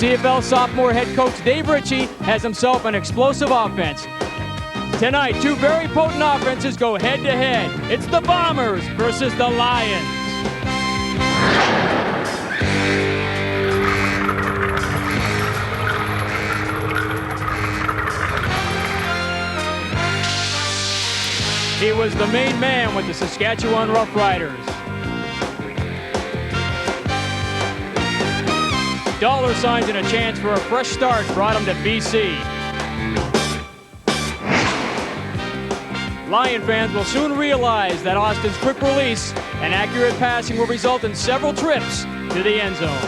CFL sophomore head coach Dave Ritchie has himself an explosive offense. Tonight, two very potent offenses go head-to-head. It's the Bombers versus the Lions. He was the main man with the Saskatchewan Roughriders. Dollar signs and a chance for a fresh start brought him to BC. Lion fans will soon realize that Austin's quick release and accurate passing will result in several trips to the end zone.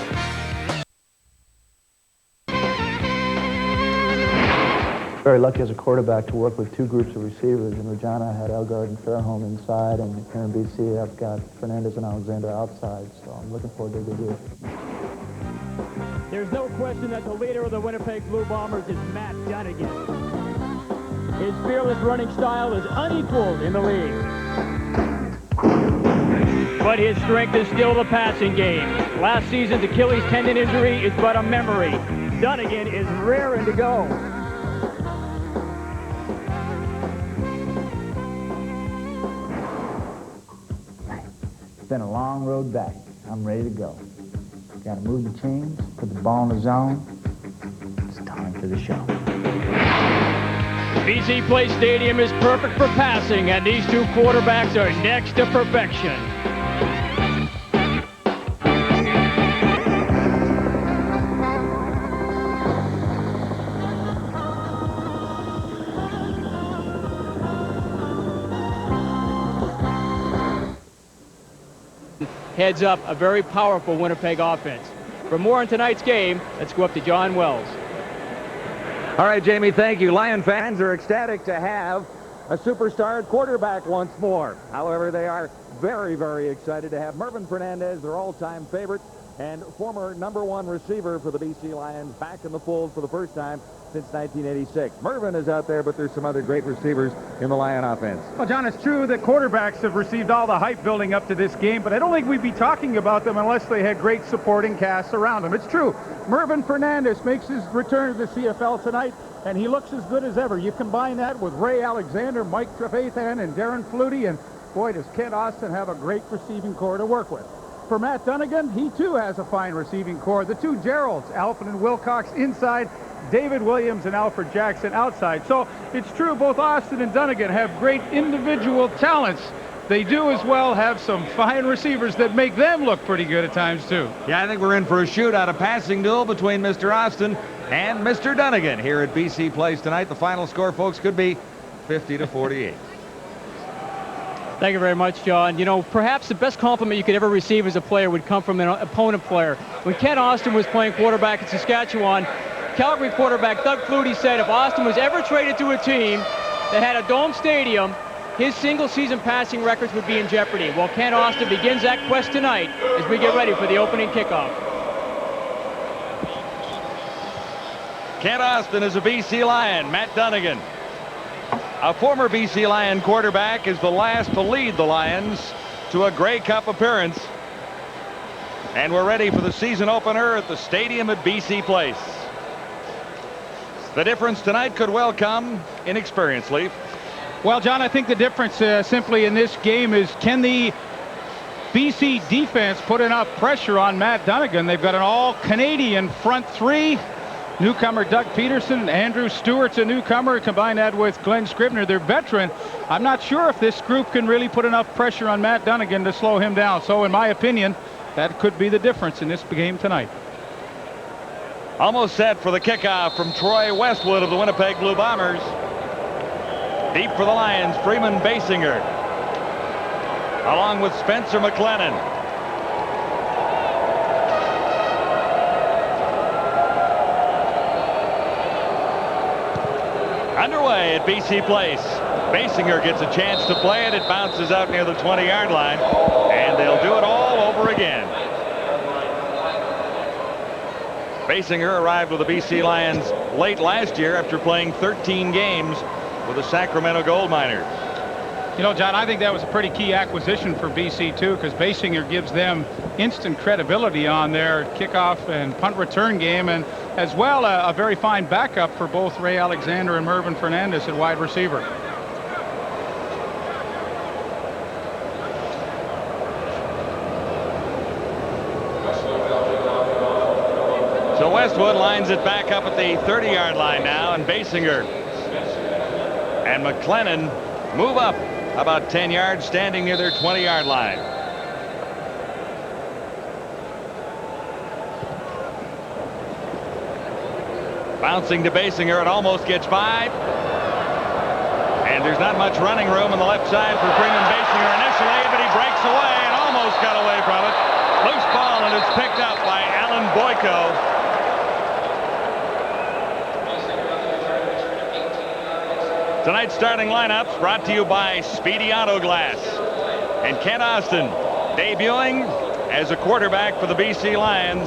Very lucky as a quarterback to work with two groups of receivers. In Regina, I had Elgard and Fairholm inside, and here in BC, I've got Fernandez and Alexander outside, so I'm looking forward to a good year. There's no question that the leader of the Winnipeg Blue Bombers is Matt Dunnigan. His fearless running style is unequaled in the league. But his strength is still the passing game. Last season's Achilles tendon injury is but a memory. Dunnigan is raring to go. It's been a long road back. I'm ready to go. Got to move the chains, put the ball in the zone. It's time for the show. BC Place Stadium is perfect for passing, and these two quarterbacks are next to perfection. Heads up a very powerful Winnipeg offense. For more on tonight's game, let's go up to John Wells. All right, Jamie, thank you. Lion fans are ecstatic to have a superstar quarterback once more. However, they are very, very excited to have Mervin Fernandez, their all-time favorite and former #1 receiver for the BC Lions, back in the fold for the first time since 1986. Mervin is out there, but there's some other great receivers in the Lion offense. Well, John, it's true that quarterbacks have received all the hype building up to this game, but I don't think we'd be talking about them unless they had great supporting casts around them. It's true. Mervin Fernandez makes his return to the CFL tonight, and he looks as good as ever. You combine that with Ray Alexander, Mike Trevathan, and Darren Flutie, and boy, does Kent Austin have a great receiving core to work with. For Matt Dunnigan, he too has a fine receiving core. The two Geralds, Alfred and Wilcox inside, David Williams and Alfred Jackson outside. So it's true, both Austin and Dunnigan have great individual talents. They do as well have some fine receivers that make them look pretty good at times too. Yeah, I think we're in for a shootout, a passing duel between Mr. Austin and Mr. Dunnigan here at BC Place tonight. The final score, folks, could be 50-48. Thank you very much, John. You know, perhaps the best compliment you could ever receive as a player would come from an opponent player. When Kent Austin was playing quarterback in Saskatchewan, Calgary quarterback Doug Flutie said if Austin was ever traded to a team that had a dome stadium, his single-season passing records would be in jeopardy. Well, Kent Austin begins that quest tonight as we get ready for the opening kickoff. Kent Austin is a BC Lion. Matt Dunnigan, a former BC Lion quarterback, is the last to lead the Lions to a Grey Cup appearance. And we're ready for the season opener at the stadium at BC Place. The difference tonight could well come in experience, Leaf. Well, John, I think the difference simply in this game is, can the BC defense put enough pressure on Matt Dunnigan? They've got an all-Canadian front three. Newcomer Doug Peterson, Andrew Stewart's a newcomer. Combine that with Glenn Scribner, their veteran. I'm not sure if this group can really put enough pressure on Matt Dunnigan to slow him down. So in my opinion, that could be the difference in this game tonight. Almost set for the kickoff from Troy Westwood of the Winnipeg Blue Bombers. Deep for the Lions, Freeman Basinger, along with Spencer McLennan. Underway at BC Place. Basinger gets a chance to play it. It bounces out near the 20-yard line, and they'll do it all over again. Basinger arrived with the BC Lions late last year after playing 13 games with the Sacramento Gold Miners. You know, John, I think that was a pretty key acquisition for BC, too, because Basinger gives them instant credibility on their kickoff and punt return game, and as well a very fine backup for both Ray Alexander and Mervyn Fernandez at wide receiver. So Westwood lines it back up at the 30-yard line now, and Basinger and McLennan move up about 10 yards, standing near their 20-yard line. Bouncing to Basinger, it almost gets by. And there's not much running room on the left side for Freeman Basinger initially, but he breaks away and almost got away from it. Loose ball, and it's picked up by Alan Boyko. Tonight's starting lineups brought to you by Speedy Auto Glass. And Kent Austin debuting as a quarterback for the BC Lions.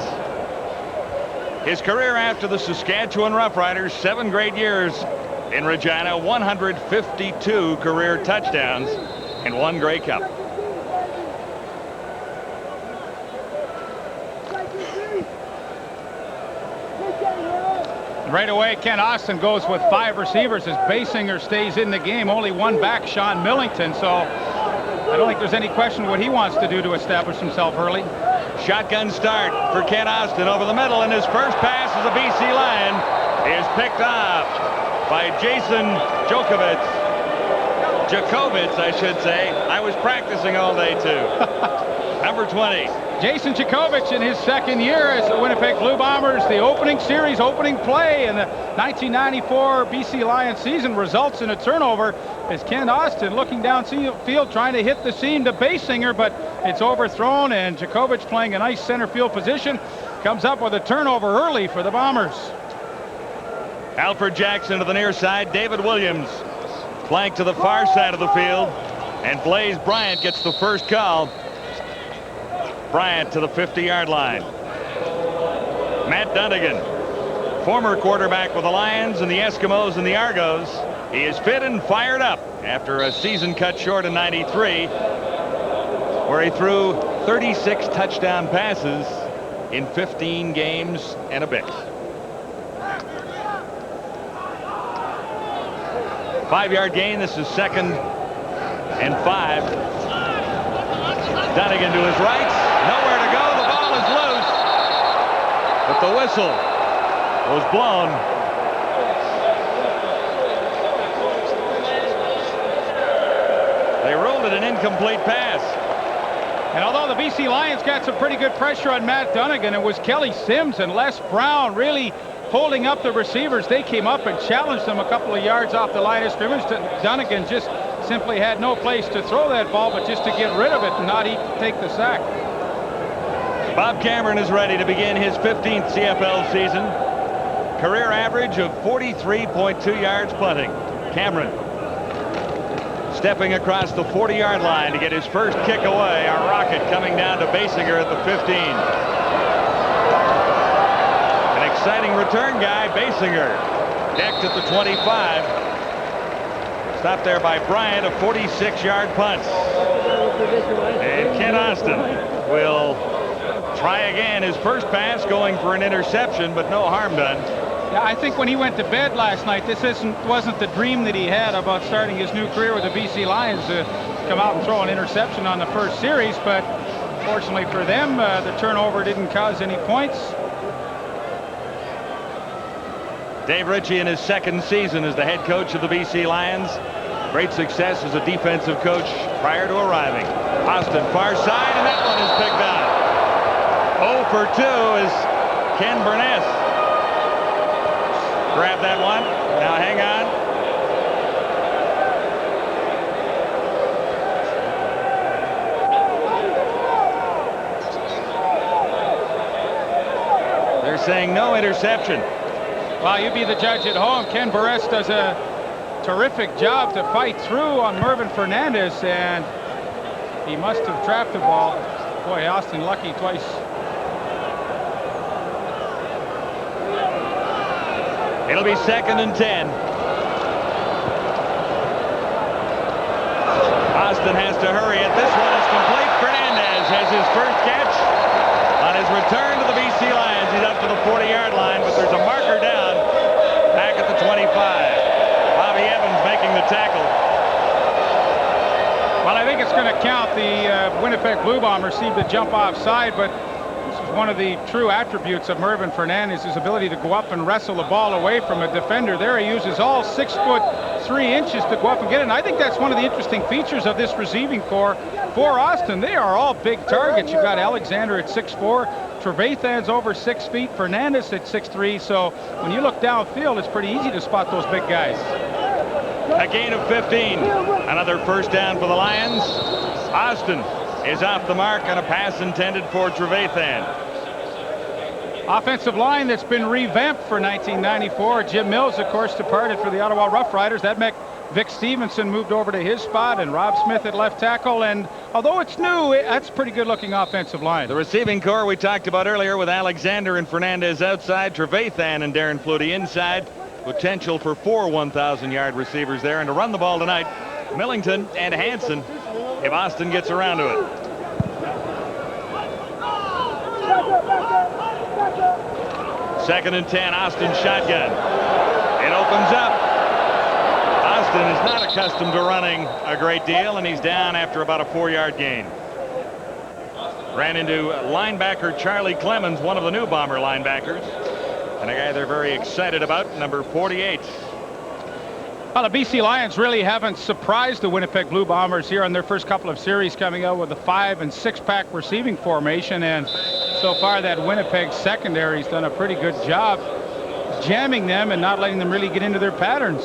His career after the Saskatchewan Roughriders, 7 great years in Regina, 152 career touchdowns, and 1 Grey Cup. Right away, Kent Austin goes with 5 receivers as Basinger stays in the game. Only 1 back, Sean Millington. So I don't think there's any question what he wants to do to establish himself early. Shotgun start for Kent Austin over the middle, and his first pass as a BC Lion is picked up by Jason Jacobitz, I should say. I was practicing all day, too. Number 20. Jason Jacobitz in his 2nd year as the Winnipeg Blue Bombers. The opening series, opening play in the 1994 BC Lions season results in a turnover as Kent Austin looking downfield trying to hit the seam to Basinger, but it's overthrown, and Jacobitz, playing a nice center field position, comes up with a turnover early for the Bombers. Alfred Jackson to the near side. David Williams flanked to the far side of the field, and Blaze Bryant gets the first call. Bryant to the 50-yard line. Matt Dunnigan, former quarterback with the Lions and the Eskimos and the Argos. He is fit and fired up after a season cut short in '93, where he threw 36 touchdown passes in 15 games and a bit. 5-yard gain. This is 2nd and 5. Dunnigan to his right. Nowhere to go. The ball is loose. But the whistle was blown. They ruled it an incomplete pass. And although the BC Lions got some pretty good pressure on Matt Dunnigan, it was Kelly Sims and Les Brown really holding up the receivers. They came up and challenged them a couple of yards off the line of scrimmage. Dunnigan just simply had no place to throw that ball, but just to get rid of it and not take the sack. Bob Cameron is ready to begin his 15th CFL season. Career average of 43.2 yards punting. Cameron stepping across the 40-yard line to get his first kick away. A rocket coming down to Basinger at the 15. An exciting return guy, Basinger, decked at the 25. Stopped there by Bryant, a 46-yard punt. And Kent Austin will try again. His first pass going for an interception, but no harm done. Yeah, I think when he went to bed last night, this wasn't the dream that he had about starting his new career with the BC Lions to come out and throw an interception on the first series, but fortunately for them, the turnover didn't cause any points. Dave Ritchie in his 2nd season as the head coach of the BC Lions. Great success as a defensive coach prior to arriving. Austin far side, and that one is picked up. 0 for 2 is Ken Burness. Grab that one. Now hang on. They're saying no interception. Well, you be the judge at home. Ken Burress does a terrific job to fight through on Mervyn Fernandez, and he must have trapped the ball. Boy, Austin lucky twice. It'll be 2nd and 10. Austin has to hurry it. This one is complete. Fernandez has his first catch on his return to the BC Lions. He's up to the 40-yard line, but there's a marker down back at the 25. Bobby Evans making the tackle. Well, I think it's going to count. The Winnipeg Blue Bombers seem to jump offside, but this is one of the true attributes of Mervyn Fernandez, his ability to go up and wrestle the ball away from a defender. There he uses all 6'3" to go up and get it. And I think that's one of the interesting features of this receiving corps for Austin. They are all big targets. You've got Alexander at 6'4", Trevathan's over 6 feet, Fernandez at 6'3". So when you look downfield, it's pretty easy to spot those big guys. A gain of 15. Another first down for the Lions. Austin is off the mark on a pass intended for Trevathan. Offensive line that's been revamped for 1994. Jim Mills, of course, departed for the Ottawa Rough Riders. That meant Vic Stevenson moved over to his spot, and Rob Smith at left tackle. And although it's new, that's a pretty good-looking offensive line. The receiving corps we talked about earlier with Alexander and Fernandez outside, Trevathan and Darren Flutie inside. Potential for 4 1,000-yard receivers there. And to run the ball tonight, Millington and Hansen, if Austin gets around to it. Second and 10, Austin shotgun. It opens up. Austin is not accustomed to running a great deal, and he's down after about a 4-yard gain. Ran into linebacker Charlie Clemens, one of the new Bomber linebackers, and a guy they're very excited about, number 48. Well, the BC Lions really haven't surprised the Winnipeg Blue Bombers here on their first couple of series, coming out with a 5- and 6-pack receiving formation, and so far that Winnipeg secondary's done a pretty good job jamming them and not letting them really get into their patterns.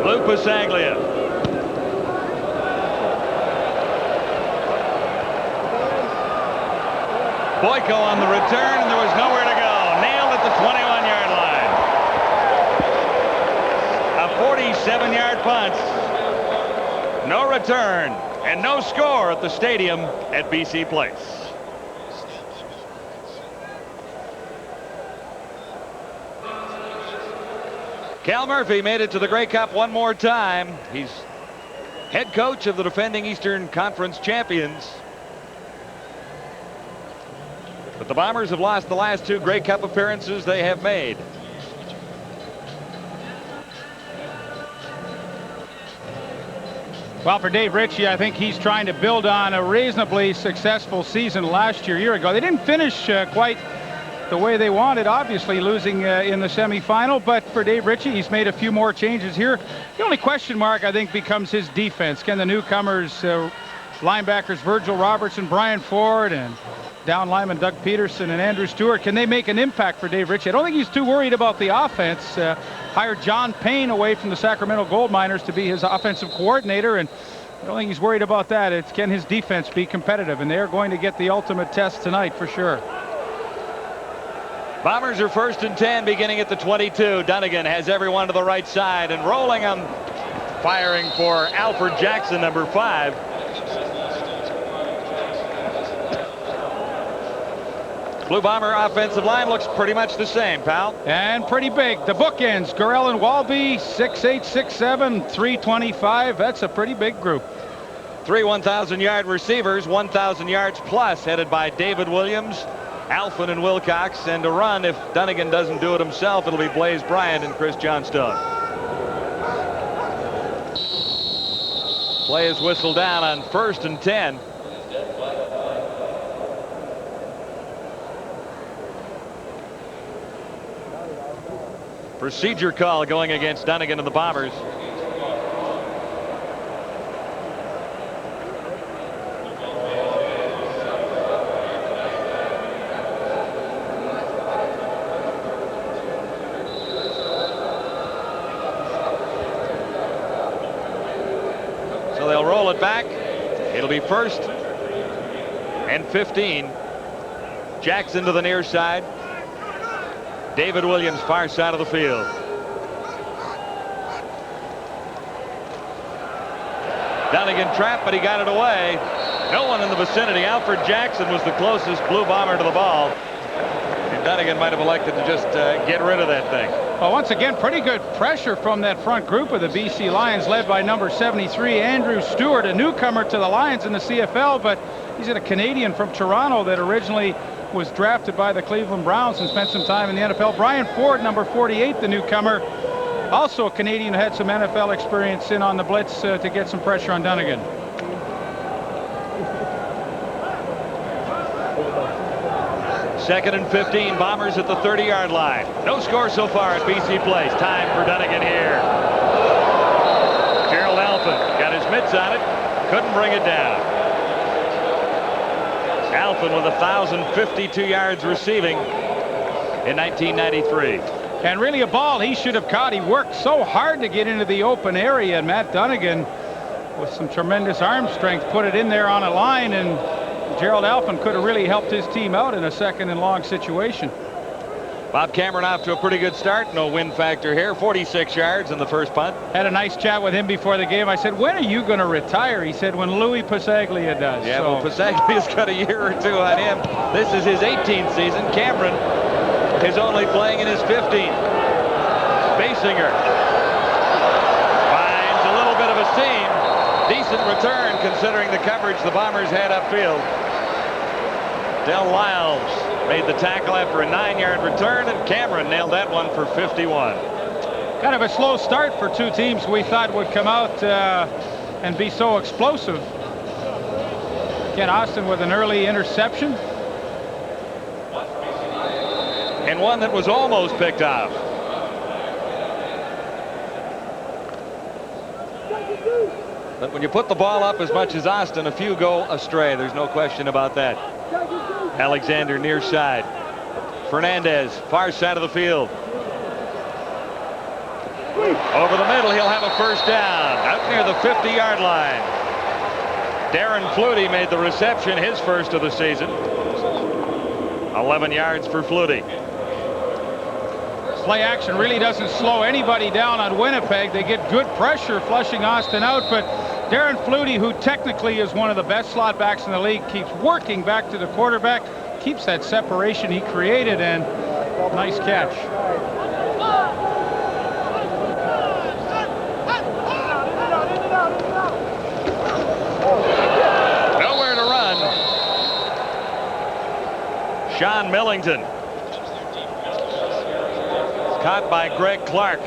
Lou Pasaglia. Boyko on the return, and there was nowhere to go. Nailed at the 21-yard line. A 47-yard punt. No return and no score at the stadium at BC Place. Cal Murphy made it to the Grey Cup one more time. He's head coach of the defending Eastern Conference champions. But the Bombers have lost the last 2 Grey Cup appearances they have made. Well, for Dave Ritchie, I think he's trying to build on a reasonably successful season last year ago. They didn't finish quite the way they wanted, obviously losing in the semifinal, but for Dave Ritchie, he's made a few more changes here. The only question mark, I think, becomes his defense. Can the newcomers, linebackers Virgil Roberts and Brian Ford, and down lineman Doug Peterson and Andrew Stewart, can they make an impact for Dave Ritchie? I don't think he's too worried about the offense. Hired John Payne away from the Sacramento Gold Miners to be his offensive coordinator, and I don't think he's worried about that. It's can his defense be competitive, and they're going to get the ultimate test tonight for sure. Bombers are first and 10 beginning at the 22. Dunnigan has everyone to the right side and rolling on, firing for Alfred Jackson, number 5. Blue Bomber offensive line looks pretty much the same, pal. And pretty big. The bookends, Gurrell and Walby, 6'8", 6'7", 325. That's a pretty big group. 3 1,000-yard receivers, 1,000 yards plus, headed by David Williams, Alphin and Wilcox, and to run, if Dunnigan doesn't do it himself, it'll be Blaze Bryant and Chris Johnstone. Play is whistled down on first and 10. Procedure call going against Dunnigan and the Bombers. They'll roll it back. It'll be first and 15. Jackson to the near side. David Williams far side of the field. Dunnigan trapped, but he got it away. No one in the vicinity. Alfred Jackson was the closest Blue Bomber to the ball. Dunnigan might have elected to just get rid of that thing. Well, once again, pretty good pressure from that front group of the BC Lions, led by number 73, Andrew Stewart, a newcomer to the Lions in the CFL, but he's a Canadian from Toronto that originally was drafted by the Cleveland Browns and spent some time in the NFL. Brian Ford, number 48, the newcomer, also a Canadian who had some NFL experience in on the blitz to get some pressure on Dunnigan. Second and 15, Bombers at the 30-yard line. No score so far at BC Place. Time for Dunnigan here. Gerald Alphin got his mitts on it, couldn't bring it down. Alphin with 1,052 yards receiving in 1993. And really a ball he should have caught. He worked so hard to get into the open area, and Matt Dunnigan, with some tremendous arm strength, put it in there on a line, and Gerald Alphin could have really helped his team out in a second and long situation. Bob Cameron off to a pretty good start. No win factor here. 46 yards in the first punt. Had a nice chat with him before the game. I said, when are you going to retire? He said, when Louis Pasaglia does. Yeah, well, Pasaglia's got a year or two on him. This is his 18th season. Cameron is only playing in his 15th. Basinger finds a little bit of a seam. Decent return considering the coverage the Bombers had upfield. Del Lyles made the tackle after a 9-yard return, and Cameron nailed that one for 51. Kind of a slow start for two teams we thought would come out and be so explosive. Ken Austin with an early interception. And one that was almost picked off. But when you put the ball up as much as Austin, a few go astray. There's no question about that. Alexander near side. Fernandez, far side of the field. Over the middle, he'll have a first down. Out near the 50-yard line. Darren Flutie made the reception, his first of the season. 11 yards for Flutie. Play action really doesn't slow anybody down on Winnipeg. They get good pressure flushing Austin out, but Darren Flutie, who technically is one of the best slot backs in the league, keeps working back to the quarterback, keeps that separation he created, and nice catch. Nowhere to run. Sean Millington. Caught by Greg Clark.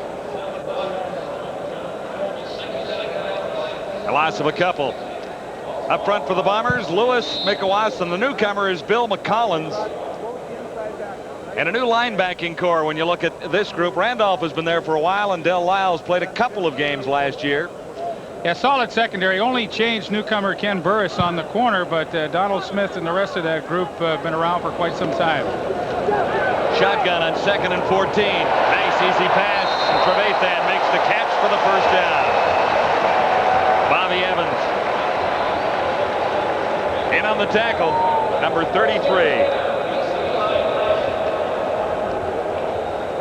A loss of a couple. Up front for the Bombers, Louis Mikawas, and the newcomer is Bill McCollins. And a new linebacking core when you look at this group. Randolph has been there for a while, and Del Lyles played a couple of games last year. Yeah, solid secondary. Only changed newcomer Ken Burris on the corner, but Donald Smith and the rest of that group have been around for quite some time. Shotgun on 2nd and 14. Nice easy pass. And Trevathan makes the catch for the first down. Bobby Evans in on the tackle. Number 33.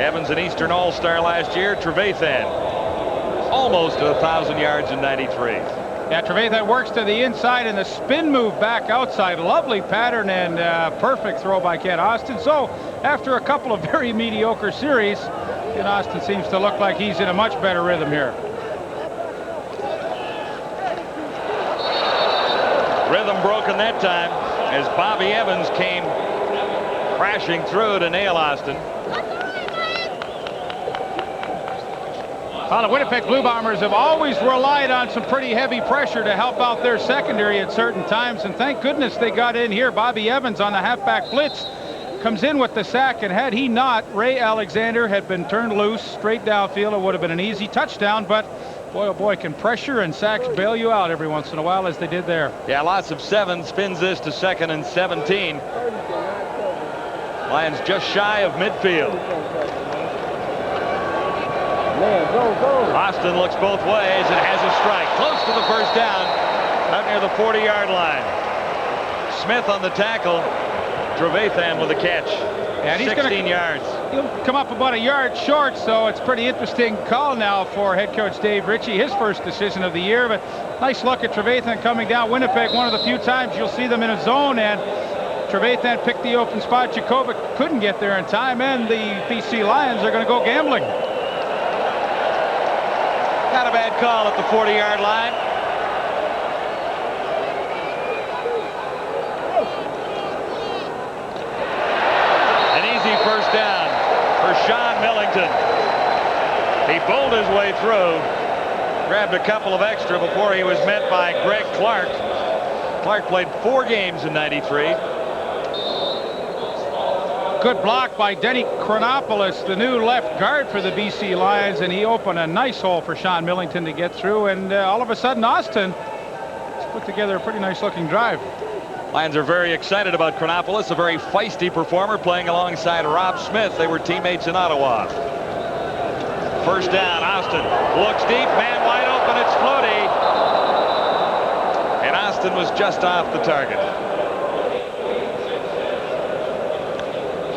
Evans an Eastern All-Star last year. Trevathan almost to 1,000 yards in 93. Yeah, Trevathan works to the inside and the spin move back outside. Lovely pattern and perfect throw by Ken Austin. So after a couple of very mediocre series, Ken Austin seems to look like he's in a much better rhythm here. Rhythm broken that time as Bobby Evans came crashing through to nail Austin. Well, the Winnipeg Blue Bombers have always relied on some pretty heavy pressure to help out their secondary at certain times, and thank goodness they got in here. Bobby Evans on the halfback blitz comes in with the sack, and had he not, Ray Alexander had been turned loose straight downfield. It would have been an easy touchdown, but boy, oh boy, can pressure and sacks bail you out every once in a while, as they did there. Yeah, lots of 7. Spins this to 2nd and 17. Lions just shy of midfield. Austin looks both ways and has a strike. Close to the first down, out near the 40-yard line. Smith on the tackle. Trevathan with a catch. And he's 16 yards. He'll come up about a yard short, so it's a pretty interesting call now for head coach Dave Ritchie, his first decision of the year. But nice look at Trevathan coming down. Winnipeg, one of the few times you'll see them in a zone, and Trevathan picked the open spot. Jakovic couldn't get there in time, and the BC Lions are going to go gambling. Not a bad call at the 40-yard line. An easy first down for Sean Millington. He bowled his way through, grabbed a couple of extra before he was met by Greg Clark. Clark played 4 games in '93. Good block by Denny Chronopoulos, the new left guard for the BC Lions, and he opened a nice hole for Sean Millington to get through, and all of a sudden Austin has put together a pretty nice looking drive. Lions are very excited about Chronopoulos, a very feisty performer playing alongside Rob Smith. They were teammates in Ottawa. First down, Austin looks deep, man wide open, it's Flutie. And Austin was just off the target.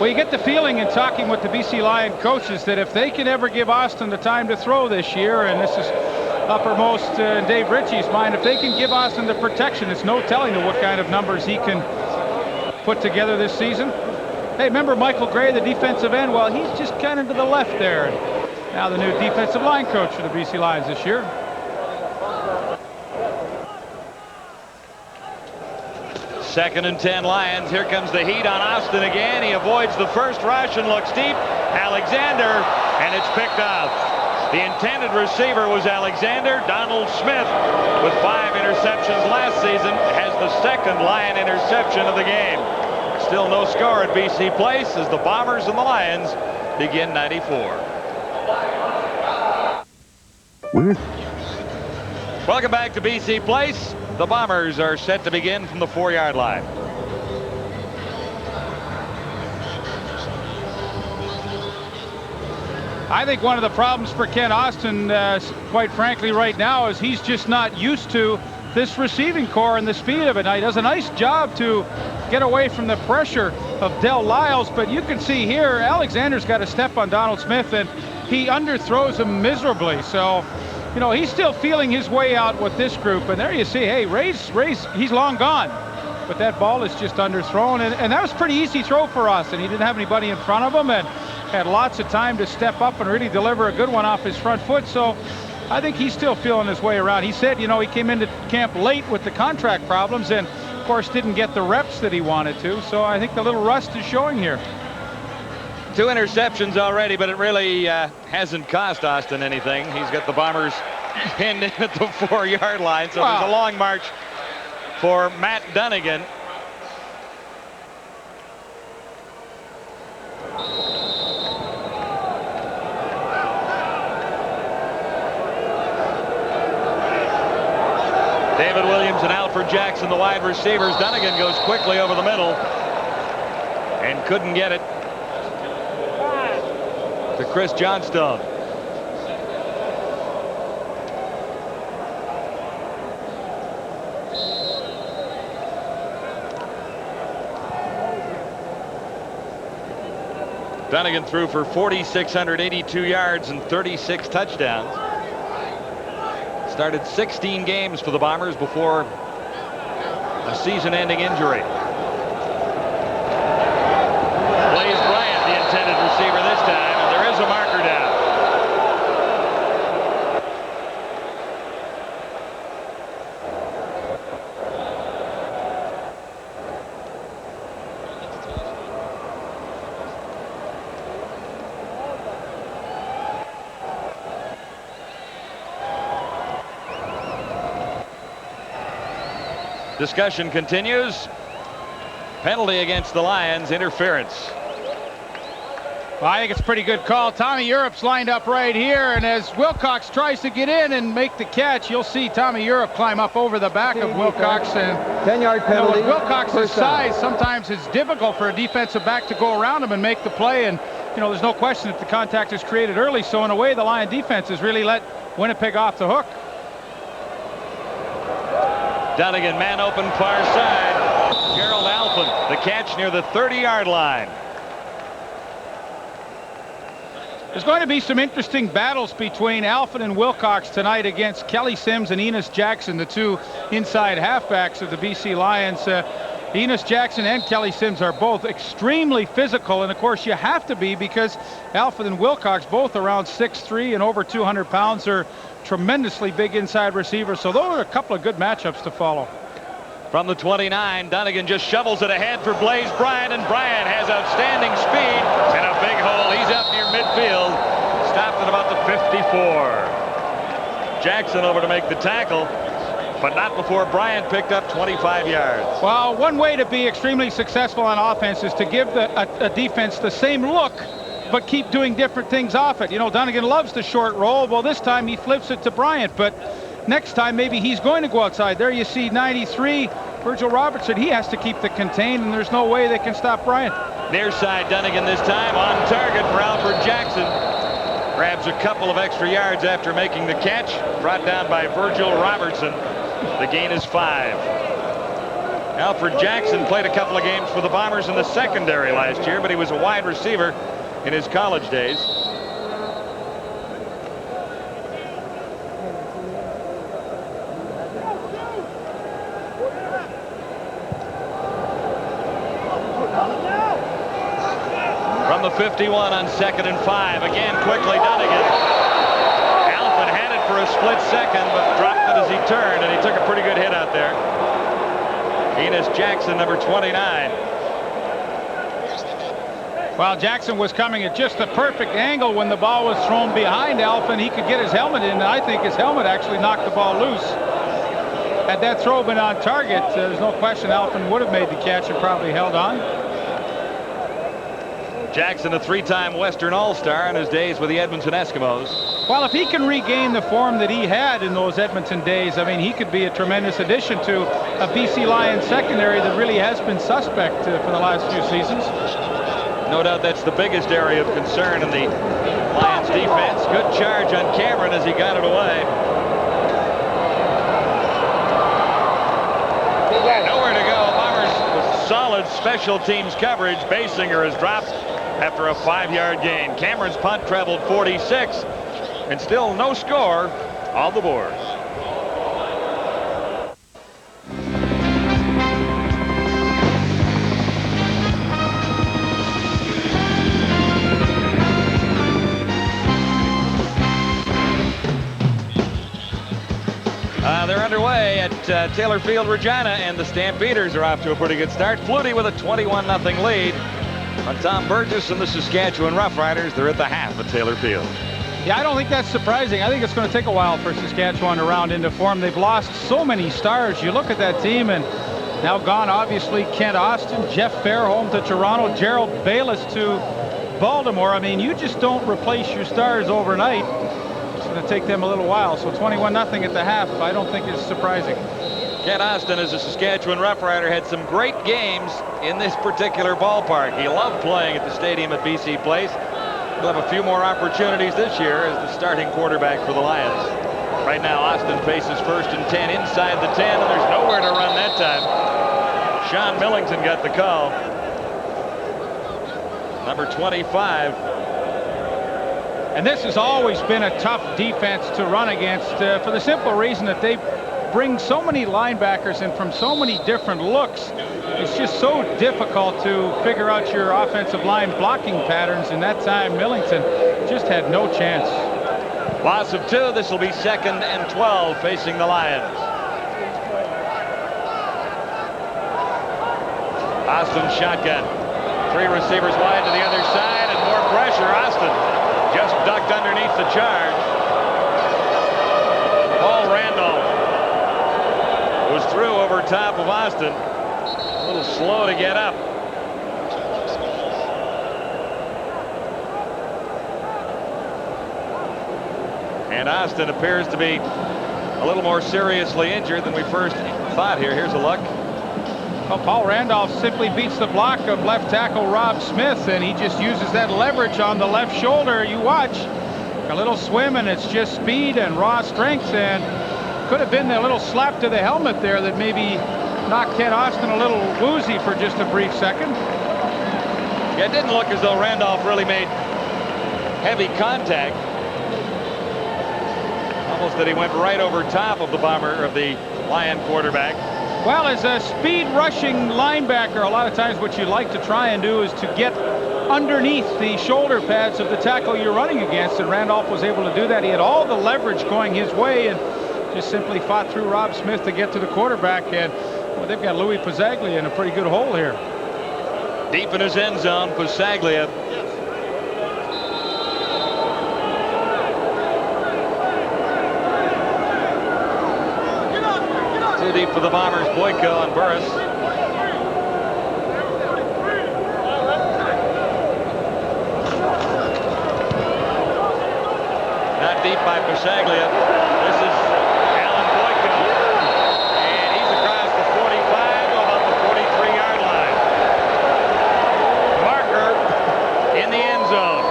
Well, you get the feeling in talking with the BC Lion coaches that if they can ever give Austin the time to throw this year, and this is uppermost in Dave Ritchie's mind, if they can give Austin the protection, it's no telling what kind of numbers he can put together this season. Hey, remember Michael Gray, the defensive end? Well, he's just kind of to the left there. Now the new defensive line coach for the BC Lions this year. Second and 10 Lions. Here comes the heat on Austin again. He avoids the first rush and looks deep. Alexander, and it's picked off. The intended receiver was Alexander. Donald Smith, with 5 interceptions last season, has the second Lion interception of the game. Still no score at BC Place as the Bombers and the Lions begin '94. Welcome back to BC Place. The Bombers are set to begin from the 4-yard line. I think one of the problems for Ken Austin, quite frankly, right now is he's just not used to this receiving core and the speed of it. Now, he does a nice job to get away from the pressure of Del Lyles, but you can see here Alexander's got a step on Donald Smith, and he underthrows him miserably. So, you know, he's still feeling his way out with this group. And there you see, hey, Ray's he's long gone. But that ball is just underthrown. And that was a pretty easy throw for us. And he didn't have anybody in front of him and had lots of time to step up and really deliver a good one off his front foot. So I think he's still feeling his way around. He said, you know, he came into camp late with the contract problems and, of course, didn't get the reps that he wanted to. So I think the little rust is showing here. 2 interceptions already, but it really hasn't cost Austin anything. He's got the Bombers pinned in at the 4-yard line, so there's a long march for Matt Dunnigan. David Williams and Alfred Jackson, the wide receivers. Dunnigan goes quickly over the middle and couldn't get it to Chris Johnstone. Dunnigan threw for 4,682 yards and 36 touchdowns. Started 16 games for the Bombers before a season-ending injury. Blaze Bryant, the intended receiver this time, and there is a marker down. Discussion continues. Penalty against the Lions, interference. Well, I think it's a pretty good call. Tommy Europe's lined up right here, and as Wilcox tries to get in and make the catch, you'll see Tommy Europe climb up over the back of Wilcox. And 10-yard penalty. You know, with Wilcox's size, sometimes it's difficult for a defensive back to go around him and make the play. And, you know, there's no question that the contact is created early. So, in a way, the Lion defense has really let Winnipeg off the hook. Dunnigan, man open far side. Gerald Alphen, the catch near the 30-yard line. There's going to be some interesting battles between Alphen and Wilcox tonight against Kelly Sims and Enos Jackson, the 2 inside halfbacks of the BC Lions. Enos Jackson and Kelly Sims are both extremely physical, and of course you have to be because Alfred and Wilcox, both around 6'3" and over 200 pounds, are tremendously big inside receivers. So those are a couple of good matchups to follow. From the 29, Dunnigan just shovels it ahead for Blaze Bryant, and Bryant has outstanding speed and a big hole. He's up near midfield, stopped at about the 54. Jackson over to make the tackle, but not before Bryant picked up 25 yards. Well, one way to be extremely successful on offense is to give a defense the same look, but keep doing different things off it. You know, Dunnigan loves the short roll. Well, this time he flips it to Bryant, but next time maybe he's going to go outside. There you see 93, Virgil Robertson. He has to keep the contain, and there's no way they can stop Bryant. Near side Dunnigan this time, on target for Alfred Jackson. Grabs a couple of extra yards after making the catch. Brought down by Virgil Robertson. The gain is 5. Alfred Jackson played a couple of games for the Bombers in the secondary last year, but he was a wide receiver in his college days. From the 51 on 2nd and 5. Again, quickly Dunnigan. Alfred had it for a split second, but dropped it as he turned, and he took a pretty good hit out there. Enos Jackson, number 29. Well, Jackson was coming at just the perfect angle when the ball was thrown behind Alfred. He could get his helmet in, and I think his helmet actually knocked the ball loose. Had that throw been on target, there's no question Alfred would have made the catch and probably held on. Jackson, a 3-time Western All-Star in his days with the Edmonton Eskimos. Well, if he can regain the form that he had in those Edmonton days, I mean, he could be a tremendous addition to a BC Lions secondary that really has been suspect for the last few seasons. No doubt that's the biggest area of concern in the Lions defense. Good charge on Cameron as he got it away. Nowhere to go. Bombers with solid special teams coverage. Basinger has dropped after a 5-yard gain. Cameron's punt traveled 46, and still no score on the board. They're underway at Taylor Field, Regina, and the Stampeders are off to a pretty good start. Flutie with a 21-0 lead on Tom Burgess and the Saskatchewan Roughriders. They're at the half at Taylor Field. Yeah, I don't think that's surprising. I think it's going to take a while for Saskatchewan to round into form. They've lost so many stars. You look at that team, and now gone, obviously, Kent Austin, Jeff Fairholm to Toronto, Gerald Bayless to Baltimore. I mean, you just don't replace your stars overnight. It's going to take them a little while. So 21-0 at the half, I don't think is surprising. Kent Austin, as a Saskatchewan Roughrider, had some great games in this particular ballpark. He loved playing at the stadium at BC Place. He'll have a few more opportunities this year as the starting quarterback for the Lions. Right now, Austin faces 1st and 10 inside the 10, and there's nowhere to run that time. Sean Millington got the call. Number 25. And this has always been a tough defense to run against for the simple reason that they bring so many linebackers in from so many different looks. It's just so difficult to figure out your offensive line blocking patterns, and that time Millington just had no chance. Loss of 2. This will be 2nd and 12 facing the Lions. Austin shotgun. 3 receivers wide to the other side, and more pressure. Austin just ducked underneath the charge. Paul Randolph was through over top of Austin. A little slow to get up. And Austin appears to be a little more seriously injured than we first thought here. Here's a look. Well, Paul Randolph simply beats the block of left tackle Rob Smith, and he just uses that leverage on the left shoulder. You watch a little swim, and it's just speed and raw strength, and could have been a little slap to the helmet there that maybe knocked Kent Austin a little woozy for just a brief second. Yeah, it didn't look as though Randolph really made heavy contact. Almost that he went right over top of the Lion quarterback. Well, as a speed rushing linebacker, a lot of times what you like to try and do is to get underneath the shoulder pads of the tackle you're running against, and Randolph was able to do that. He had all the leverage going his way and just simply fought through Rob Smith to get to the quarterback. And well, they've got Louis Pizzaglia in a pretty good hole here. Deep in his end zone, Pizzaglia. Too deep for the Bombers. Boyko and Burris. Not deep by Pizzaglia. This is Alan Boyko. And he's across the 45 to about the 43-yard line. Marker in the end zone.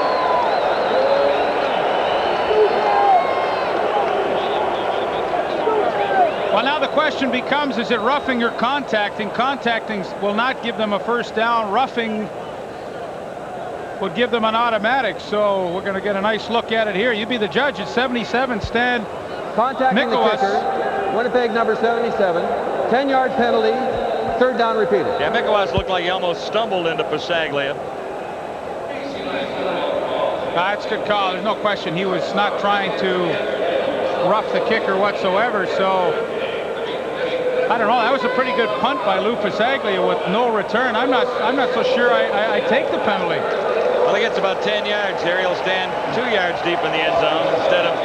Well, now the question becomes, is it roughing or contacting? Contacting will not give them a first down. Roughing would give them an automatic. So we're going to get a nice look at it here. You be the judge. It's 77. Stan Contacting the kicker. Winnipeg number 77. 10-yard penalty. Third down repeated. Yeah, Mikolas looked like he almost stumbled into Pizzaglia. That's a good call. There's no question he was not trying to rough the kicker whatsoever. So I don't know. That was a pretty good punt by Lou Pizzaglia with no return. I'm not so sure I take the penalty. Well, he gets about 10 yards here. He'll stand 2 yards deep in the end zone instead of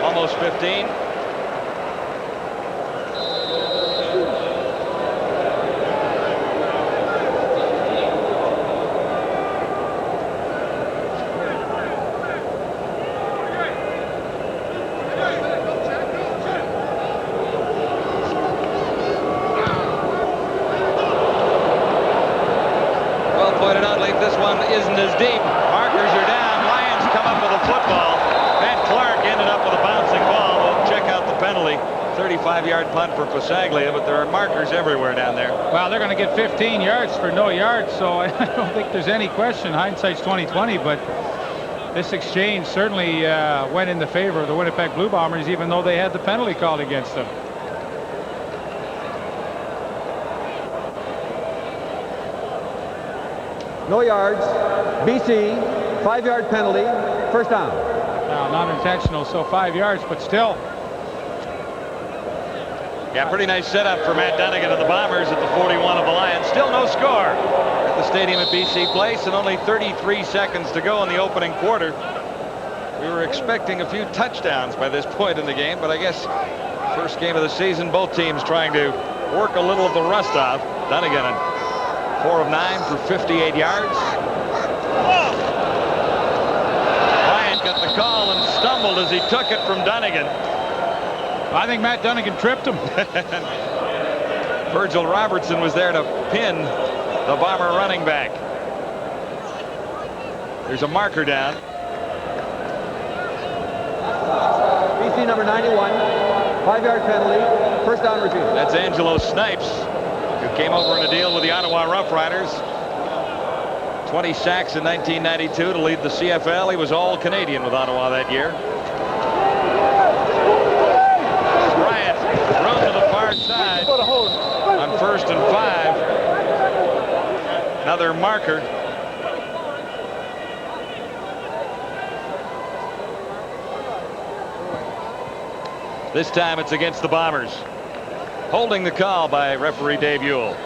almost 15. Isn't as deep. Markers are down. Lions come up with a football. Matt Clark ended up with a bouncing ball. We'll check out the penalty. 35-yard punt for Pizzaglia, but there are markers everywhere down there. Well, they're going to get 15 yards for no yards, so I don't think there's any question. Hindsight's 20/20, but this exchange certainly went in the favor of the Winnipeg Blue Bombers, even though they had the penalty called against them. No yards. BC, 5-yard penalty. First down. Now, non-intentional, so 5 yards, but still. Yeah, pretty nice setup for Matt Dunnigan and the Bombers at the 41 of the Lions. Still no score at the stadium at BC Place, and only 33 seconds to go in the opening quarter. We were expecting a few touchdowns by this point in the game, but I guess first game of the season, both teams trying to work a little of the rust off. Dunnigan and 4 of 9 for 58 yards. Bryant got the call and stumbled as he took it from Dunnigan. I think Matt Dunnigan tripped him. Virgil Robertson was there to pin the Bomber running back. There's a marker down. BC number 91. 5-yard penalty. First down repeated. That's Angelo Snipes, who came over in a deal with the Ottawa Rough Riders. 20 sacks in 1992 to lead the CFL. He was all-Canadian with Ottawa that year. Bryant run to the far side on 1st and 5. Another marker. This time it's against the Bombers. Holding the call by referee Dave Ewell.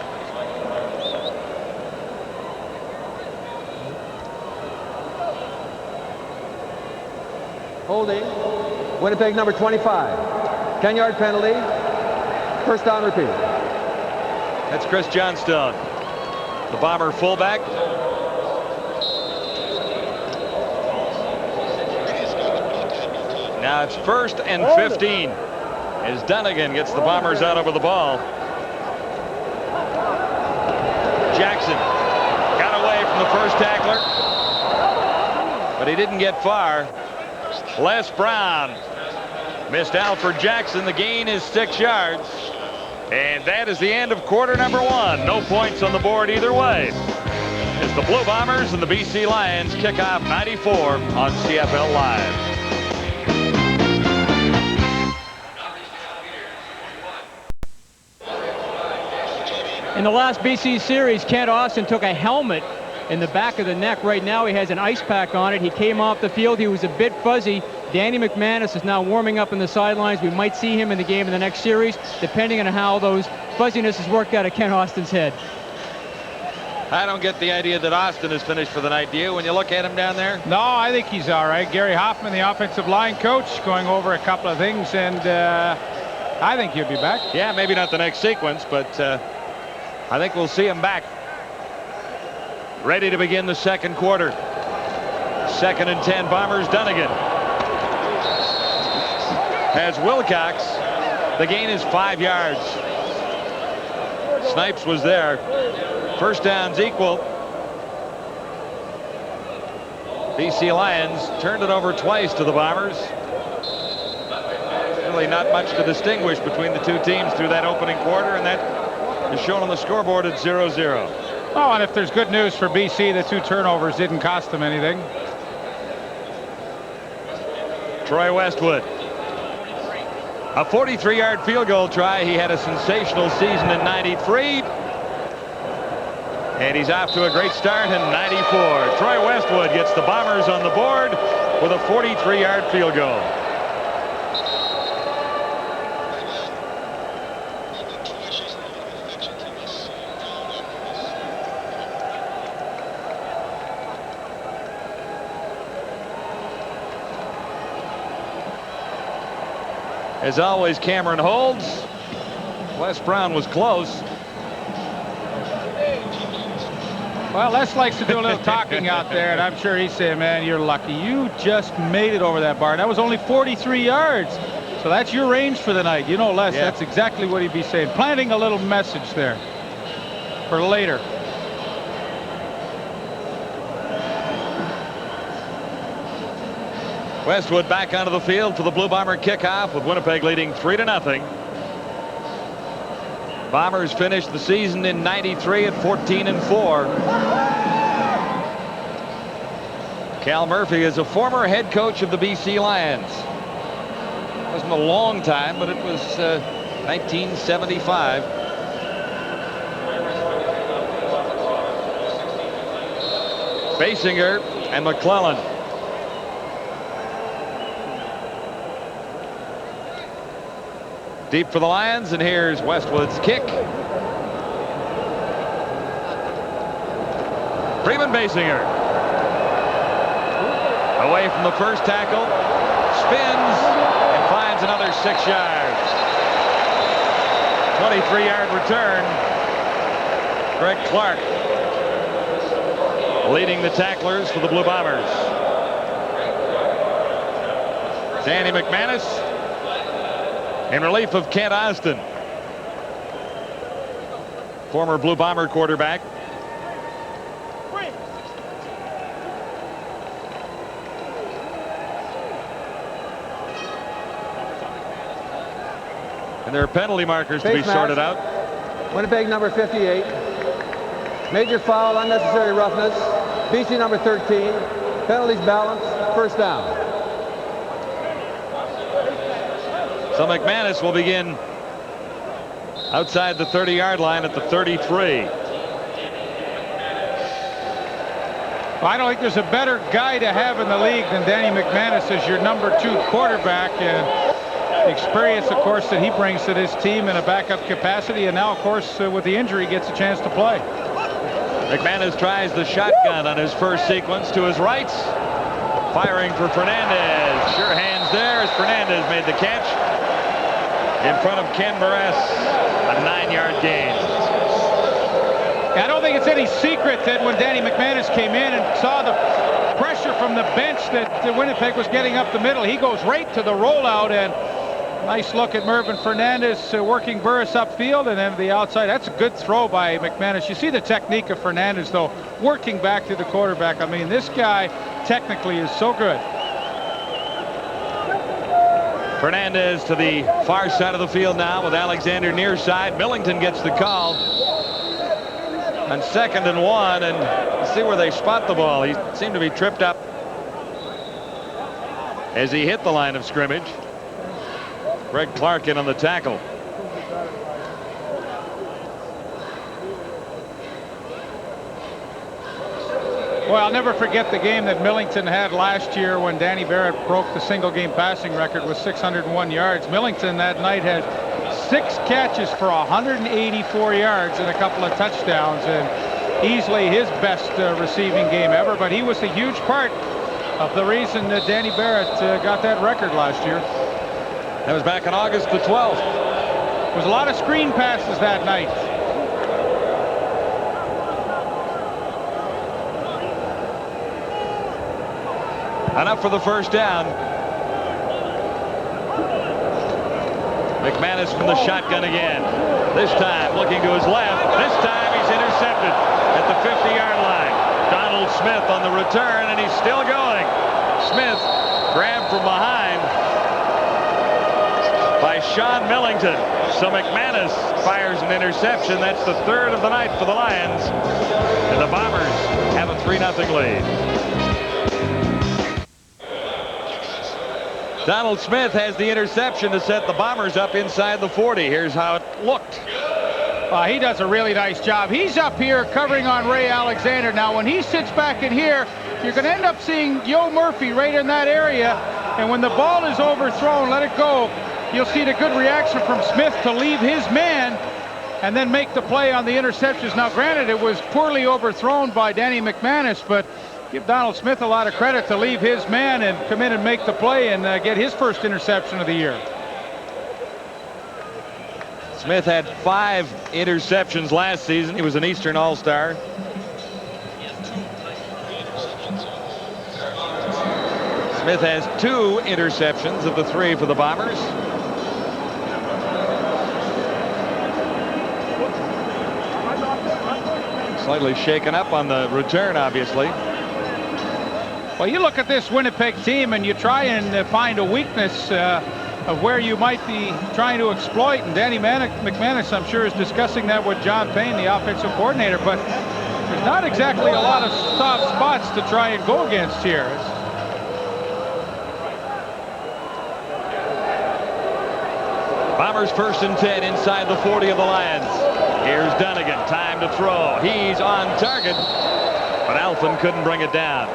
Holding. Winnipeg number 25. 10-yard penalty. First down repeated. That's Chris Johnstone, the Bomber fullback. Now it's 1st and 15 as Dunnigan gets the Bombers out over the ball. Jackson got away from the first tackler, but he didn't get far. Les Brown missed Alfred Jackson. The gain is 6 yards. And that is the end of quarter number 1. No points on the board either way. As the Blue Bombers and the BC Lions kick off 94 on CFL Live. In the last BC series, Kent Austin took a helmet in the back of the neck. Right now he has an ice pack on it. He came off the field. He was a bit fuzzy. Danny McManus is now warming up in the sidelines. We might see him in the game in the next series, depending on how those fuzziness is worked out of Kent Austin's head. I don't get the idea that Austin is finished for the night, do you, when you look at him down there? No, I think he's all right. Gary Hoffman, the offensive line coach, going over a couple of things, and I think he'll be back. Yeah, maybe not the next sequence, but I think we'll see him back. Ready to begin the second quarter. 2nd and 10, Bombers. Dunnigan has Wilcox. The gain is 5 yards. Snipes was there. First down's equal. BC Lions turned it over twice to the Bombers. Really not much to distinguish between the two teams through that opening quarter, and that is shown on the scoreboard at 0-0. Oh, and if there's good news for BC, the 2 turnovers didn't cost them anything. Troy Westwood. A 43-yard field goal try. He had a sensational season in '93. And he's off to a great start in '94. Troy Westwood gets the Bombers on the board with a 43-yard field goal. As always, Cameron holds. Les Brown was close. Well, Les likes to do a little talking out there, and I'm sure he's saying, man, you're lucky. You just made it over that bar. That was only 43 yards. So that's your range for the night. You know, Les, Yeah. That's exactly what he'd be saying. Planting a little message there for later. Westwood back onto the field for the Blue Bomber kickoff, with Winnipeg leading 3-0. Bombers finished the season in '93 at 14-4. Cal Murphy is a former head coach of the BC Lions. Wasn't a long time, but it was 1975. Basinger and McClellan. Deep for the Lions, and here's Westwood's kick. Freeman Basinger. Away from the first tackle. Spins and finds another 6 yards. 23-yard return. Greg Clark leading the tacklers for the Blue Bombers. Danny McManus in relief of Kent Austin, former Blue Bomber quarterback. And there are penalty markers to be sorted out. Winnipeg number 58. Major foul, unnecessary roughness. BC number 13. Penalties balanced. First down. So McManus will begin outside the 30-yard line at the 33. Well, I don't think there's a better guy to have in the league than Danny McManus as your number 2 quarterback, and the experience, of course, that he brings to this team in a backup capacity, and now, of course, with the injury, gets a chance to play. McManus tries the shotgun on his first sequence to his right, firing for Fernandez. Sure hands there as Fernandez made the catch in front of Ken Barres. A 9-yard gain. I don't think it's any secret that when Danny McManus came in and saw the pressure from the bench that Winnipeg was getting up the middle, he goes right to the rollout, and nice look at Mervyn Fernandez working Burris upfield, and then to the outside. That's a good throw by McManus. You see the technique of Fernandez, though, working back to the quarterback. I mean, this guy technically is so good. Fernandez to the far side of the field now with Alexander near side. Millington gets the call on 2nd and 1, and see where they spot the ball. He seemed to be tripped up as he hit the line of scrimmage. Greg Clark in on the tackle. Boy, I'll never forget the game that Millington had last year when Danny Barrett broke the single-game passing record with 601 yards. Millington that night had 6 catches for 184 yards and a couple of touchdowns, and easily his best receiving game ever. But he was a huge part of the reason that Danny Barrett got that record last year. That was back on August the 12th. There was a lot of screen passes that night. Enough for the first down. McManus from the shotgun again. This time looking to his left. This time he's intercepted at the 50-yard line. Donald Smith on the return, and he's still going. Smith grabbed from behind by Sean Millington. So McManus fires an interception. That's the 3rd of the night for the Lions. And the Bombers have a 3-0 lead. Donald Smith has the interception to set the Bombers up inside the 40. Here's how it looked. He does a really nice job. He's up here covering on Ray Alexander. Now, when he sits back in here, you're going to end up seeing Joe Murphy right in that area. And when the ball is overthrown, let it go. You'll see the good reaction from Smith to leave his man and then make the play on the interceptions. Now, granted, it was poorly overthrown by Danny McManus, but give Donald Smith a lot of credit to leave his man and come in and make the play and get his first interception of the year. Smith had 5 interceptions last season. He was an Eastern All-Star. Smith has 2 interceptions of the 3 for the Bombers. Slightly shaken up on the return, obviously. Well, you look at this Winnipeg team and you try and find a weakness of where you might be trying to exploit. And Danny McManus, I'm sure, is discussing that with John Payne, the offensive coordinator. But there's not exactly a lot of soft spots to try and go against here. Bombers 1st and 10 inside the 40 of the Lions. Here's Dunnigan. Time to throw. He's on target, but Alfin couldn't bring it down.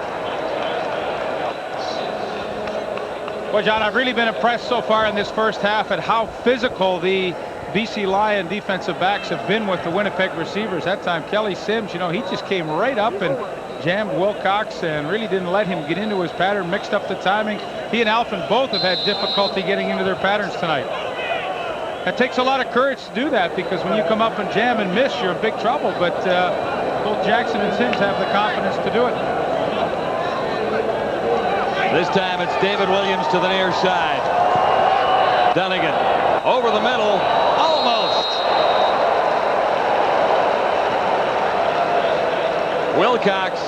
Well, John, I've really been impressed so far in this first half at how physical the BC Lion defensive backs have been with the Winnipeg receivers. That time, Kelly Sims, you know, he just came right up and jammed Wilcox and really didn't let him get into his pattern, mixed up the timing. He and Alfin both have had difficulty getting into their patterns tonight. It takes a lot of courage to do that, because when you come up and jam and miss, you're in big trouble. But both Jackson and Sims have the confidence to do it. This time it's David Williams to the near side. Dunnigan over the middle, almost. Wilcox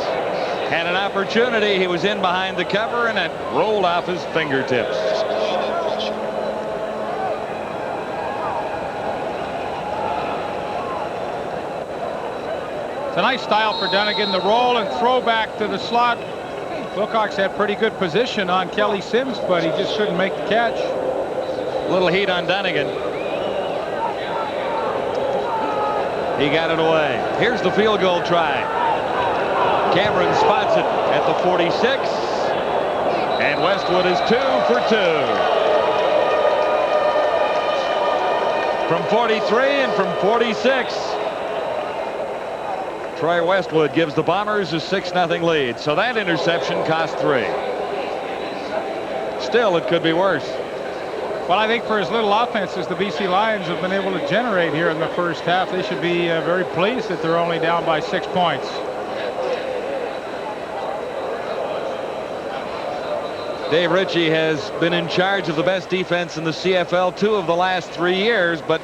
had an opportunity. He was in behind the cover, and it rolled off his fingertips. It's a nice style for Dunnigan, the roll and throw back to the slot. Wilcox had pretty good position on Kelly Sims, but he just couldn't make the catch. A little heat on Dunnigan. He got it away. Here's the field goal try. Cameron spots it at the 46. And Westwood is 2 for 2. From 43 and from 46. Troy Westwood gives the Bombers a 6-0 lead. So that interception cost 3. Still, it could be worse. Well, I think for as little offenses the BC Lions have been able to generate here in the first half, they should be very pleased that they're only down by 6 points. Dave Ritchie has been in charge of the best defense in the CFL 2 of the last 3 years, but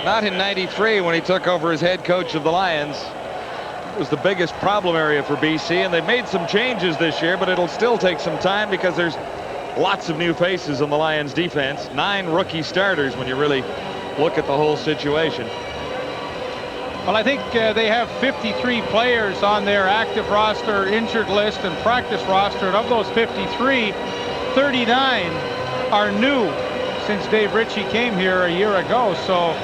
not in '93 when he took over as head coach of the Lions. It was the biggest problem area for BC, and they've made some changes this year, but it'll still take some time because there's lots of new faces on the Lions defense. 9 rookie starters when you really look at the whole situation. Well, I think they have 53 players on their active roster, injured list, and practice roster. And of those 53, 39 are new since Dave Ritchie came here a year ago. So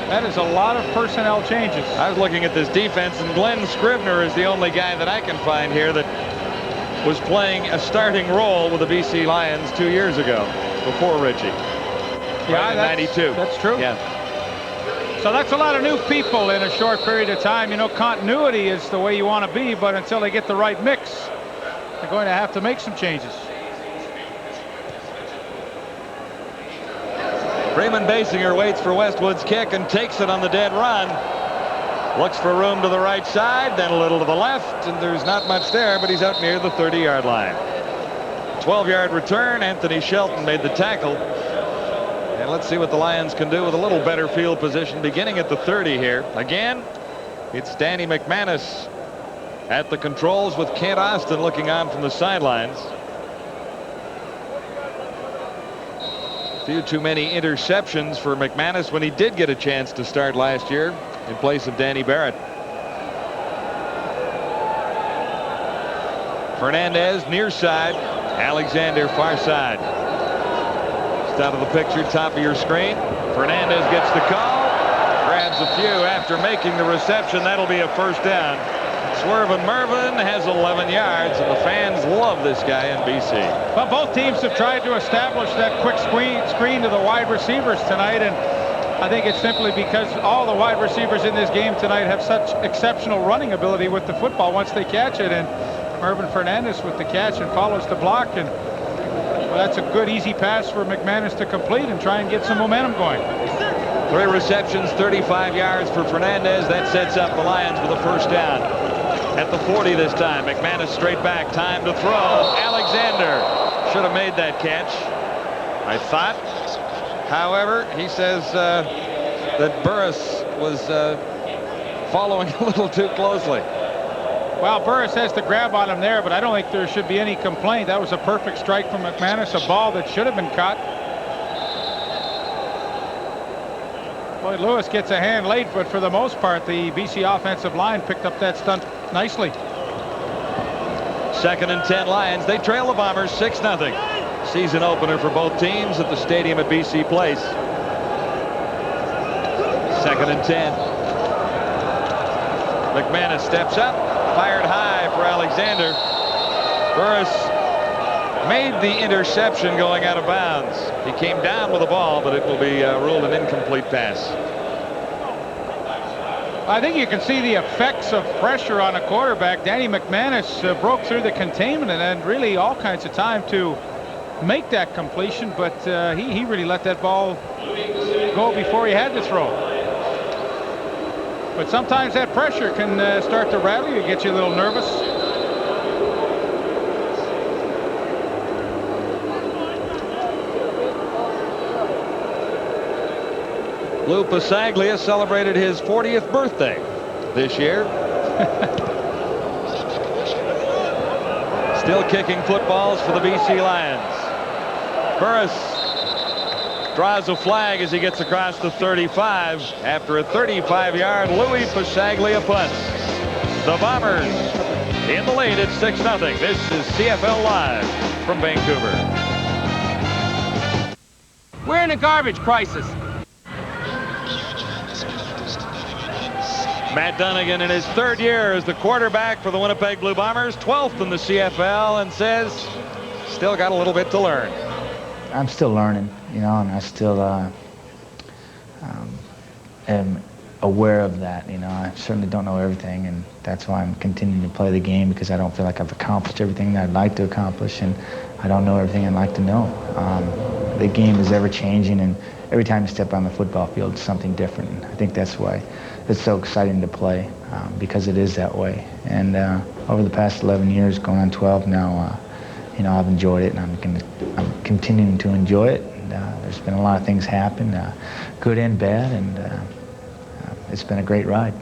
That is a lot of personnel changes. I was looking at this defense, and Glenn Scrivener is the only guy that I can find here that was playing a starting role with the BC Lions 2 years ago, before Richie. Yeah, in 92. That's true. Yeah. So that's a lot of new people in a short period of time. You know, continuity is the way you want to be, but until they get the right mix, they're going to have to make some changes. Freeman Basinger waits for Westwood's kick and takes it on the dead run. Looks for room to the right side, then a little to the left, and there's not much there, but he's out near the 30-yard line. 12-yard return. Anthony Shelton made the tackle. And let's see what the Lions can do with a little better field position beginning at the 30 here. Again, it's Danny McManus at the controls with Kent Austin looking on from the sidelines. A few too many interceptions for McManus when he did get a chance to start last year in place of Danny Barrett. Fernandez near side, Alexander far side. Just out of the picture, top of your screen. Fernandez gets the call, grabs a few after making the reception. That'll be a first down. Swervin Mervin has 11 yards, and the fans love this guy in BC. Well, both teams have tried to establish that quick screen to the wide receivers tonight, and I think it's simply because all the wide receivers in this game tonight have such exceptional running ability with the football once they catch it, and Mervin Fernandez with the catch and follows the block, and well, that's a good easy pass for McManus to complete and try and get some momentum going. 3 receptions, 35 yards for Fernandez. That sets up the Lions with a first down at the 40 this time. McManus straight back, time to throw. Alexander should have made that catch, I thought. However, he says that Burris was following a little too closely. Well, Burris has the grab on him there, but I don't think there should be any complaint. That was a perfect strike from McManus, a ball that should have been caught. Boy, Lewis gets a hand late, but for the most part, the BC offensive line picked up that stunt nicely. 2nd and 10 Lions. They trail the Bombers 6-0. Season opener for both teams at the stadium at BC Place. 2nd and 10. McManus steps up, fired high for Alexander. Burris made the interception going out of bounds. He came down with the ball, but it will be ruled an incomplete pass. I think you can see the effects of pressure on a quarterback. Danny McManus broke through the containment and had really all kinds of time to make that completion, but he really let that ball go before he had to throw. But sometimes that pressure can start to rattle you, get you a little nervous. Lou Pasaglia celebrated his 40th birthday this year. Still kicking footballs for the BC Lions. Burris draws a flag as he gets across the 35 after a 35-yard Louis Pasaglia punt. The Bombers in the lead at 6-0. This is CFL Live from Vancouver. We're in a garbage crisis. Matt Dunnigan in his 3rd year as the quarterback for the Winnipeg Blue Bombers, 12th in the CFL, and says still got a little bit to learn. I'm still learning, you know, and I still am aware of that. You know, I certainly don't know everything, and that's why I'm continuing to play the game, because I don't feel like I've accomplished everything that I'd like to accomplish, and I don't know everything I'd like to know. The game is ever changing, and every time you step on the football field, it's something different. And I think that's why it's so exciting to play, because it is that way. And over the past 11 years, going on 12 now, you know, I've enjoyed it, and I'm continuing to enjoy it. And, there's been a lot of things happen, good and bad, and it's been a great ride.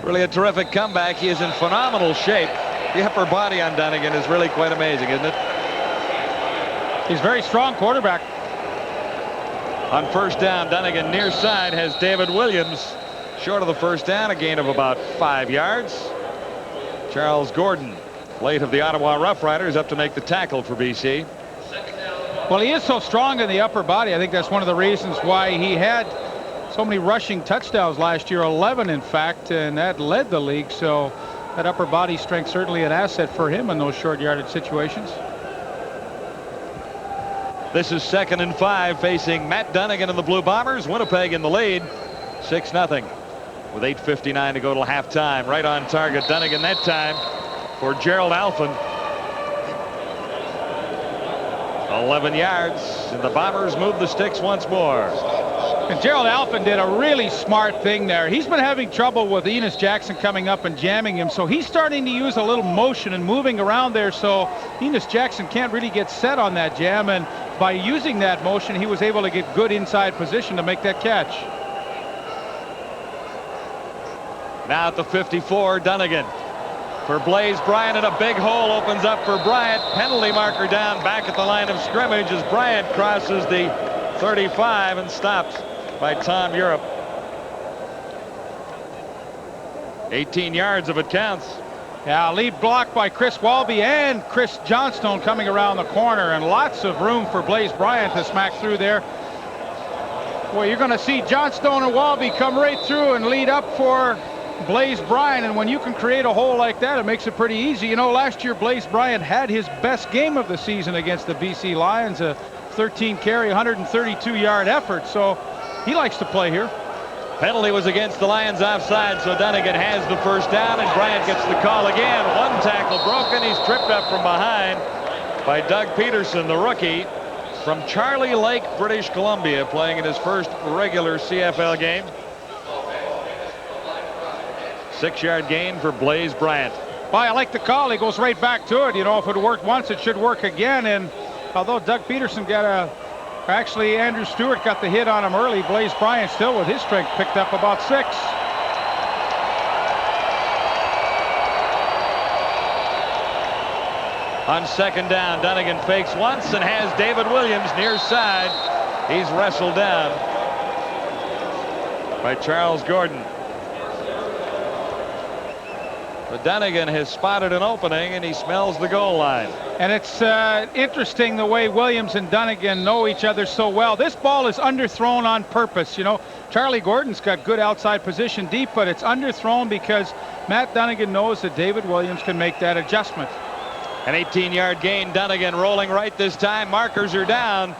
Really a terrific comeback. He is in phenomenal shape. The upper body on Dunnigan is really quite amazing, isn't it? He's a very strong quarterback. On first down, Dunnigan near side has David Williams short of the first down, a gain of about 5 yards. Charles Gordon, late of the Ottawa Rough Riders, up to make the tackle for BC. Well, he is so strong in the upper body. I think that's one of the reasons why he had so many rushing touchdowns last year, 11 in fact, and that led the league. So that upper body strength certainly an asset for him in those short yardage situations. This is 2nd and 5 facing Matt Dunnigan and the Blue Bombers. Winnipeg in the lead, 6-0 with 8:59 to go till halftime. Right on target, Dunnigan that time for Gerald Alphen. 11 yards, and the Bombers move the sticks once more. And Gerald Alphen did a really smart thing there. He's been having trouble with Enos Jackson coming up and jamming him, so he's starting to use a little motion and moving around there, so Enos Jackson can't really get set on that jam, and by using that motion, he was able to get good inside position to make that catch. Now at the 54, Dunnigan for Blaze Bryant, and a big hole opens up for Bryant. Penalty marker down back at the line of scrimmage as Bryant crosses the 35 and stopped by Tom Europe. 18 yards if it counts. Yeah, lead block by Chris Walby and Chris Johnstone coming around the corner, and lots of room for Blaze Bryant to smack through there. Well, you're going to see Johnstone and Walby come right through and lead up for Blaze Bryant, and when you can create a hole like that, it makes it pretty easy. You know, last year Blaze Bryant had his best game of the season against the BC Lions, a 13 carry, 132 yard effort, so he likes to play here. Penalty was against the Lions offside, so Dunnigan has the first down, and Bryant gets the call again. One tackle broken. He's tripped up from behind by Doug Peterson, the rookie from Charlie Lake, British Columbia, playing in his first regular CFL game. 6-yard gain for Blaze Bryant. Well, I like the call. He goes right back to it. You know, if it worked once, it should work again. And although Doug Peterson actually Andrew Stewart got the hit on him early, Blaze Bryant still with his strength picked up about 6. On 2nd down, Dunnigan fakes once and has David Williams near side. He's wrestled down by Charles Gordon. But Dunnigan has spotted an opening, and he smells the goal line. And it's interesting the way Williams and Dunnigan know each other so well. This ball is underthrown on purpose. You know, Charlie Gordon's got good outside position deep, but it's underthrown because Matt Dunnigan knows that David Williams can make that adjustment. An 18-yard gain. Dunnigan rolling right this time. Markers are down.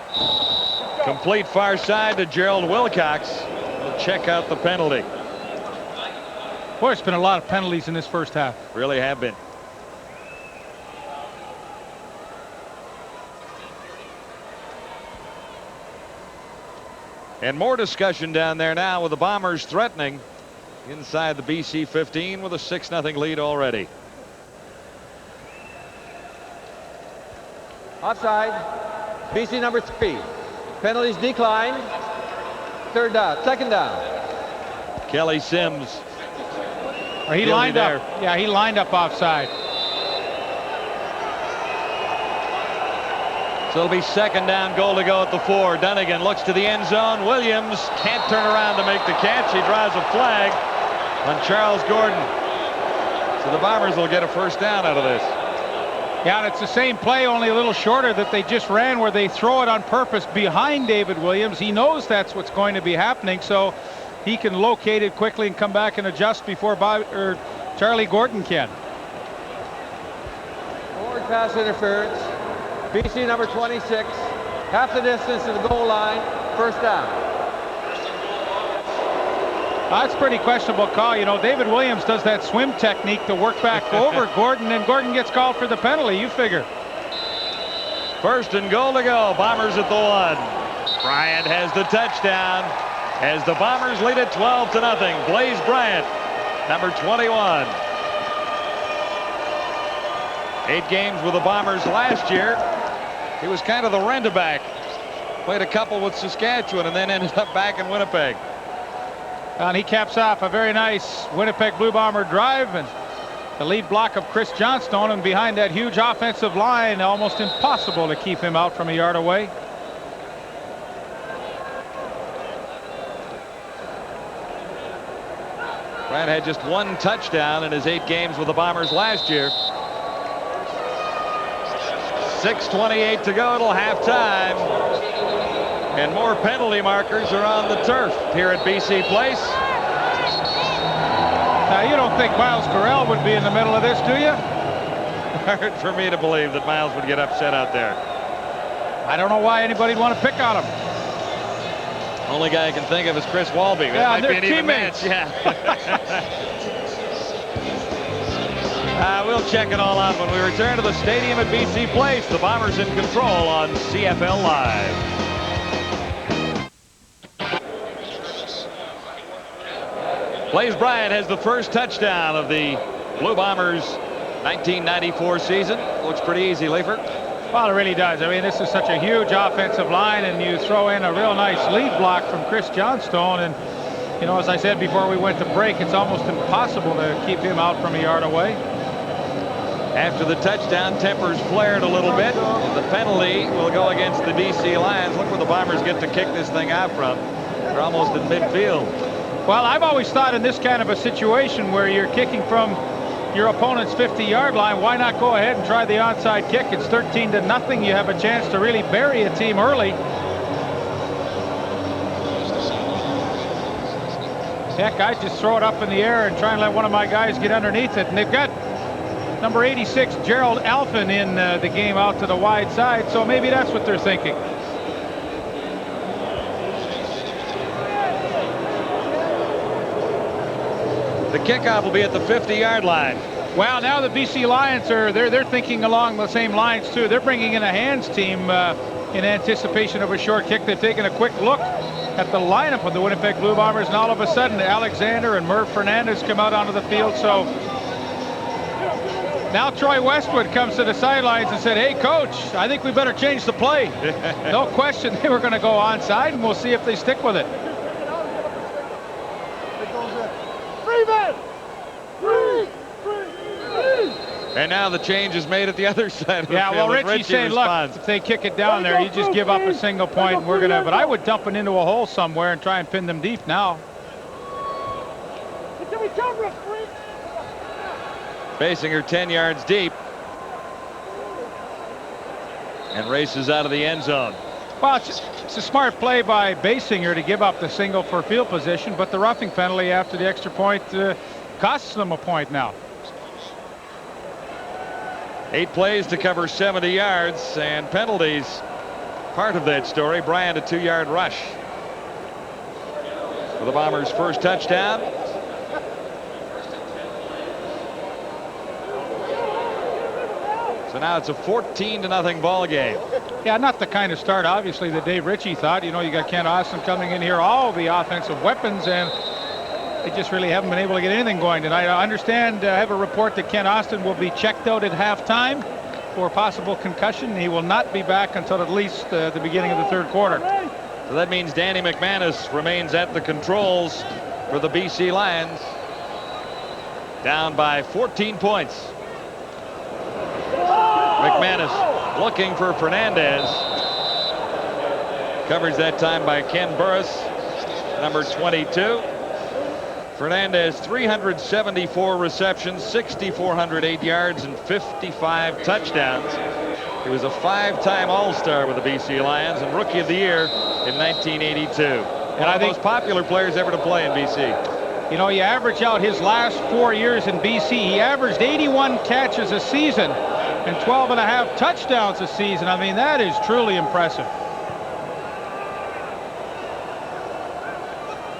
Complete far side to Gerald Wilcox. We'll check out the penalty. Boy, it's been a lot of penalties in this first half. Really have been. And more discussion down there now with the Bombers threatening inside the BC 15 with a 6-0 lead already. Offside. BC number 3. Penalties declined. 3rd down. 2nd down. Kelly Sims. He lined up. Yeah, he lined up offside. So it'll be 2nd down, goal to go at the 4. Dunnigan looks to the end zone. Williams can't turn around to make the catch. He draws a flag on Charles Gordon. So the Bombers will get a first down out of this. Yeah, and it's the same play, only a little shorter, that they just ran, where they throw it on purpose behind David Williams. He knows that's what's going to be happening, so he can locate it quickly and come back and adjust before Charlie Gordon can. Forward pass interference. BC number 26. Half the distance to the goal line. First down. That's pretty questionable call. You know, David Williams does that swim technique to work back over Gordon, and Gordon gets called for the penalty. You figure. 1st and goal to go. Bombers at the 1. Bryant has the touchdown as the Bombers lead it 12-0. Blaze Bryant, number 21. 8 games with the Bombers last year. He was kind of the rent-a-back. Played a couple with Saskatchewan and then ended up back in Winnipeg. And he caps off a very nice Winnipeg Blue Bomber drive, and the lead block of Chris Johnstone, and behind that huge offensive line, almost impossible to keep him out from a yard away. Bryant had just 1 touchdown in his 8 games with the Bombers last year. 6:28 to go till halftime. And more penalty markers are on the turf here at BC Place. Now, you don't think Miles Correll would be in the middle of this, do you? Hard for me to believe that Miles would get upset out there. I don't know why anybody'd want to pick on him. Only guy I can think of is Chris Walby. That Yeah, might be they're an even teammates. match. Yeah. We'll check it all out when we return to the stadium at BC Place. The Bombers in control on CFL Live. Blaze Bryant has the first touchdown of the Blue Bombers 1994 season. Looks pretty easy, Leifer. Well, it really does. I mean, this is such a huge offensive line, and you throw in a real nice lead block from Chris Johnstone. And, you know, as I said before we went to break, it's almost impossible to keep him out from a yard away. After the touchdown, tempers flared a little bit. The penalty will go against the BC Lions. Look where the Bombers get to kick this thing out from. They're almost at midfield. Well, I've always thought in this kind of a situation where you're kicking from your opponent's 50-yard line, why not go ahead and try the onside kick? It's 13-0. You have a chance to really bury a team early. Heck, I just throw it up in the air and try and let one of my guys get underneath it. And they've got number 86, Gerald Alphin, in the game out to the wide side, so maybe that's what they're thinking. The kickoff will be at the 50-yard line. Well, now the BC Lions they're thinking along the same lines too. They're bringing in a hands team in anticipation of a short kick. They've taken a quick look at the lineup of the Winnipeg Blue Bombers, and all of a sudden Alexander and Merv Fernandez come out onto the field. So now Troy Westwood comes to the sidelines and said, "Hey, coach, I think we better change the play." No question they were going to go onside, and we'll see if they stick with it. And now the change is made at the other side of the Yeah, field. well, Richie's saying, look, if they kick it down there, you just give up a single point, and we're going to, but I would dump it into a hole somewhere and try and pin them deep now. Basinger 10 yards deep. And races out of the end zone. Well, it's a smart play by Basinger to give up the single for field position, but the roughing penalty after the extra point costs them a point now. 8 plays to cover 70 yards, and penalties part of that story. Bryant, a 2-yard rush for the Bombers' first touchdown. So now it's a 14-0 ball game. Yeah, not the kind of start, obviously, that Dave Ritchie thought. You know, you got Kent Austin coming in here, all the offensive weapons, and they just really haven't been able to get anything going tonight. I understand, I have a report that Kent Austin will be checked out at halftime for possible concussion. He will not be back until at least the beginning of the third quarter. So that means Danny McManus remains at the controls for the BC Lions. Down by 14 points. McManus looking for Fernandez. Coverage that time by Ken Burris, number 22. Fernandez, 374 receptions, 6,408 yards, and 55 touchdowns. He was a 5-time All-Star with the BC Lions and Rookie of the Year in 1982. One of the most popular players ever to play in BC. You know, you average out his last 4 years in BC, he averaged 81 catches a season and 12.5 touchdowns a season. I mean, that is truly impressive.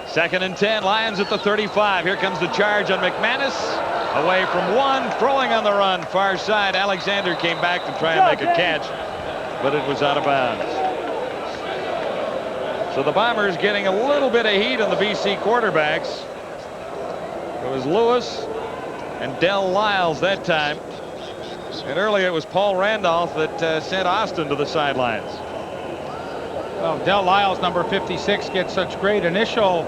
2nd and 10, Lions at the 35. Here comes the charge on McManus. Away from one, throwing on the run, far side. Alexander came back to try and make a catch, but it was out of bounds. So the Bombers getting a little bit of heat on the BC quarterbacks. It was Lewis and Del Lyles that time. And earlier it was Paul Randolph that sent Austin to the sidelines. Well, Del Lyles, number 56, gets such great initial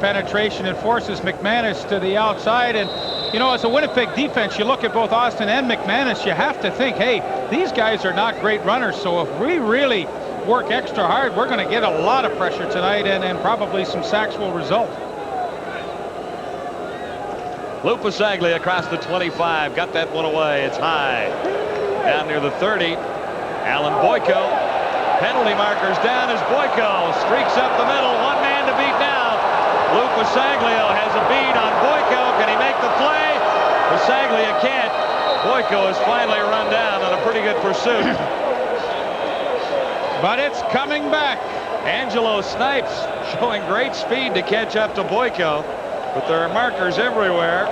penetration and forces McManus to the outside. And, you know, as a Winnipeg defense, you look at both Austin and McManus, you have to think, hey, these guys are not great runners. So if we really work extra hard, we're going to get a lot of pressure tonight and probably some sacks will result. Lupusaglia across the 25, got that one away. It's high, down near the 30. Alan Boyko. Penalty markers down as Boyko streaks up the middle. One man to beat now. Luke Passaglio has a bead on Boyko. Can he make the play? Passaglio can't. Boyko is finally run down on a pretty good pursuit. But it's coming back. Angelo Snipes showing great speed to catch up to Boyko, but there are markers everywhere.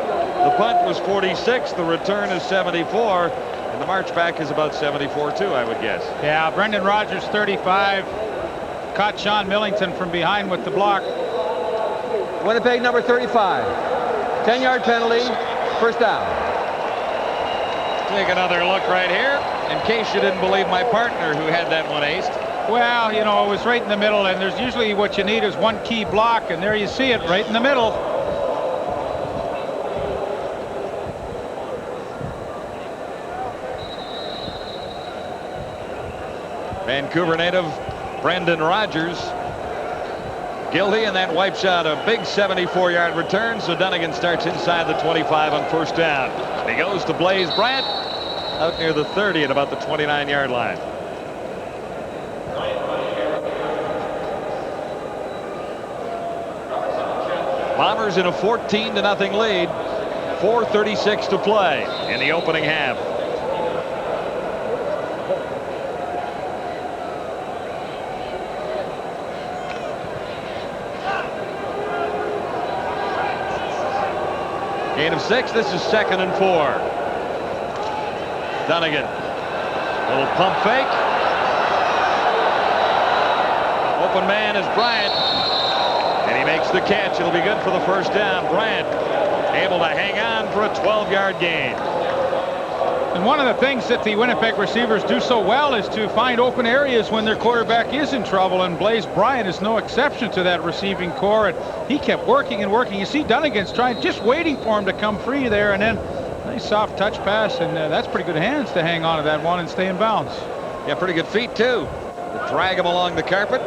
The punt was 46, the return is 74, and the march back is about 74 too, I would guess. Yeah, Brendan Rodgers, 35, caught Sean Millington from behind with the block. Winnipeg number 35. 10-yard penalty, first down. Take another look right here, in case you didn't believe my partner who had that one aced. Well, you know, it was right in the middle, and there's usually what you need is one key block, and there you see it right in the middle. Vancouver native Brendan Rodgers guilty, and that wipes out a big 74-yard return, so Dunnigan starts inside the 25 on first down. And he goes to Blaze Bryant out near the 30 at about the 29-yard line. Bombers in a 14-0 lead. 4:36 to play in the opening half. Gain of 6. This is 2nd and 4. Dunnigan. Little pump fake. Open man is Bryant. And he makes the catch. It'll be good for the first down. Bryant able to hang on for a 12-yard gain. And one of the things that the Winnipeg receivers do so well is to find open areas when their quarterback is in trouble, and Blaze Bryant is no exception to that receiving core, and he kept working and working. You see Dunnigan's trying, just waiting for him to come free there, and then nice soft touch pass, and that's pretty good hands to hang on to that one and stay in bounds. Yeah, pretty good feet too, to drag him along the carpet.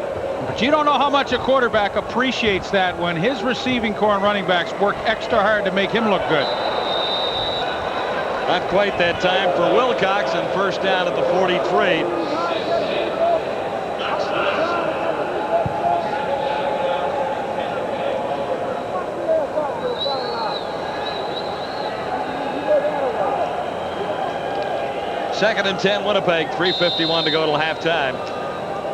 But you don't know how much a quarterback appreciates that when his receiving core and running backs work extra hard to make him look good. Not quite that time for Wilcox, and first down at the 43. Second and 10 Winnipeg, 3:51 to go till halftime.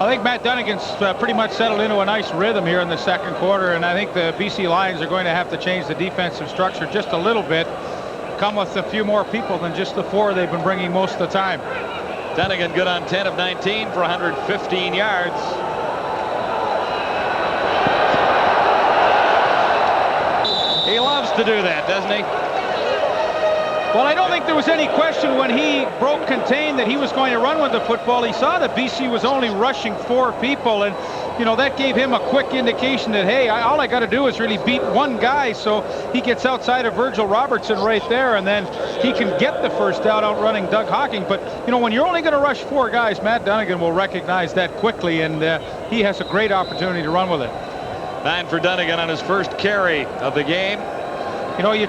I think Matt Dunnigan's pretty much settled into a nice rhythm here in the second quarter, and I think the BC Lions are going to have to change the defensive structure just a little bit. Come with a few more people than just the 4 they've been bringing most of the time. Dunnigan good on 10 of 19 for 115 yards. He loves to do that, doesn't he? Well, I don't think there was any question when he broke contain that he was going to run with the football. He saw that BC was only rushing 4 people, and you know, that gave him a quick indication that, hey, all I got to do is really beat one guy. So he gets outside of Virgil Robertson right there, and then he can get the first down outrunning Doug Hocking. But, you know, when you're only going to rush 4 guys, Matt Dunnigan will recognize that quickly, and he has a great opportunity to run with it. 9 for Dunnigan on his first carry of the game. You know, we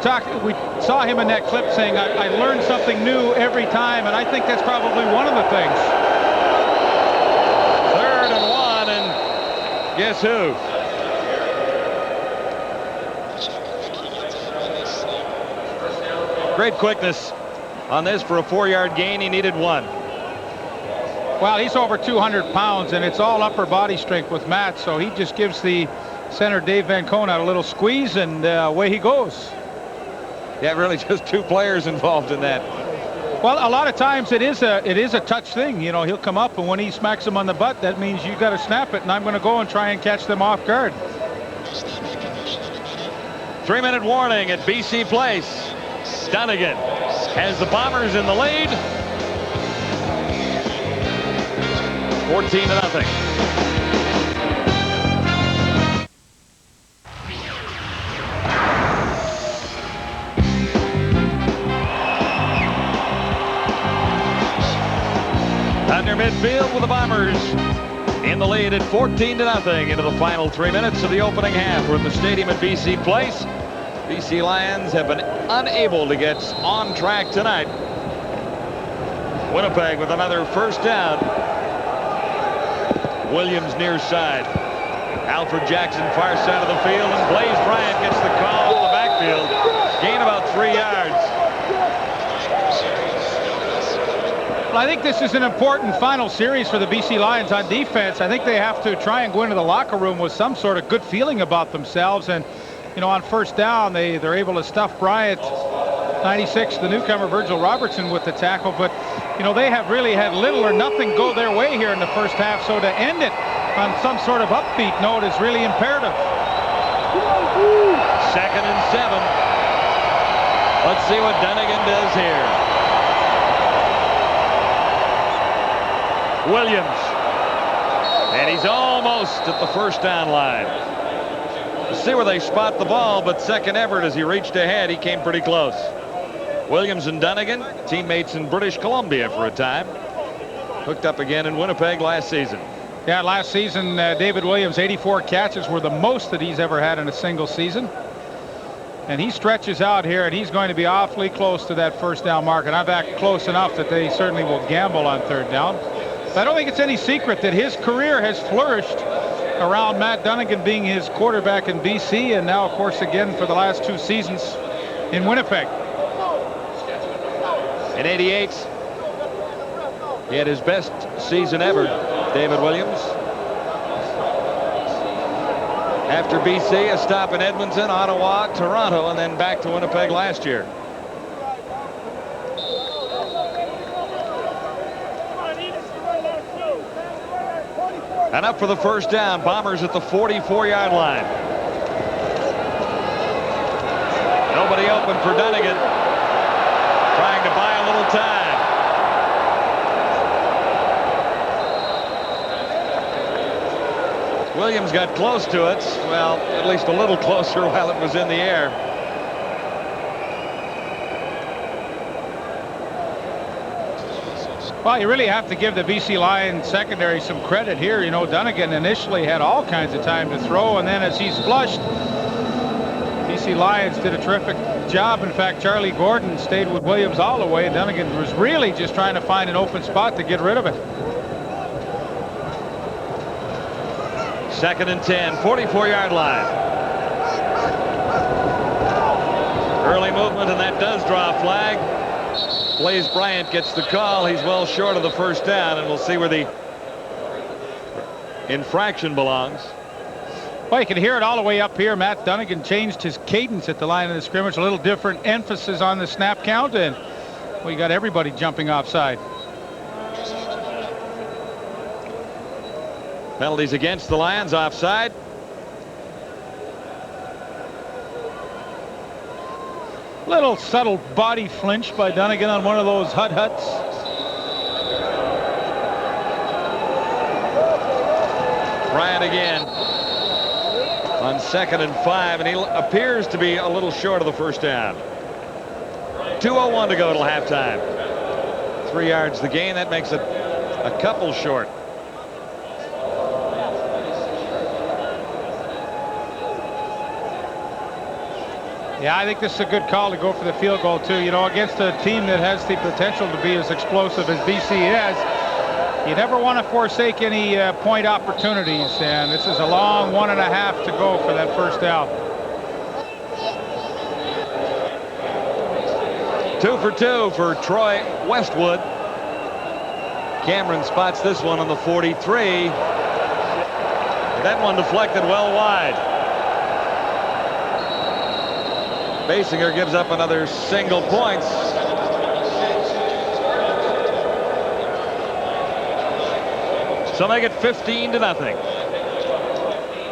saw him in that clip saying, I learned something new every time, and I think that's probably one of the things. 3rd and 1, and guess who? Great quickness on this for a 4-yard gain. He needed 1. Well, he's over 200 pounds, and it's all upper body strength with Matt, so he just gives the center Dave Van Kona a little squeeze, and away he goes. Yeah, really just 2 players involved in that. Well, a lot of times it is a touch thing. You know, he'll come up, and when he smacks him on the butt, that means you got to snap it, and I'm going to go and try and catch them off guard. 3-minute warning at BC Place. Dunnigan has the Bombers in the lead. 14-0. Under midfield with the Bombers in the lead at 14-0 into the final 3 minutes of the opening half. We're at the stadium at BC Place. BC Lions have been unable to get on track tonight. Winnipeg with another first down. Williams near side. Alfred Jackson far side of the field, and Blaze Bryant gets the call in the backfield. Gain about 3 yards. Well, I think this is an important final series for the BC Lions on defense. I think they have to try and go into the locker room with some sort of good feeling about themselves. And, you know, on first down, they're able to stuff Bryant, 96, the newcomer Virgil Robertson, with the tackle. But, you know, they have really had little or nothing go their way here in the first half. So to end it on some sort of upbeat note is really imperative. 2nd and 7. Let's see what Dunnigan does here. Williams. And he's almost at the first down line. Let's see where they spot the ball, but second effort as he reached ahead, he came pretty close. Williams and Dunnigan, teammates in British Columbia for a time. Hooked up again in Winnipeg last season. Yeah, last season, David Williams, 84 catches were the most that he's ever had in a single season. And he stretches out here, and he's going to be awfully close to that first down mark. And I'm back close enough that they certainly will gamble on third down. But I don't think it's any secret that his career has flourished around Matt Dunnigan being his quarterback in BC, and now, of course, again for the last 2 seasons in Winnipeg. In '88, he had his best season ever, David Williams. After BC, a stop in Edmonton, Ottawa, Toronto, and then back to Winnipeg last year. And up for the first down. Bombers at the 44-yard line. Nobody open for Dunnigan. Trying to buy a little time. Williams got close to it. Well, at least a little closer while it was in the air. Well, you really have to give the BC Lions secondary some credit here. You know, Dunnigan initially had all kinds of time to throw, and then as he's flushed, BC Lions did a terrific job. In fact, Charlie Gordon stayed with Williams all the way, and Dunnigan was really just trying to find an open spot to get rid of it. 2nd and 10, 44-yard line. Early movement, and that does draw a flag. Blaze Bryant gets the call. He's well short of the first down, and we'll see where the infraction belongs. Well, you can hear it all the way up here. Matt Dunnigan changed his cadence at the line of the scrimmage, a little different emphasis on the snap count, and we got everybody jumping offside. Penalties against the Lions, offside. Little subtle body flinch by Dunnigan on one of those huts. Bryant again on 2nd and 5, and he appears to be a little short of the first down. 2:01 to go till halftime. 3 yards the gain. That makes it a couple short. Yeah, I think this is a good call to go for the field goal, too. You know, against a team that has the potential to be as explosive as BC is, you never want to forsake any point opportunities. And this is a long 1.5 to go for that first down. 2 for 2 for Troy Westwood. Cameron spots this one on the 43. That one deflected well wide. Basinger gives up another single points. So make it 15-0.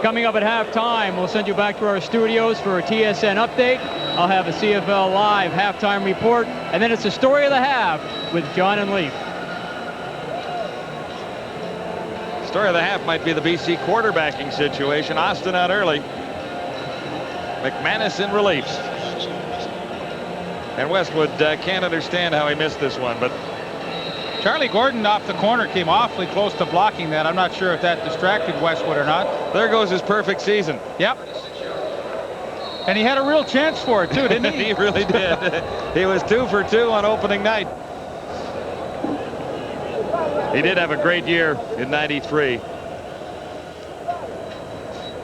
Coming up at halftime, we'll send you back to our studios for a TSN update. I'll have a CFL Live halftime report, and then it's the story of the half with John and Leaf. Story of the half might be the BC quarterbacking situation. Austin out early. McManus in relief. And Westwood can't understand how he missed this one, but Charlie Gordon off the corner came awfully close to blocking that. I'm not sure if that distracted Westwood or not. There goes his perfect season. Yep. And he had a real chance for it, too, didn't he? He really did. He was 2 for 2 on opening night. He did have a great year in '93.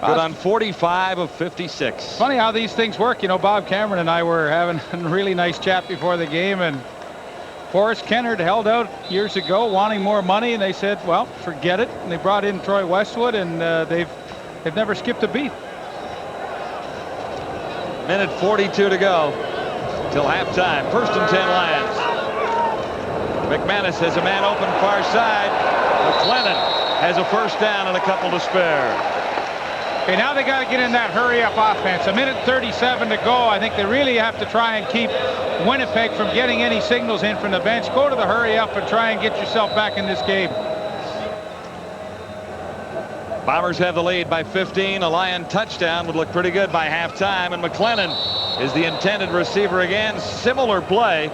Good on 45 of 56. Funny how these things work. You know, Bob Cameron and I were having a really nice chat before the game, and Forrest Kennard held out years ago wanting more money, and they said, well, forget it. And they brought in Troy Westwood, and they've never skipped a beat. Minute 42 to go till halftime. 1st and 10 Lions. McManus has a man open far side. McLennan has a first down and a couple to spare. Okay, now they got to get in that hurry-up offense. A minute 37 to go. I think they really have to try and keep Winnipeg from getting any signals in from the bench. Go to the hurry-up and try and get yourself back in this game. Bombers have the lead by 15. A Lion touchdown would look pretty good by halftime, and McLennan is the intended receiver again. Similar play.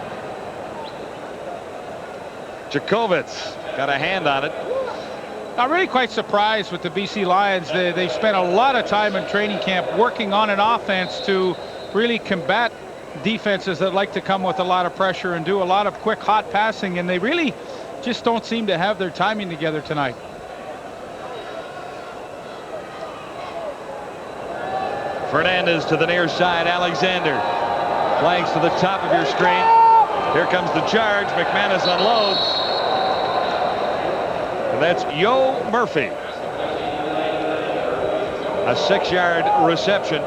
Jacobitz got a hand on it. I'm really quite surprised with the BC Lions. They spent a lot of time in training camp working on an offense to really combat defenses that like to come with a lot of pressure and do a lot of quick, hot passing, and they really just don't seem to have their timing together tonight. Fernandez to the near side. Alexander. Flanks to the top of your screen. Here comes the charge. McManus unloads. And that's Yo Murphy. A 6-yard reception.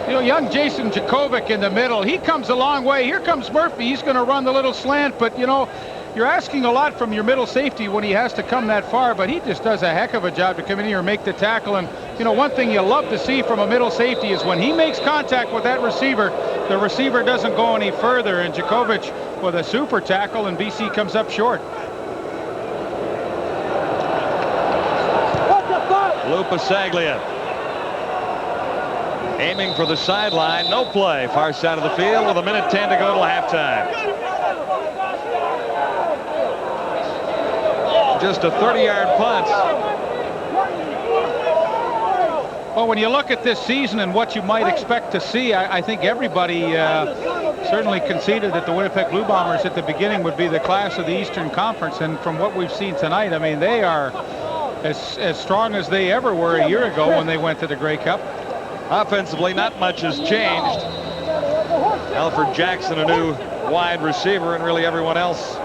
You know, young Jason Jakovic in the middle. He comes a long way. Here comes Murphy. He's going to run the little slant, but, you know, you're asking a lot from your middle safety when he has to come that far, but he just does a heck of a job to come in here and make the tackle. And, you know, one thing you love to see from a middle safety is when he makes contact with that receiver, the receiver doesn't go any further. And Jakovic with a super tackle, and BC comes up short. Lou Pasaglia aiming for the sideline. No play. Far side of the field with a minute 10 to go till halftime. Just a 30-yard punt. Well, when you look at this season and what you might expect to see, I think everybody certainly conceded that the Winnipeg Blue Bombers at the beginning would be the class of the Eastern Conference. And from what we've seen tonight, I mean, they are as strong as they ever were a year ago when they went to the Grey Cup. Offensively, not much has changed. Alfred Jackson, a new wide receiver, and really everyone else.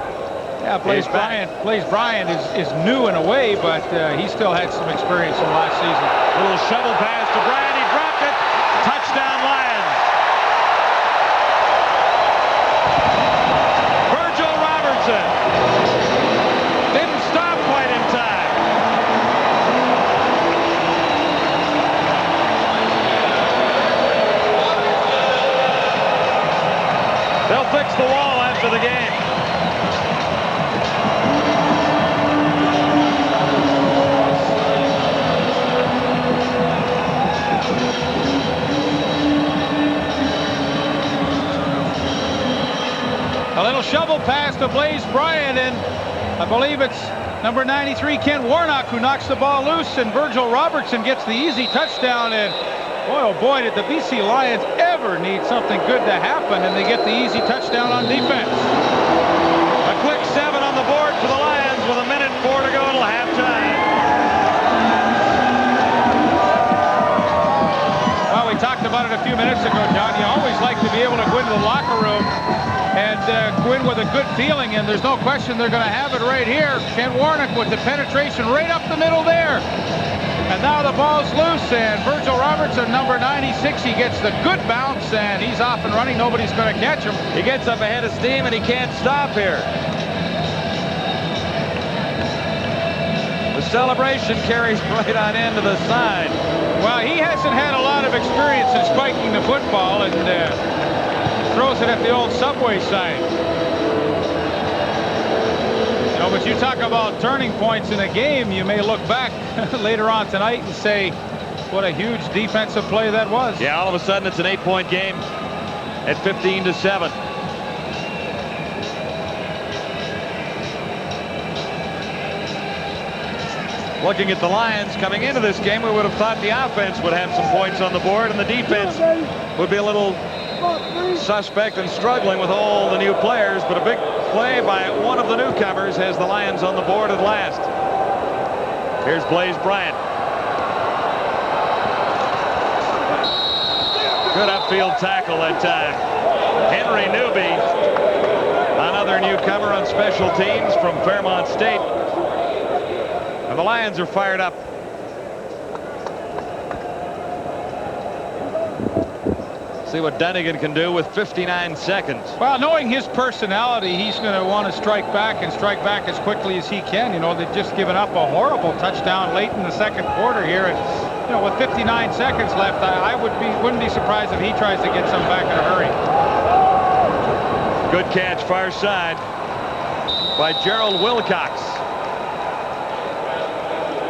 Yeah, Blaze Bryant is new in a way, but he still had some experience from last season. Little shovel pass to Bryant. He dropped it. Touchdown Lions. Virgil Robertson didn't stop quite in time. They'll fix the wall after the game. A little shovel pass to Blaze Bryant, and I believe it's number 93, Ken Warnock, who knocks the ball loose, and Virgil Robertson gets the easy touchdown. And boy, oh boy, did the BC Lions ever need something good to happen, and they get the easy touchdown on defense. A quick 7 on the board for the Lions with a minute 4 to go till halftime. Well, we talked about it a few minutes ago, John. You always like to be able to go into the locker room and go in with a good feeling, and there's no question they're going to have it right here. Ken Warnock with the penetration right up the middle there. And now the ball's loose, and Virgil Robertson, number 96, he gets the good bounce, and he's off and running. Nobody's going to catch him. He gets up ahead of steam, and he can't stop here. The celebration carries right on into the side. Well, he hasn't had a lot of experience in spiking the football, and throws it at the old Subway sign. You know, but you talk about turning points in a game, you may look back later on tonight and say, what a huge defensive play that was. Yeah, all of a sudden it's an 8-point game at 15-7. Looking at the Lions coming into this game, we would have thought the offense would have some points on the board, and the defense would be a little suspect and struggling with all the new players, but a big play by one of the newcomers has the Lions on the board at last. Here's Blaze Bryant. Good upfield tackle that time. Henry Newby, another newcomer on special teams from Fairmont State. And the Lions are fired up. See what Dunnigan can do with 59 seconds. Well, knowing his personality, he's going to want to strike back and strike back as quickly as he can. You know, they've just given up a horrible touchdown late in the second quarter here. And, you know, with 59 seconds left, I wouldn't be surprised if he tries to get some back in a hurry. Good catch far side by Gerald Wilcox.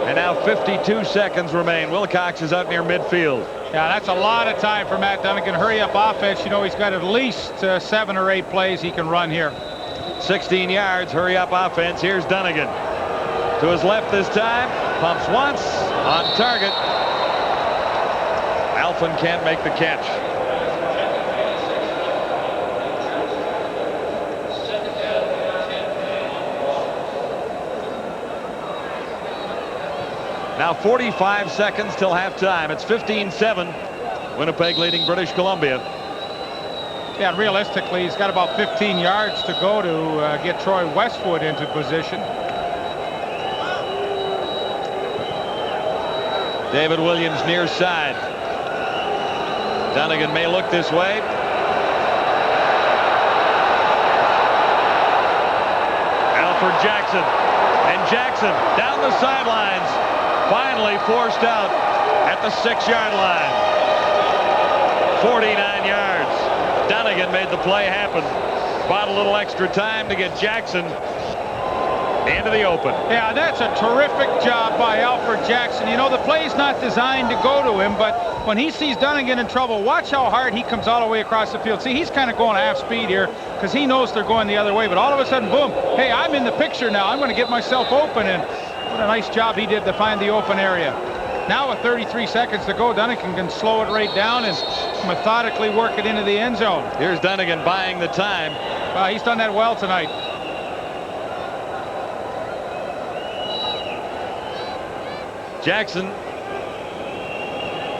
And now 52 seconds remain. Wilcox is out near midfield. Yeah, that's a lot of time for Matt Dunnigan. Hurry up offense. You know, he's got at least 7 or 8 plays he can run here. 16 yards, hurry up offense. Here's Dunnigan. To his left this time. Pumps once. On target. Alphen can't make the catch. Now 45 seconds till halftime. It's 15-7. Winnipeg leading British Columbia. Yeah, and realistically, he's got about 15 yards to go to get Troy Westwood into position. David Williams near side. Dunnigan may look this way. Alfred Jackson. And Jackson down the sidelines. Finally forced out at the 6-yard line. 49 yards. Dunnigan made the play happen. Bought a little extra time to get Jackson into the open. Yeah, that's a terrific job by Alfred Jackson. You know, the play's not designed to go to him, but when he sees Dunnigan in trouble, watch how hard he comes all the way across the field. See, he's kind of going half speed here because he knows they're going the other way, but all of a sudden, boom, hey, I'm in the picture now. I'm going to get myself open, and what a nice job he did to find the open area. Now with 33 seconds to go, Dunnigan can slow it right down and methodically work it into the end zone. Here's Dunnigan buying the time. Well, he's done that well tonight. Jackson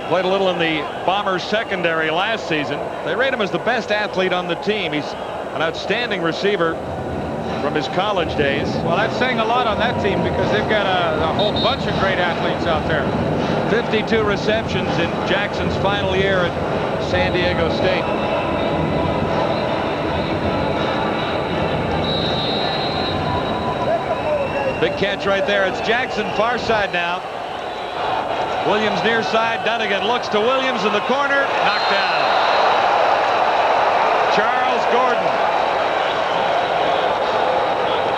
played a little in the Bombers secondary last season. They rate him as the best athlete on the team. He's an outstanding receiver from his college days. Well, that's saying a lot on that team because they've got a whole bunch of great athletes out there. 52 receptions in Jackson's final year at San Diego State. Big catch right there. It's Jackson far side now. Williams near side. Dunnigan looks to Williams in the corner. Knocked down. Charles Gordon.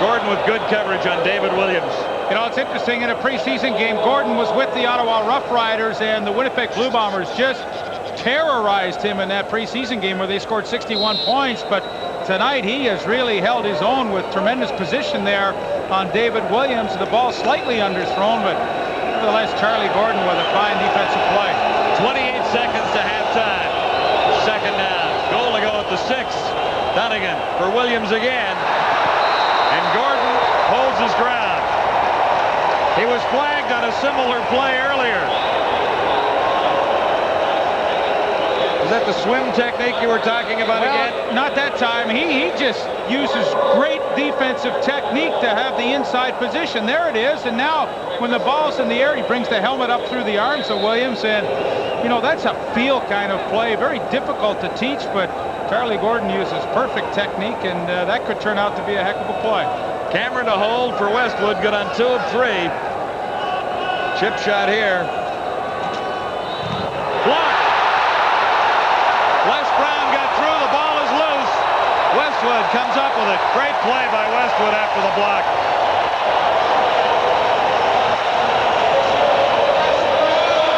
Gordon with good coverage on David Williams. You know, it's interesting, in a preseason game, Gordon was with the Ottawa Rough Riders, and the Winnipeg Blue Bombers just terrorized him in that preseason game where they scored 61 points. But tonight he has really held his own with tremendous position there on David Williams. The ball slightly underthrown, but nevertheless, Charlie Gordon with a fine defensive play. 28 seconds to halftime. Second down. Goal to go at the 6. Dunnigan for Williams again. And Gordon holds his ground. He was flagged on a similar play earlier. Is that the swim technique you were talking about again? Not that time. He just uses great defensive technique to have the inside position. There it is. And now when the ball's in the air, he brings the helmet up through the arms of Williams. And, you know, that's a feel kind of play. Very difficult to teach, but Charlie Gordon uses perfect technique, and that could turn out to be a heck of a play. Cameron to hold for Westwood. Good on 2 of 3. Chip shot here. Blocked. Les Brown got through. The ball is loose. Westwood comes up with it. Great play by Westwood after the block.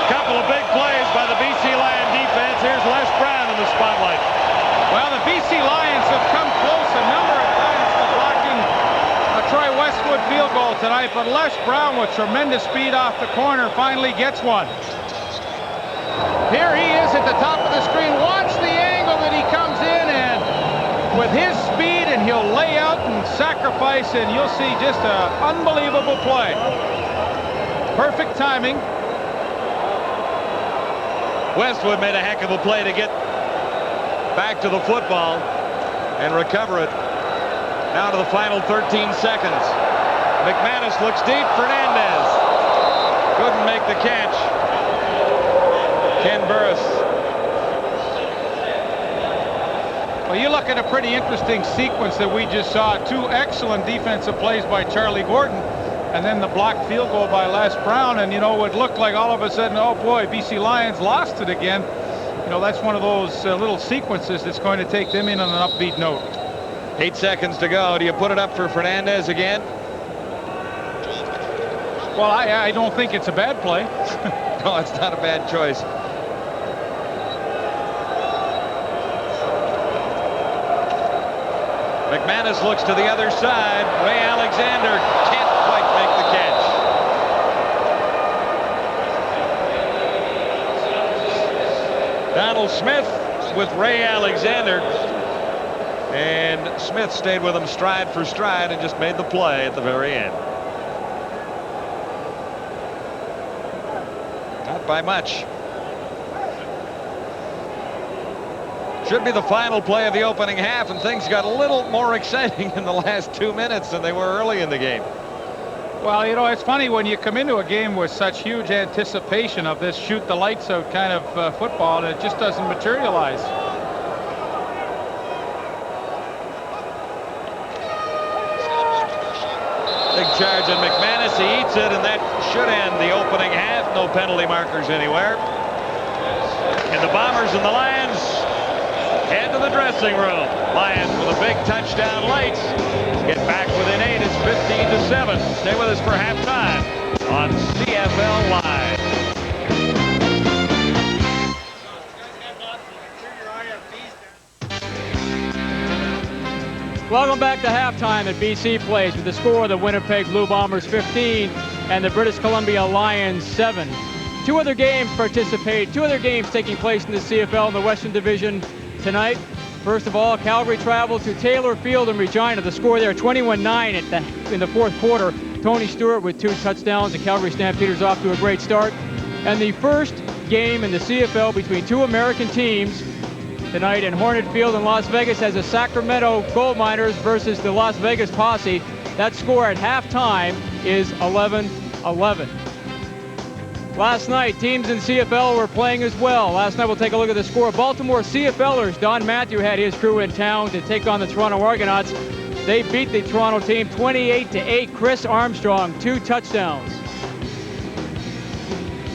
Couple of big plays by the BC Lion defense. Here's Les Brown in the spotlight. Well, the BC Lions have come close a number of times to blocking a Troy Westwood field goal tonight, but Les Brown with tremendous speed off the corner finally gets one. Here he is at the top of the screen. Watch the angle that he comes in, and with his speed, and he'll lay out and sacrifice, and you'll see just an unbelievable play. Perfect timing. Westwood made a heck of a play to get back to the football and recover it. Now to the final 13 seconds. McManus looks deep. Fernandez couldn't make the catch. Ken Burris. Well, you look at a pretty interesting sequence that we just saw. Two excellent defensive plays by Charlie Gordon, and then the blocked field goal by Les Brown. And, you know, it looked like all of a sudden, oh boy, BC Lions lost it again. You know, that's one of those little sequences that's going to take them in on an upbeat note. 8 seconds to go. Do you put it up for Fernandez again? Well, I don't think it's a bad play. No, it's not a bad choice. McManus looks to the other side. Ray Alexander can't quite make the catch. Donald Smith with Ray Alexander. And Smith stayed with him stride for stride and just made the play at the very end. Not by much. Should be the final play of the opening half, and things got a little more exciting in the last 2 minutes than they were early in the game. Well, you know, it's funny when you come into a game with such huge anticipation of this shoot the lights out kind of football, and it just doesn't materialize. Big charge on McManus. He eats it, and that should end the opening half. No penalty markers anywhere. And the Bombers and the Lions head to the dressing room. Lions with a big touchdown late. Get back within 8. It's 15-7. Stay with us for halftime on CFL Live. Welcome back to halftime at BC Place with the score of the Winnipeg Blue Bombers 15 and the British Columbia Lions 7. Two other games taking place in the CFL in the Western Division tonight. First of all, Calgary traveled to Taylor Field in Regina. The score there 21-9 in the fourth quarter. Tony Stewart with 2 touchdowns. The Calgary Stampeders off to a great start. And the first game in the CFL between two American teams tonight in Hornet Field in Las Vegas as the Sacramento Gold Miners versus the Las Vegas Posse. That score at halftime is 11-11. Last night, teams in CFL were playing as well. Last night, we'll take a look at the score. Baltimore CFLers, Don Matthew had his crew in town to take on the Toronto Argonauts. They beat the Toronto team 28-8. Chris Armstrong, 2 touchdowns.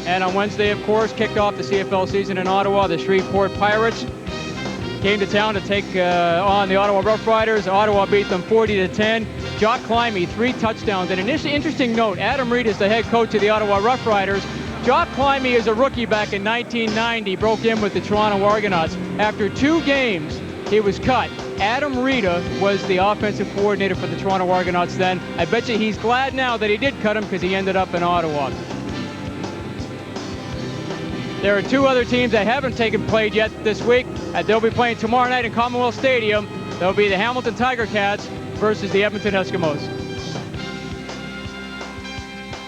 And on Wednesday, of course, kicked off the CFL season in Ottawa. The Shreveport Pirates came to town to take on the Ottawa Rough Riders. Ottawa beat them 40-10. Jock Climby, 3 touchdowns. And an interesting note, Adam Reed is the head coach of the Ottawa Rough Riders. Jock Climby is a rookie back in 1990, broke in with the Toronto Argonauts. After 2 games, he was cut. Adam Rita was the offensive coordinator for the Toronto Argonauts then. I bet you he's glad now that he did cut him because he ended up in Ottawa. There are 2 other teams that haven't played yet this week. They'll be playing tomorrow night in Commonwealth Stadium. They'll be the Hamilton Tiger Cats versus the Edmonton Eskimos.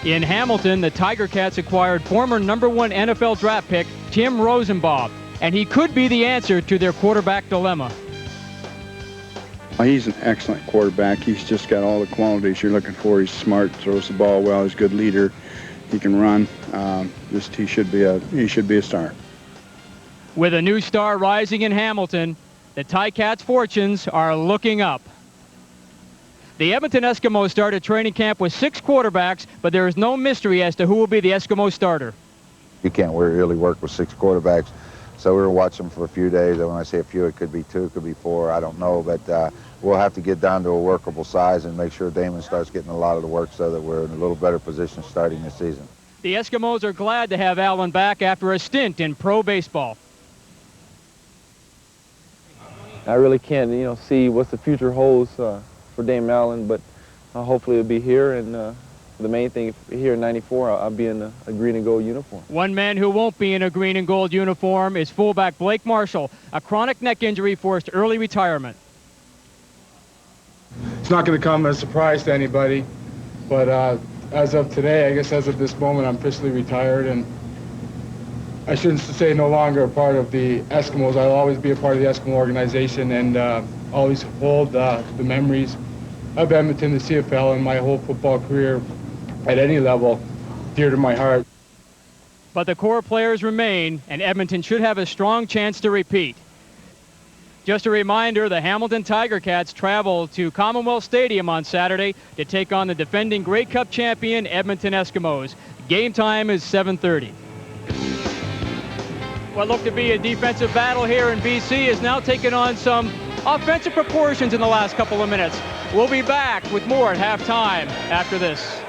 In Hamilton, the Tiger Cats acquired former #1 NFL draft pick Tim Rosenbaum, and he could be the answer to their quarterback dilemma. He's an excellent quarterback. He's just got all the qualities you're looking for. He's smart, throws the ball well, he's a good leader. He can run. He should be a star. With a new star rising in Hamilton, the Ticats' fortunes are looking up. The Edmonton Eskimos started training camp with 6 quarterbacks, but there is no mystery as to who will be the Eskimo starter. You can't really work with 6 quarterbacks, so we were watching for a few days. And when I say a few, it could be 2, it could be 4, I don't know. But we'll have to get down to a workable size and make sure Damon starts getting a lot of the work so that we're in a little better position starting this season. The Eskimos are glad to have Allen back after a stint in pro baseball. I really can't, see what the future holds for Dame Allen, but hopefully he'll be here and the main thing here in '94, I'll be in a green and gold uniform. One man who won't be in a green and gold uniform is fullback Blake Marshall. A chronic neck injury forced early retirement. It's not going to come as a surprise to anybody, but as of today, I guess as of this moment, I'm officially retired, and I shouldn't say no longer a part of the Eskimos. I'll always be a part of the Eskimo organization and always hold the memories of Edmonton, the CFL, and my whole football career at any level dear to my heart. But the core players remain, and Edmonton should have a strong chance to repeat. Just a reminder, the Hamilton Tiger Cats travel to Commonwealth Stadium on Saturday to take on the defending Grey Cup champion Edmonton Eskimos. Game time is 7:30. What looked to be a defensive battle here in BC is now taking on some offensive proportions in the last couple of minutes. We'll be back with more at halftime after this.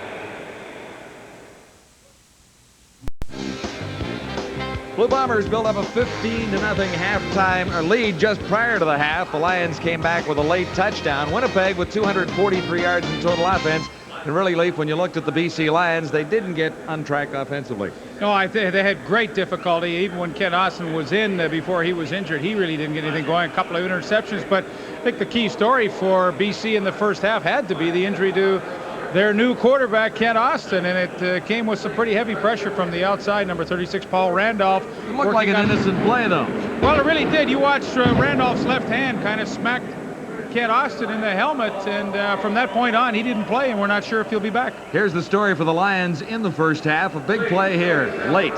Blue Bombers built up a 15-0 halftime lead just prior to the half. The Lions came back with a late touchdown. Winnipeg with 243 yards in total offense. And really, Leaf, when you looked at the BC Lions, they didn't get on track offensively. No, I think they had great difficulty. Even when Ken Austin was in before he was injured, he really didn't get anything going. A couple of interceptions. But I think the key story for BC in the first half had to be the injury to their new quarterback, Ken Austin, and it came with some pretty heavy pressure from the outside. Number 36, Paul Randolph. It looked like an innocent play, though. Well, it really did. You watched Randolph's left hand kind of smacked Ken Austin in the helmet, and from that point on, he didn't play, and we're not sure if he'll be back. Here's the story for the Lions in the first half. A big play here, late.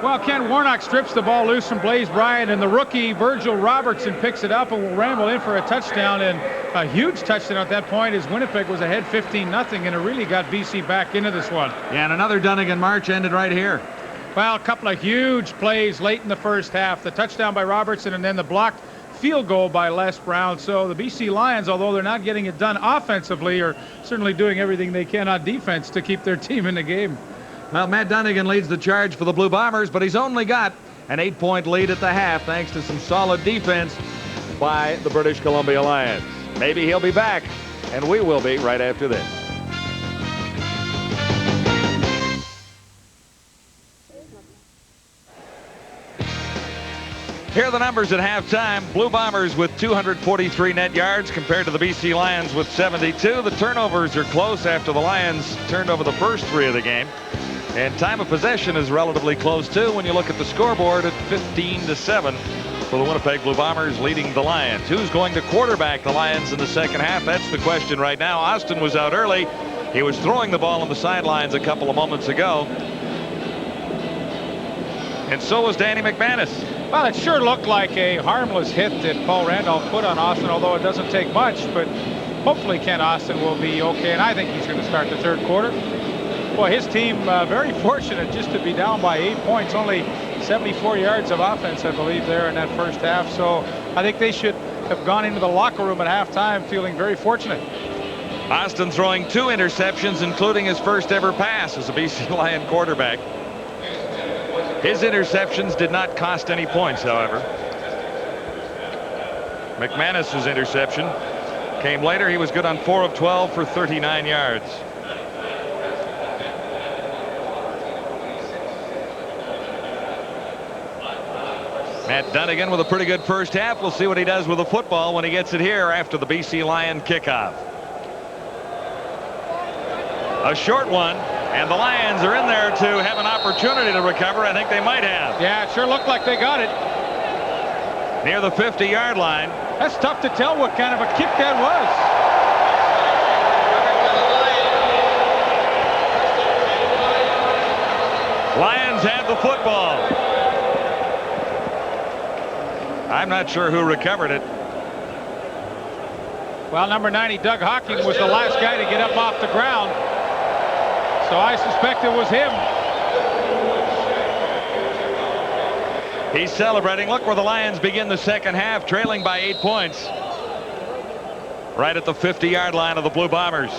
Well, Ken Warnock strips the ball loose from Blaze Bryant, and the rookie Virgil Robertson picks it up and will ramble in for a touchdown, and a huge touchdown at that point as Winnipeg was ahead 15-0, and it really got BC back into this one. Yeah, and another Dunnigan march ended right here. Well, a couple of huge plays late in the first half. The touchdown by Robertson and then the blocked field goal by Les Brown. So the BC Lions, although they're not getting it done offensively, are certainly doing everything they can on defense to keep their team in the game. Well, Matt Dunnigan leads the charge for the Blue Bombers, but he's only got an 8-point lead at the half thanks to some solid defense by the British Columbia Lions. Maybe he'll be back, and we will be right after this. Here are the numbers at halftime. Blue Bombers with 243 net yards compared to the BC Lions with 72. The turnovers are close after the Lions turned over the first 3 of the game. And time of possession is relatively close, too, when you look at the scoreboard at 15-7 for the Winnipeg Blue Bombers leading the Lions. Who's going to quarterback the Lions in the second half? That's the question right now. Austin was out early. He was throwing the ball on the sidelines a couple of moments ago. And so was Danny McManus. Well, it sure looked like a harmless hit that Paul Randolph put on Austin, although it doesn't take much. But hopefully Ken Austin will be okay, and I think he's going to start the third quarter. Boy, his team very fortunate just to be down by 8 points, only 74 yards of offense, I believe, there in that first half. So I think they should have gone into the locker room at halftime feeling very fortunate. Austin throwing 2 interceptions, including his first ever pass as a BC Lion quarterback. His interceptions did not cost any points, however. McManus's interception came later. He was good on 4 of 12 for 39 yards. Matt Dunnigan with a pretty good first half. We'll see what he does with the football when he gets it here after the BC Lion kickoff. A short one, and the Lions are in there to have an opportunity to recover. I think they might have. Yeah, it sure looked like they got it. Near the 50-yard line. That's tough to tell what kind of a kick that was. Lions have the football. I'm not sure who recovered it. Well, number 90, Doug Hawking, was the last guy to get up off the ground. So I suspect it was him. He's celebrating. Look where the Lions begin the second half, trailing by 8 points. Right at the 50-yard line of the Blue Bombers.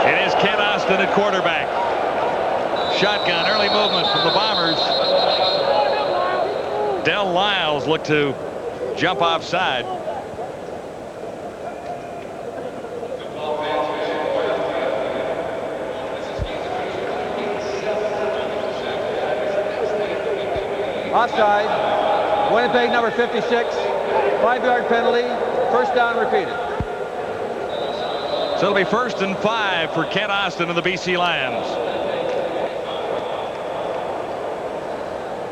It is Ken Austin at quarterback. Shotgun, early movement from the Bombers. Del Lyles looked to jump offside. Offside. Winnipeg number 56. 5-yard penalty. First down repeated. So it'll be 1st and 5 for Kent Austin and the BC Lions.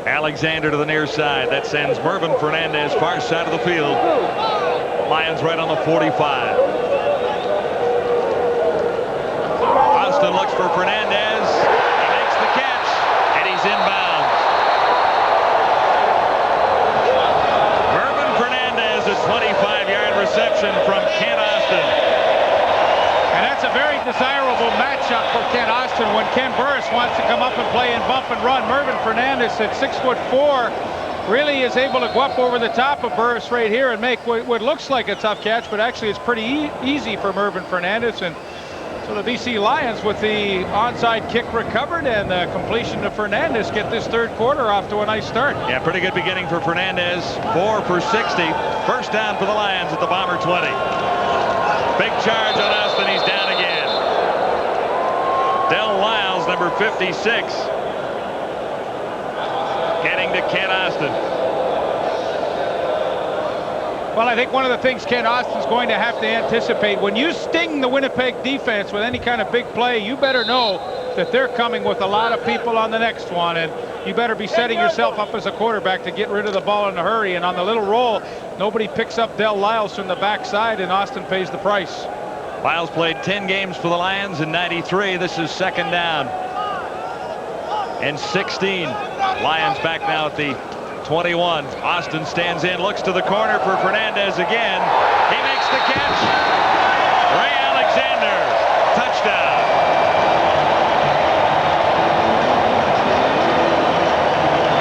Alexander to the near side. That sends Mervyn Fernandez far side of the field. Lions right on the 45. Austin looks for Fernandez. He makes the catch, and he's inbounds. Mervyn Fernandez, a 25-yard reception from Kent Austin. And that's a very desirable matchup for Kent Austin when Ken Burris wants to come up and play and bump and run. Mervyn Fernandez at 6'4" really is able to go up over the top of Burris right here and make what looks like a tough catch, but actually it's pretty easy for Mervyn Fernandez. And so the BC Lions, with the onside kick recovered and the completion to Fernandez, get this third quarter off to a nice start. Yeah, pretty good beginning for Fernandez. 4 for 60. First down for the Lions at the Bomber 20. Big charge on Austin. He's down again. Del Lyles, number 56, getting to Kent Austin. Well, I think one of the things Kent Austin's going to have to anticipate, when you sting the Winnipeg defense with any kind of big play, you better know that they're coming with a lot of people on the next one, and you better be setting yourself up as a quarterback to get rid of the ball in a hurry. And on the little roll, nobody picks up Del Lyles from the backside, and Austin pays the price. Lyles played 10 games for the Lions in '93. This is 2nd down and 16. Lions back now at the 21. Austin stands in, looks to the corner for Fernandez again. He makes the catch. Ray Alexander, touchdown.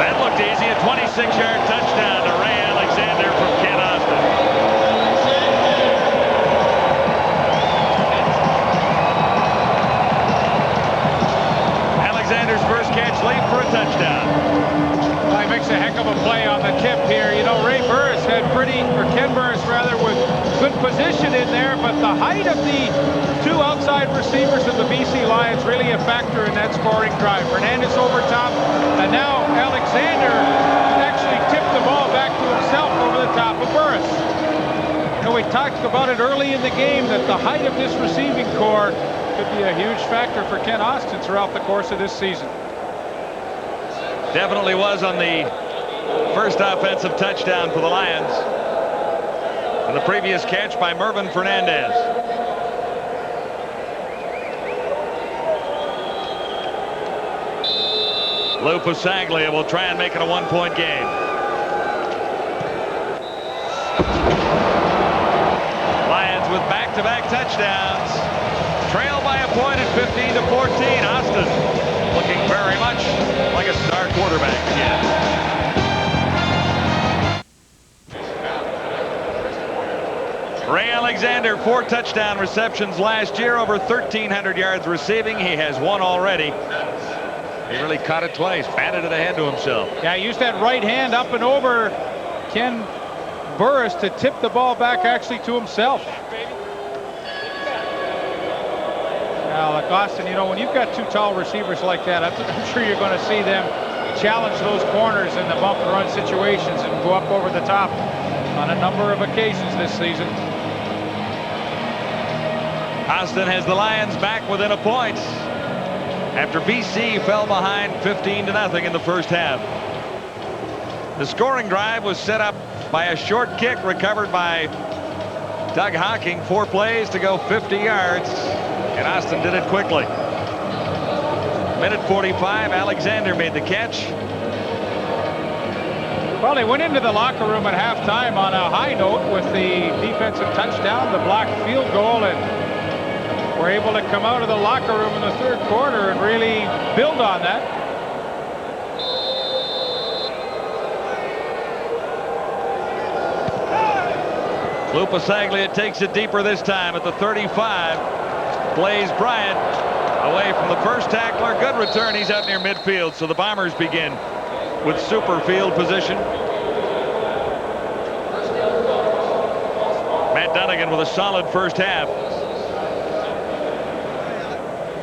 That looked easy. A 26-yard touchdown to Ray Alexander from Kent Austin. Alexander's first catch late for a touchdown. Well, he makes a heck of a play on the tip here. You know, Ken Burris rather, with good position in there, but the height of the two outside receivers of the BC Lions really a factor in that scoring drive. Fernandez over top, and now Alexander actually tipped the ball back to himself over the top of Burris. You know, we talked about it early in the game that the height of this receiving core could be a huge factor for Kent Austin throughout the course of this season. Definitely was on the first offensive touchdown for the Lions. And the previous catch by Mervyn Fernandez. Lou Pasaglia will try and make it a one-point game. Lions with back-to-back touchdowns. Trail by a point at 15-14. Austin looking very much like a star quarterback again. Ray Alexander, 4 touchdown receptions last year, over 1,300 yards receiving. He has 1 already. He really caught it twice, batted it ahead to himself. Yeah, he used that right hand up and over Ken Burris to tip the ball back actually to himself. Now, like Austin, you know, when you've got 2 tall receivers like that, I'm sure you're going to see them challenge those corners in the bump and run situations and go up over the top on a number of occasions this season. Austin has the Lions back within a point after BC fell behind 15-0 in the first half. The scoring drive was set up by a short kick recovered by Doug Hocking. 4 plays to go 50 yards. And Austin did it quickly. Minute 45, Alexander made the catch. Well, they went into the locker room at halftime on a high note with the defensive touchdown, the blocked field goal, and were able to come out of the locker room in the third quarter and really build on that. Lou Pasaglia takes it deeper this time at the 35. Blaze Bryant away from the first tackler. Good return. He's out near midfield. So the Bombers begin with super field position. Dunnigan with a solid first half.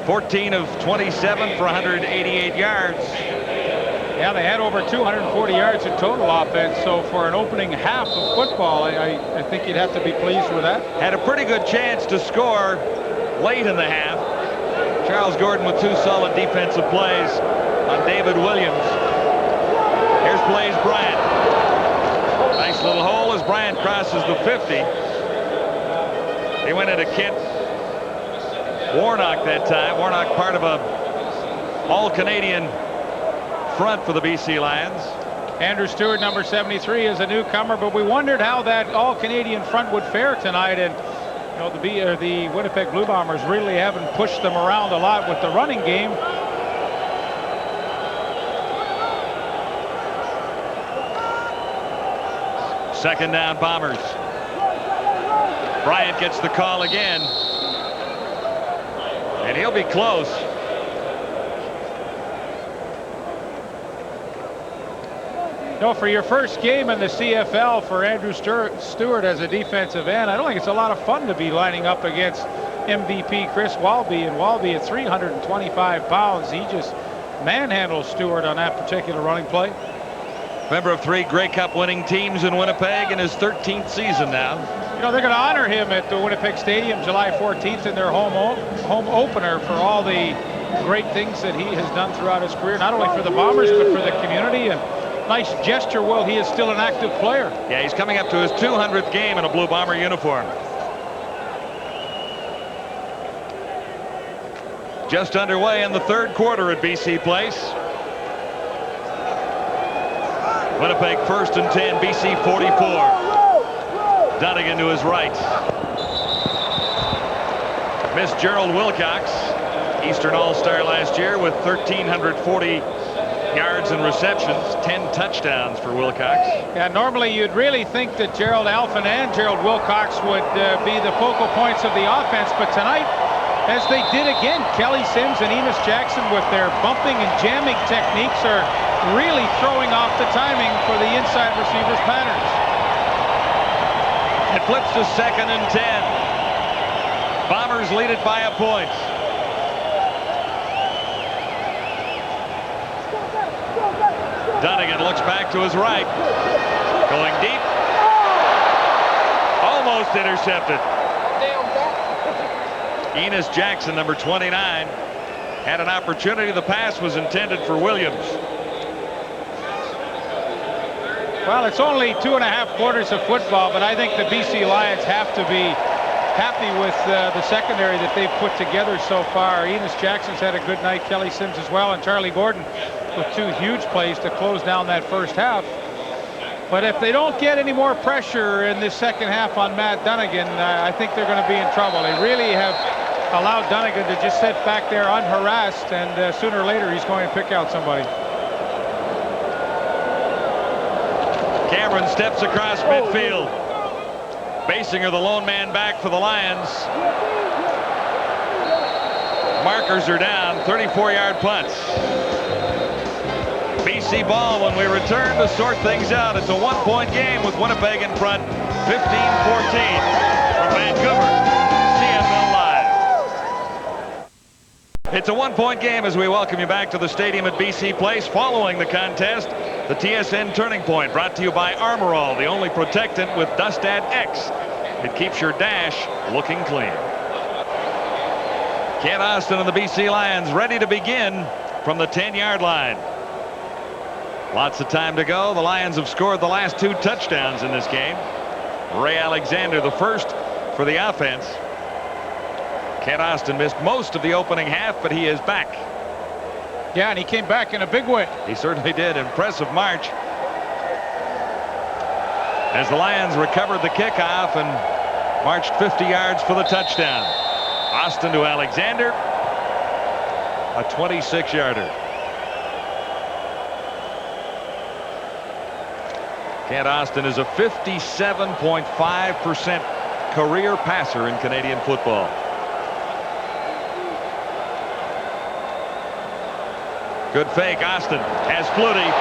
14 of 27 for 188 yards. Yeah, they had over 240 yards in total offense, so for an opening half of football, I think you'd have to be pleased with that. Had a pretty good chance to score late in the half. Charles Gordon with 2 solid defensive plays on David Williams. Here's Blaze Bryant. Nice little hole as Bryant crosses the 50. He went into Kent Warnock that time. Warnock part of a all-Canadian front for the BC Lions. Andrew Stewart, number 73, is a newcomer, but we wondered how that all-Canadian front would fare tonight. And you know, the Winnipeg Blue Bombers really haven't pushed them around a lot with the running game. Second down, Bombers. Bryant gets the call again, and he'll be close. No, for your first game in the CFL for Andrew Stewart as a defensive end, I don't think it's a lot of fun to be lining up against MVP Chris Walby. And Walby at 325 pounds, he just manhandles Stewart on that particular running play. Member of 3 Grey Cup winning teams in Winnipeg in his 13th season now. You know, they're going to honor him at the Winnipeg Stadium July 14th in their home opener for all the great things that he has done throughout his career, not only for the Bombers but for the community. And nice gesture while he is still an active player. Yeah, he's coming up to his 200th game in a Blue Bomber uniform. Just underway in the third quarter at BC Place. Winnipeg 1st and 10, BC 44. Dunnigan to his right. Missed Gerald Wilcox, Eastern All-Star last year with 1,340 yards and receptions, 10 touchdowns for Wilcox. Yeah, normally you'd really think that Gerald Alphen and Gerald Wilcox would be the focal points of the offense, but tonight, as they did again, Kelly Sims and Enos Jackson with their bumping and jamming techniques are really throwing off the timing for the inside receivers' patterns. It flips to 2nd and 10. Bombers lead it by a point. Dunnigan looks back to his right. Going deep. Almost intercepted. Enos Jackson, number 29, had an opportunity. The pass was intended for Williams. Well, it's only 2.5 quarters of football, but I think the BC Lions have to be happy with the secondary that they've put together so far. Enos Jackson's had a good night, Kelly Sims as well, and Charlie Gordon with 2 huge plays to close down that first half. But if they don't get any more pressure in this second half on Matt Dunnigan, I think they're going to be in trouble. They really have allowed Dunnigan to just sit back there unharassed, and sooner or later he's going to pick out somebody. Cameron steps across midfield. Basinger, the lone man back for the Lions. Markers are down. 34-yard punts. BC ball when we return to sort things out. It's a 1-point game with Winnipeg in front, 15-14 from Vancouver. CFL Live. It's a 1-point game as we welcome you back to the stadium at BC Place. Following the contest, the TSN Turning Point, brought to you by Armorall, the only protectant with Dust Ad X. It keeps your dash looking clean. Kent Austin and the BC Lions ready to begin from the 10-yard line. Lots of time to go. The Lions have scored the last 2 touchdowns in this game. Ray Alexander, the first for the offense. Kent Austin missed most of the opening half, but he is back. Yeah, and he came back in a big way. He certainly did. Impressive march. As the Lions recovered the kickoff and marched 50 yards for the touchdown. Austin to Alexander. A 26-yarder. Kent Austin is a 57.5% career passer in Canadian football. Good fake. Austin has Flutie.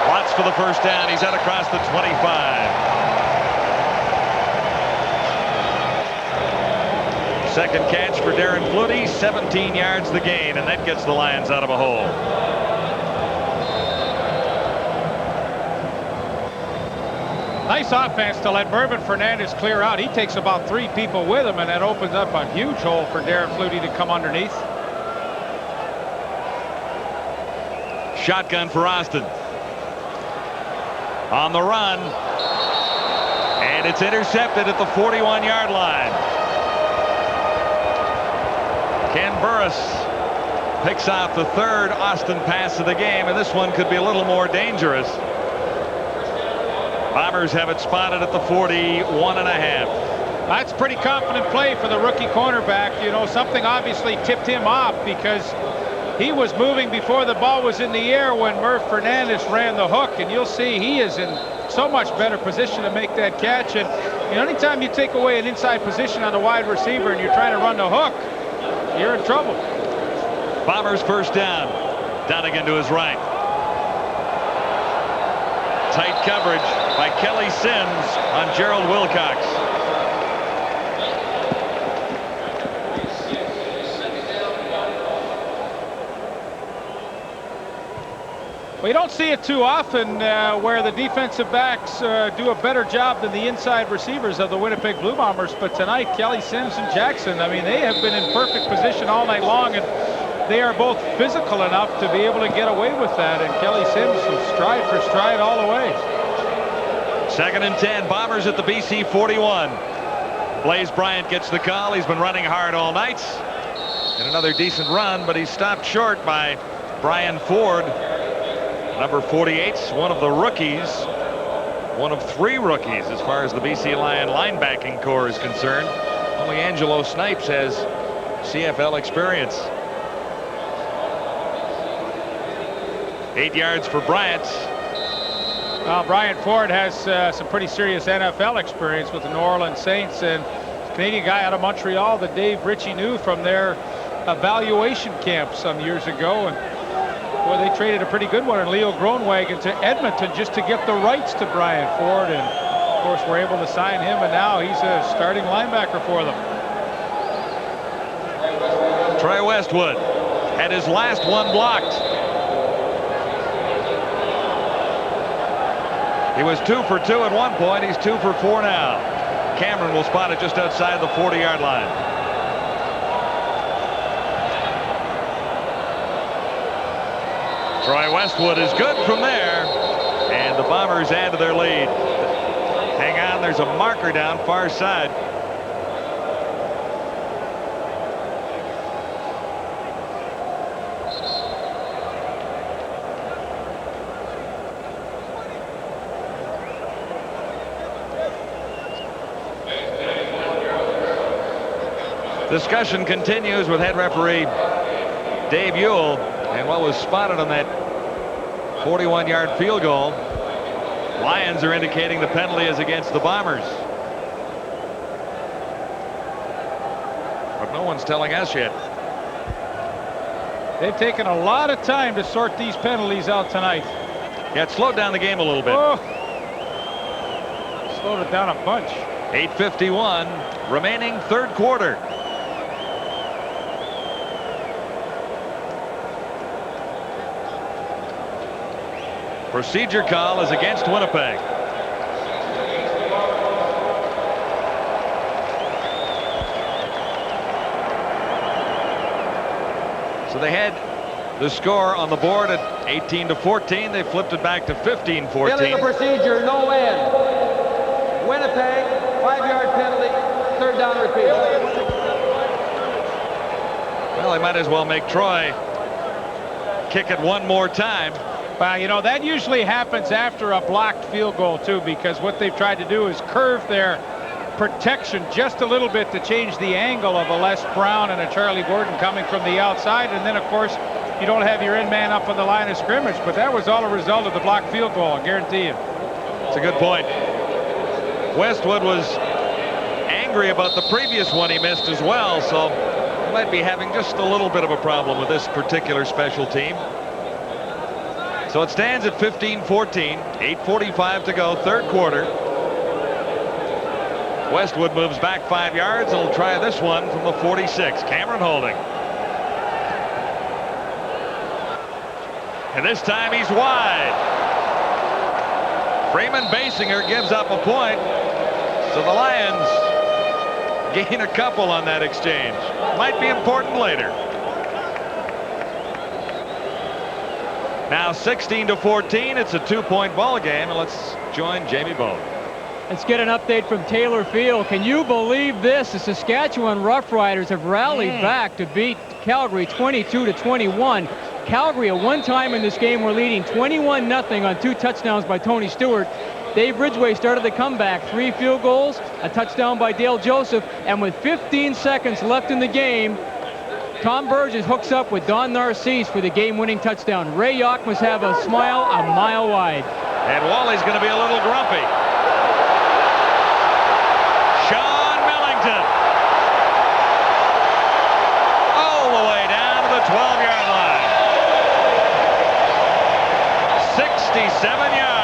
Watts for the first down. He's out across the 25. Second catch for Darren Flutie, 17 yards the gain, and that gets the Lions out of a hole. Nice offense to let Mervyn Fernandez clear out. He takes about 3 people with him, and that opens up a huge hole for Darren Flutie to come underneath. Shotgun for Austin. On the run. And it's intercepted at the 41-yard line. Ken Burris picks off the third Austin pass of the game, and this one could be a little more dangerous. Bombers have it spotted at the 41.5. That's pretty confident play for the rookie cornerback. You know, something obviously tipped him off because he was moving before the ball was in the air when Merv Fernandez ran the hook, and you'll see he is in so much better position to make that catch. And you know, anytime you take away an inside position on a wide receiver and you're trying to run the hook, you're in trouble. Bombers first down. Donegan to his right. Tight coverage by Kelly Sims on Gerald Wilcox. We don't see it too often where the defensive backs do a better job than the inside receivers of the Winnipeg Blue Bombers. But tonight, Kelly Sims and Jackson, I mean, they have been in perfect position all night long, and they are both physical enough to be able to get away with that. And Kelly Sims was stride for stride all the way. 2nd and 10. Bombers at the BC 41. Blaze Bryant gets the call. He's been running hard all night. And another decent run, but he's stopped short by Brian Ford. Number 48, one of the rookies, one of 3 rookies as far as the BC Lion linebacking core is concerned. Only Angelo Snipes has CFL experience. 8 yards for Bryant. Brian Ford has some pretty serious NFL experience with the New Orleans Saints, and Canadian guy out of Montreal that Dave Ritchie knew from their evaluation camp some years ago. And boy, they traded a pretty good one in Leo Groenwagen to Edmonton just to get the rights to Brian Ford, and of course we're able to sign him, and now he's a starting linebacker for them. Troy Westwood had his last one blocked. He was 2 for 2 at one point. He's 2 for 4 now. Cameron will spot it just outside the 40-yard line. Troy Westwood is good from there, and the Bombers add to their lead. Hang on, there's a marker down far side. Discussion continues with head referee Dave Ewell, and what was spotted on that 41-yard field goal. Lions are indicating the penalty is against the Bombers, but no one's telling us yet. They've taken a lot of time to sort these penalties out tonight. Yeah, it slowed down the game a little bit. Oh, slowed it down a bunch. 8:51 remaining, third quarter. Procedure call is against Winnipeg. So they had the score on the board at 18-14. They flipped it back to 15-14. Illegal procedure, no end. Winnipeg, 5-yard penalty, third down repeat. Well, they might as well make Troy kick it one more time. Well, you know, that usually happens after a blocked field goal, too, because what they've tried to do is curve their protection just a little bit to change the angle of a Les Brown and a Charlie Gordon coming from the outside. And then, of course, you don't have your end man up on the line of scrimmage. But that was all a result of the blocked field goal, I guarantee you. It's a good point. Westwood was angry about the previous one he missed as well, so he might be having just a little bit of a problem with this particular special team. So it stands at 15-14, 8:45 to go, third quarter. Westwood moves back 5 yards and will try this one from the 46. Cameron holding. And this time he's wide. Freeman Basinger gives up a point. So the Lions gain a couple on that exchange. Might be important later. Now 16-14. It's a 2-point ball game. And let's join Jamie Bone. Let's get an update from Taylor Field. Can you believe this? The Saskatchewan Roughriders have rallied back to beat Calgary 22-21. Calgary at one time in this game were leading 21-0 on 2 touchdowns by Tony Stewart. Dave Ridgway started the comeback. 3 field goals, a touchdown by Dale Joseph, and with 15 seconds left in the game, Tom Burgess hooks up with Don Narcisse for the game-winning touchdown. Ray Yawk must have a smile a mile wide. And Wally's going to be a little grumpy. Sean Millington. All the way down to the 12-yard line. 67 yards.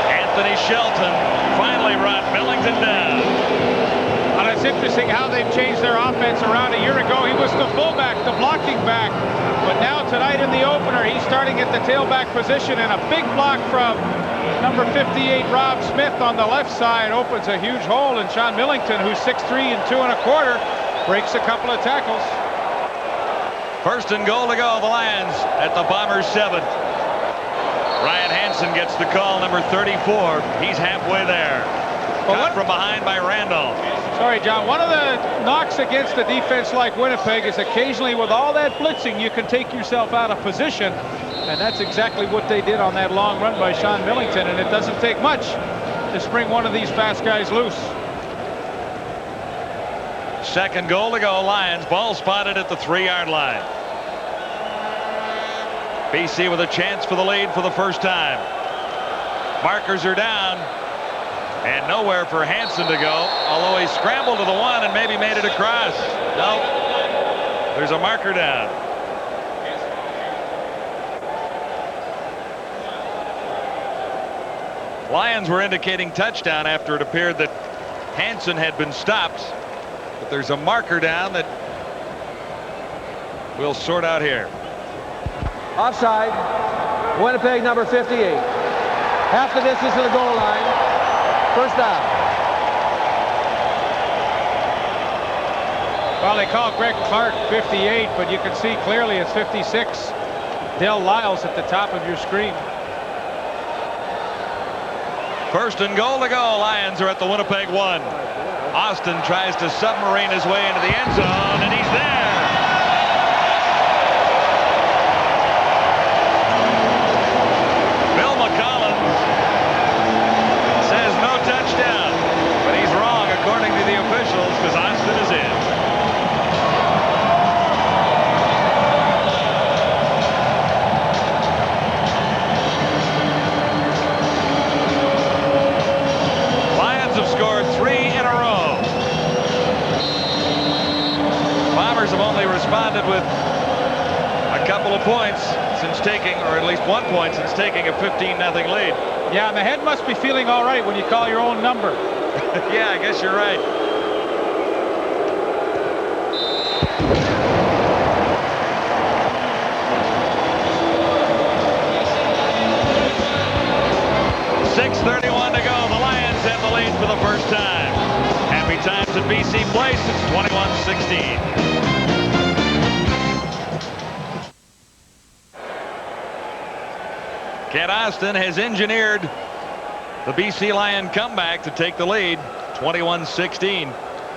Anthony Shelton finally brought Millington down. And it's interesting how they've changed their offense around. A year ago, he was the fullback, the blocking back. But now tonight in the opener, he's starting at the tailback position, and a big block from number 58, Rob Smith, on the left side opens a huge hole, and Sean Millington, who's 6'3" and 2 1/4, breaks a couple of tackles. First and goal to go. The Lions at the Bombers' 7. Ryan Hansen gets the call, number 34. He's halfway there. Caught from behind by Randall. Sorry, John. One of the knocks against a defense like Winnipeg is occasionally with all that blitzing, you can take yourself out of position. And that's exactly what they did on that long run by Sean Millington. And it doesn't take much to spring one of these fast guys loose. Second goal to go. Lions. Ball spotted at the 3-yard line. BC with a chance for the lead for the first time. Markers are down. And nowhere for Hansen to go, although he scrambled to the 1 and maybe made it across. No, there's a marker down. Lions were indicating touchdown after it appeared that Hansen had been stopped. But there's a marker down that we'll sort out here. Offside. Winnipeg, number 58. Half the distance to the goal line. First down. Well, they call Greg Clark 58, but you can see clearly it's 56. Dale Lyles at the top of your screen. First and goal to go. Lions are at the Winnipeg 1. Austin tries to submarine his way into the end zone, and he's there. Bill McCollins says no touchdown, but he's wrong according to the officials because Austin is in. Lions have scored 3 in a row. Bombers have only responded with a couple of points since taking, or at least 1 point since taking a 15-0 lead. Yeah, and the head must be feeling all right when you call your own number. Yeah, I guess you're right. .6:31 to go. The Lions have the lead for the first time. Happy times at BC Place. It's 21-16. Kent Austin has engineered the BC Lion comeback to take the lead, 21-16,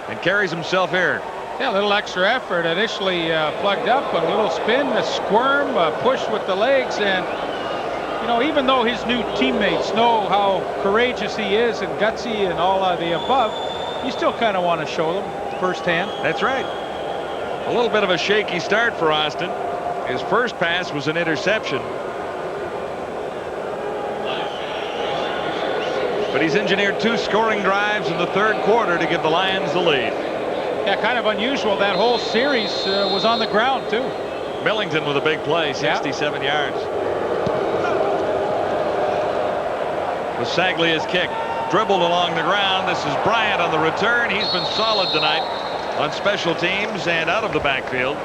and carries himself here. Yeah, a little extra effort. Initially plugged up, a little spin, a squirm, a push with the legs, and you know, even though his new teammates know how courageous he is and gutsy and all of the above, you still kind of want to show them firsthand. That's right. A little bit of a shaky start for Austin. His first pass was an interception. But he's engineered 2 scoring drives in the third quarter to give the Lions the lead. Yeah, kind of unusual. That whole series was on the ground, too. Millington with a big play, 67 yards. Basaglia's kick dribbled along the ground. This is Bryant on the return. He's been solid tonight on special teams and out of the backfield.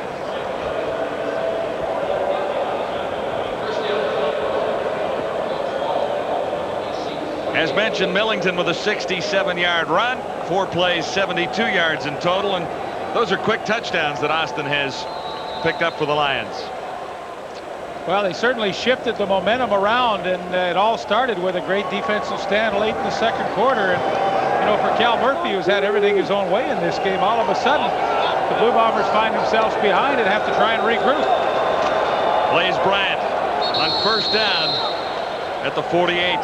As mentioned, Millington with a 67-yard run, 4 plays, 72 yards in total, and those are quick touchdowns that Austin has picked up for the Lions. Well, they certainly shifted the momentum around, and it all started with a great defensive stand late in the second quarter. And, you know, for Cal Murphy, who's had everything his own way in this game, all of a sudden, the Blue Bombers find themselves behind and have to try and regroup. Blaze Bryant on first down at the 48.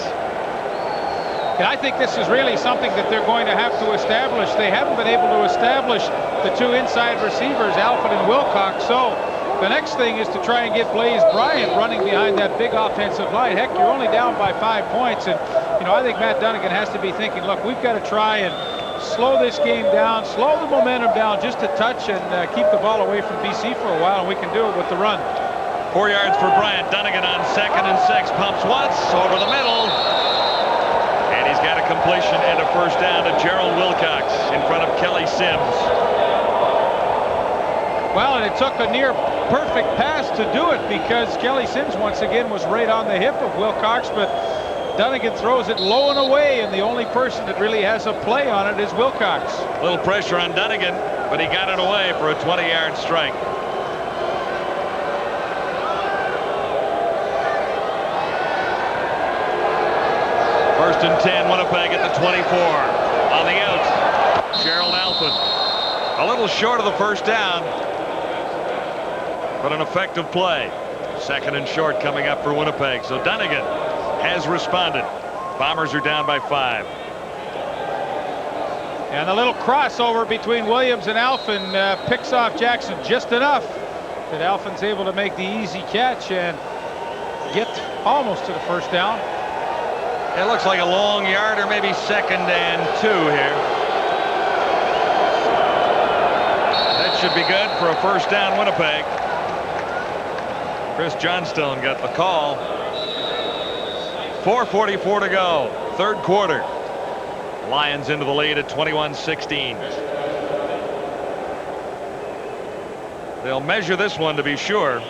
And I think this is really something that they're going to have to establish. They haven't been able to establish the 2 inside receivers, Alford and Wilcox. So the next thing is to try and get Blaze Bryant running behind that big offensive line. Heck, you're only down by 5 points. And, you know, I think Matt Dunnigan has to be thinking, look, we've got to try and slow this game down, slow the momentum down just a touch, and keep the ball away from BC for a while, and we can do it with the run. 4 yards for Bryant. Dunnigan on 2nd and 6. Pumps once over the middle. And he's got a completion and a first down to Gerald Wilcox in front of Kelly Sims. Well, and it took a near perfect pass to do it, because Kelly Sims once again was right on the hip of Wilcox, but Dunnigan throws it low and away, and the only person that really has a play on it is Wilcox. A little pressure on Dunnigan, but he got it away for a 20-yard strike. First and 10, Winnipeg at the 24. On the out, Gerald Alford. A little short of the first down, but an effective play. 2nd and short coming up for Winnipeg. So Dunnigan has responded. Bombers are down by 5. And a little crossover between Williams and Alfin picks off Jackson just enough that Alfin's able to make the easy catch and get almost to the first down. It looks like a long yard, or maybe 2nd and 2 here. That should be good for a first down, Winnipeg. Chris Johnstone got the call. 4:44 to go, 3rd quarter. Lions into the lead at 21-16. They'll measure this one to be sure.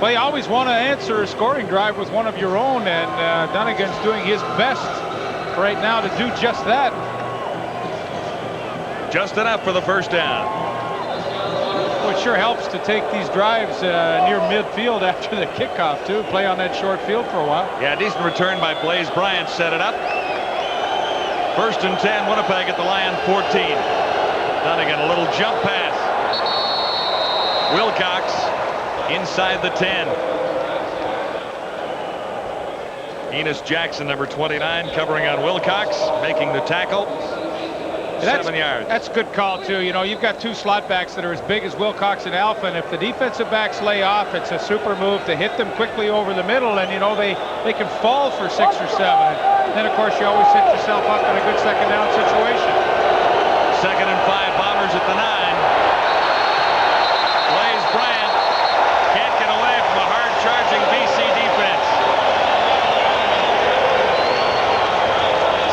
Well, you always want to answer a scoring drive with one of your own, and Dunnigan's doing his best right now to do just that. Just enough for the first down. Well, it sure helps to take these drives near midfield after the kickoff, too. Play on that short field for a while. Yeah, decent return by Blaze Bryant, set it up. First and 10, Winnipeg at the Lion 14. Dunnigan, a little jump pass. Wilcox inside the 10. Enos Jackson, number 29, covering on Wilcox, making the tackle. 7 yards. That's a good call, too. You know, you've got 2 slot backs that are as big as Wilcox and Alpha, and if the defensive backs lay off, it's a super move to hit them quickly over the middle, and, you know, they can fall for 6 or 7. And then, of course, you always set yourself up in a good second down situation. 2nd and 5, Bombers at the 9. Blaze Bryant can't get away from a hard-charging BC defense.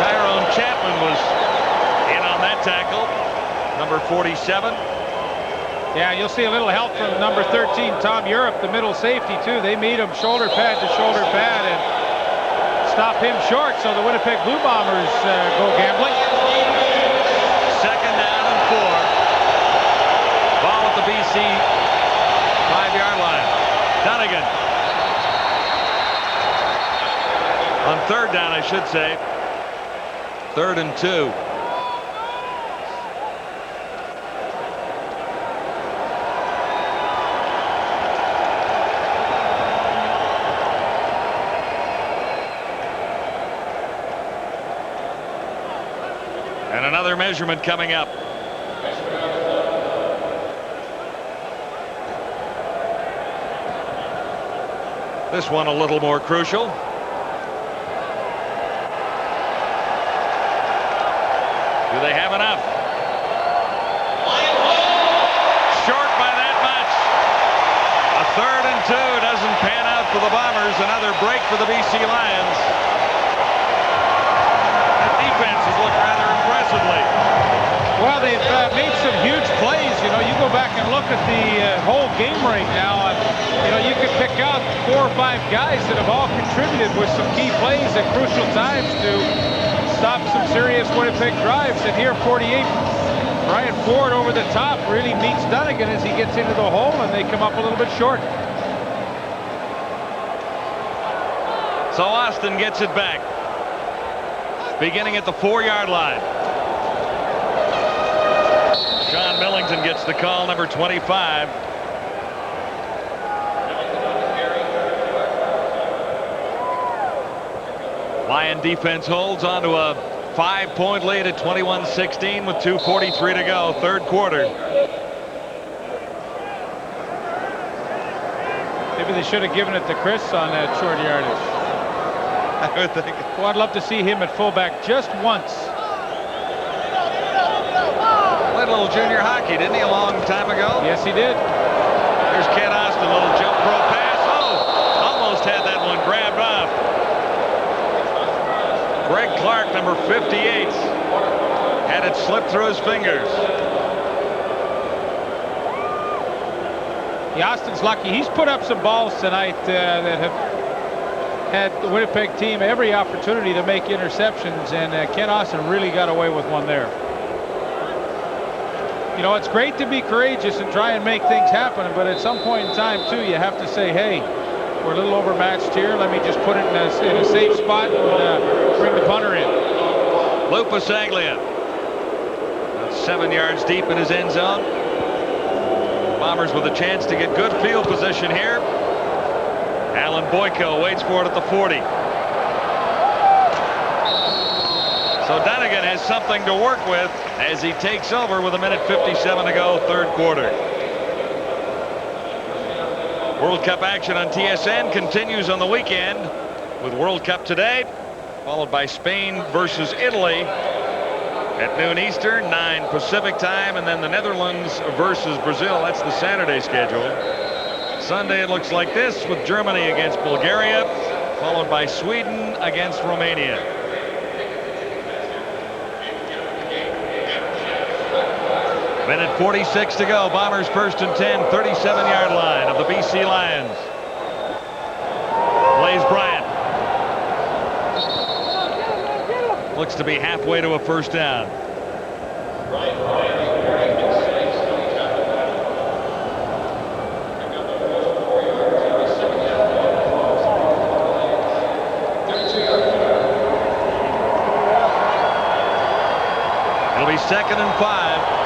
Tyrone Chapman was in on that tackle, number 47. Yeah, you'll see a little help from number 13, Tom Europe, the middle safety, too. They meet him shoulder pad to shoulder pad and stop him short, so the Winnipeg Blue Bombers go gambling. 2nd down and 4. Ball at the BC 5-yard line. Dunnigan. On 3rd down, I should say. 3rd and 2. And another measurement coming up. This one a little more crucial. Do they have enough? Short by that much. A 3rd and 2 doesn't pan out for the Bombers. Another break for the BC Lions. That defense has looked rather impressively. Well, they've made some huge plays. You know, you go back and look at the whole game right now, and you know, you could pick out 4 or 5 guys that have all contributed with some key plays at crucial times to stop some serious Winnipeg drives. And here, 48, Brian Ford over the top really meets Dunnigan as he gets into the hole, and they come up a little bit short. So Austin gets it back, beginning at the 4-yard line. Sean Millington gets the call, number 25. Lion defense holds on to a 5-point lead at 21-16 with 2:43 to go, 3rd quarter. Maybe they should have given it to Chris on that short yardage. I would think. Well, I'd love to see him at fullback just once. Played a little junior hockey, didn't he, a long time ago? Yes, he did. There's Ken Austin, a little jump throw pass. Oh, almost had that one grabbed off. Greg Clark, number 58, had it slip through his fingers. Yeah, Austin's lucky. He's put up some balls tonight that have had the Winnipeg team every opportunity to make interceptions, and Ken Austin really got away with one there. You know, it's great to be courageous and try and make things happen, but at some point in time, too, you have to say, hey, we're a little overmatched here. Let me just put it in a safe spot and bring the punter in. Lou Pasaglia, about 7 yards deep in his end zone. Bombers with a chance to get good field position here. Alan Boyko waits for it at the 40. So Dunnigan has something to work with as he takes over with 1:57 to go, 3rd quarter. World Cup action on TSN continues on the weekend with World Cup today, followed by Spain versus Italy at noon Eastern, 9 Pacific time, and then the Netherlands versus Brazil. That's the Saturday schedule. Sunday it looks like this with Germany against Bulgaria, followed by Sweden against Romania. Minute 46 to go. Bombers 1st and 10, 37-yard line of the BC Lions. Blaze Bryant. Looks to be halfway to a 1st down. It'll be 2nd and 5.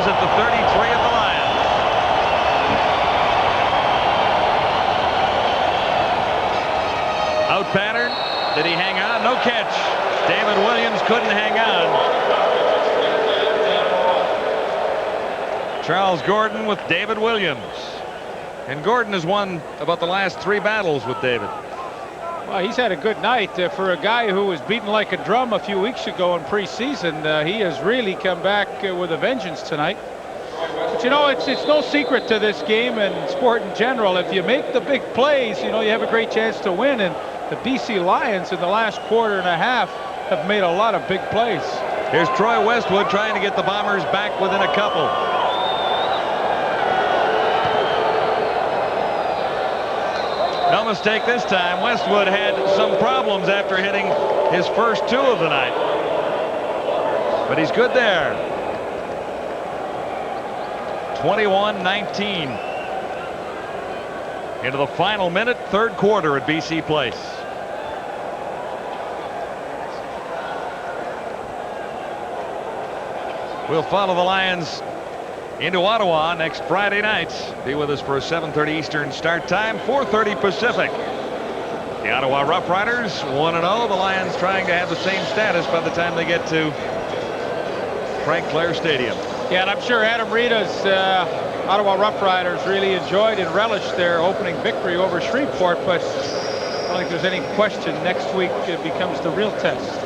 At the 33 of the Lions. Out pattern. Did he hang on? No catch. David Williams couldn't hang on. Charles Gordon with David Williams. And Gordon has won about the last 3 battles with David. Well, he's had a good night for a guy who was beaten like a drum a few weeks ago in preseason. He has really come back with a vengeance tonight. But you know, it's no secret to this game and sport in general. If you make the big plays, you know, you have a great chance to win. And the BC Lions in the last quarter and a half have made a lot of big plays. Here's Troy Westwood trying to get the Bombers back within a couple. No mistake this time. Westwood had some problems after hitting his first 2 of the night. But he's good there. 21-19. Into the final minute, 3rd quarter at BC Place. We'll follow the Lions into Ottawa next Friday night. Be with us for a 7:30 Eastern start time, 4:30 Pacific. The Ottawa Rough Riders 1-0. The Lions trying to have the same status by the time they get to Frank Clair Stadium. Yeah, and I'm sure Adam Rita's Ottawa Rough Riders really enjoyed and relished their opening victory over Shreveport, but don't think there's any question next week it becomes the real test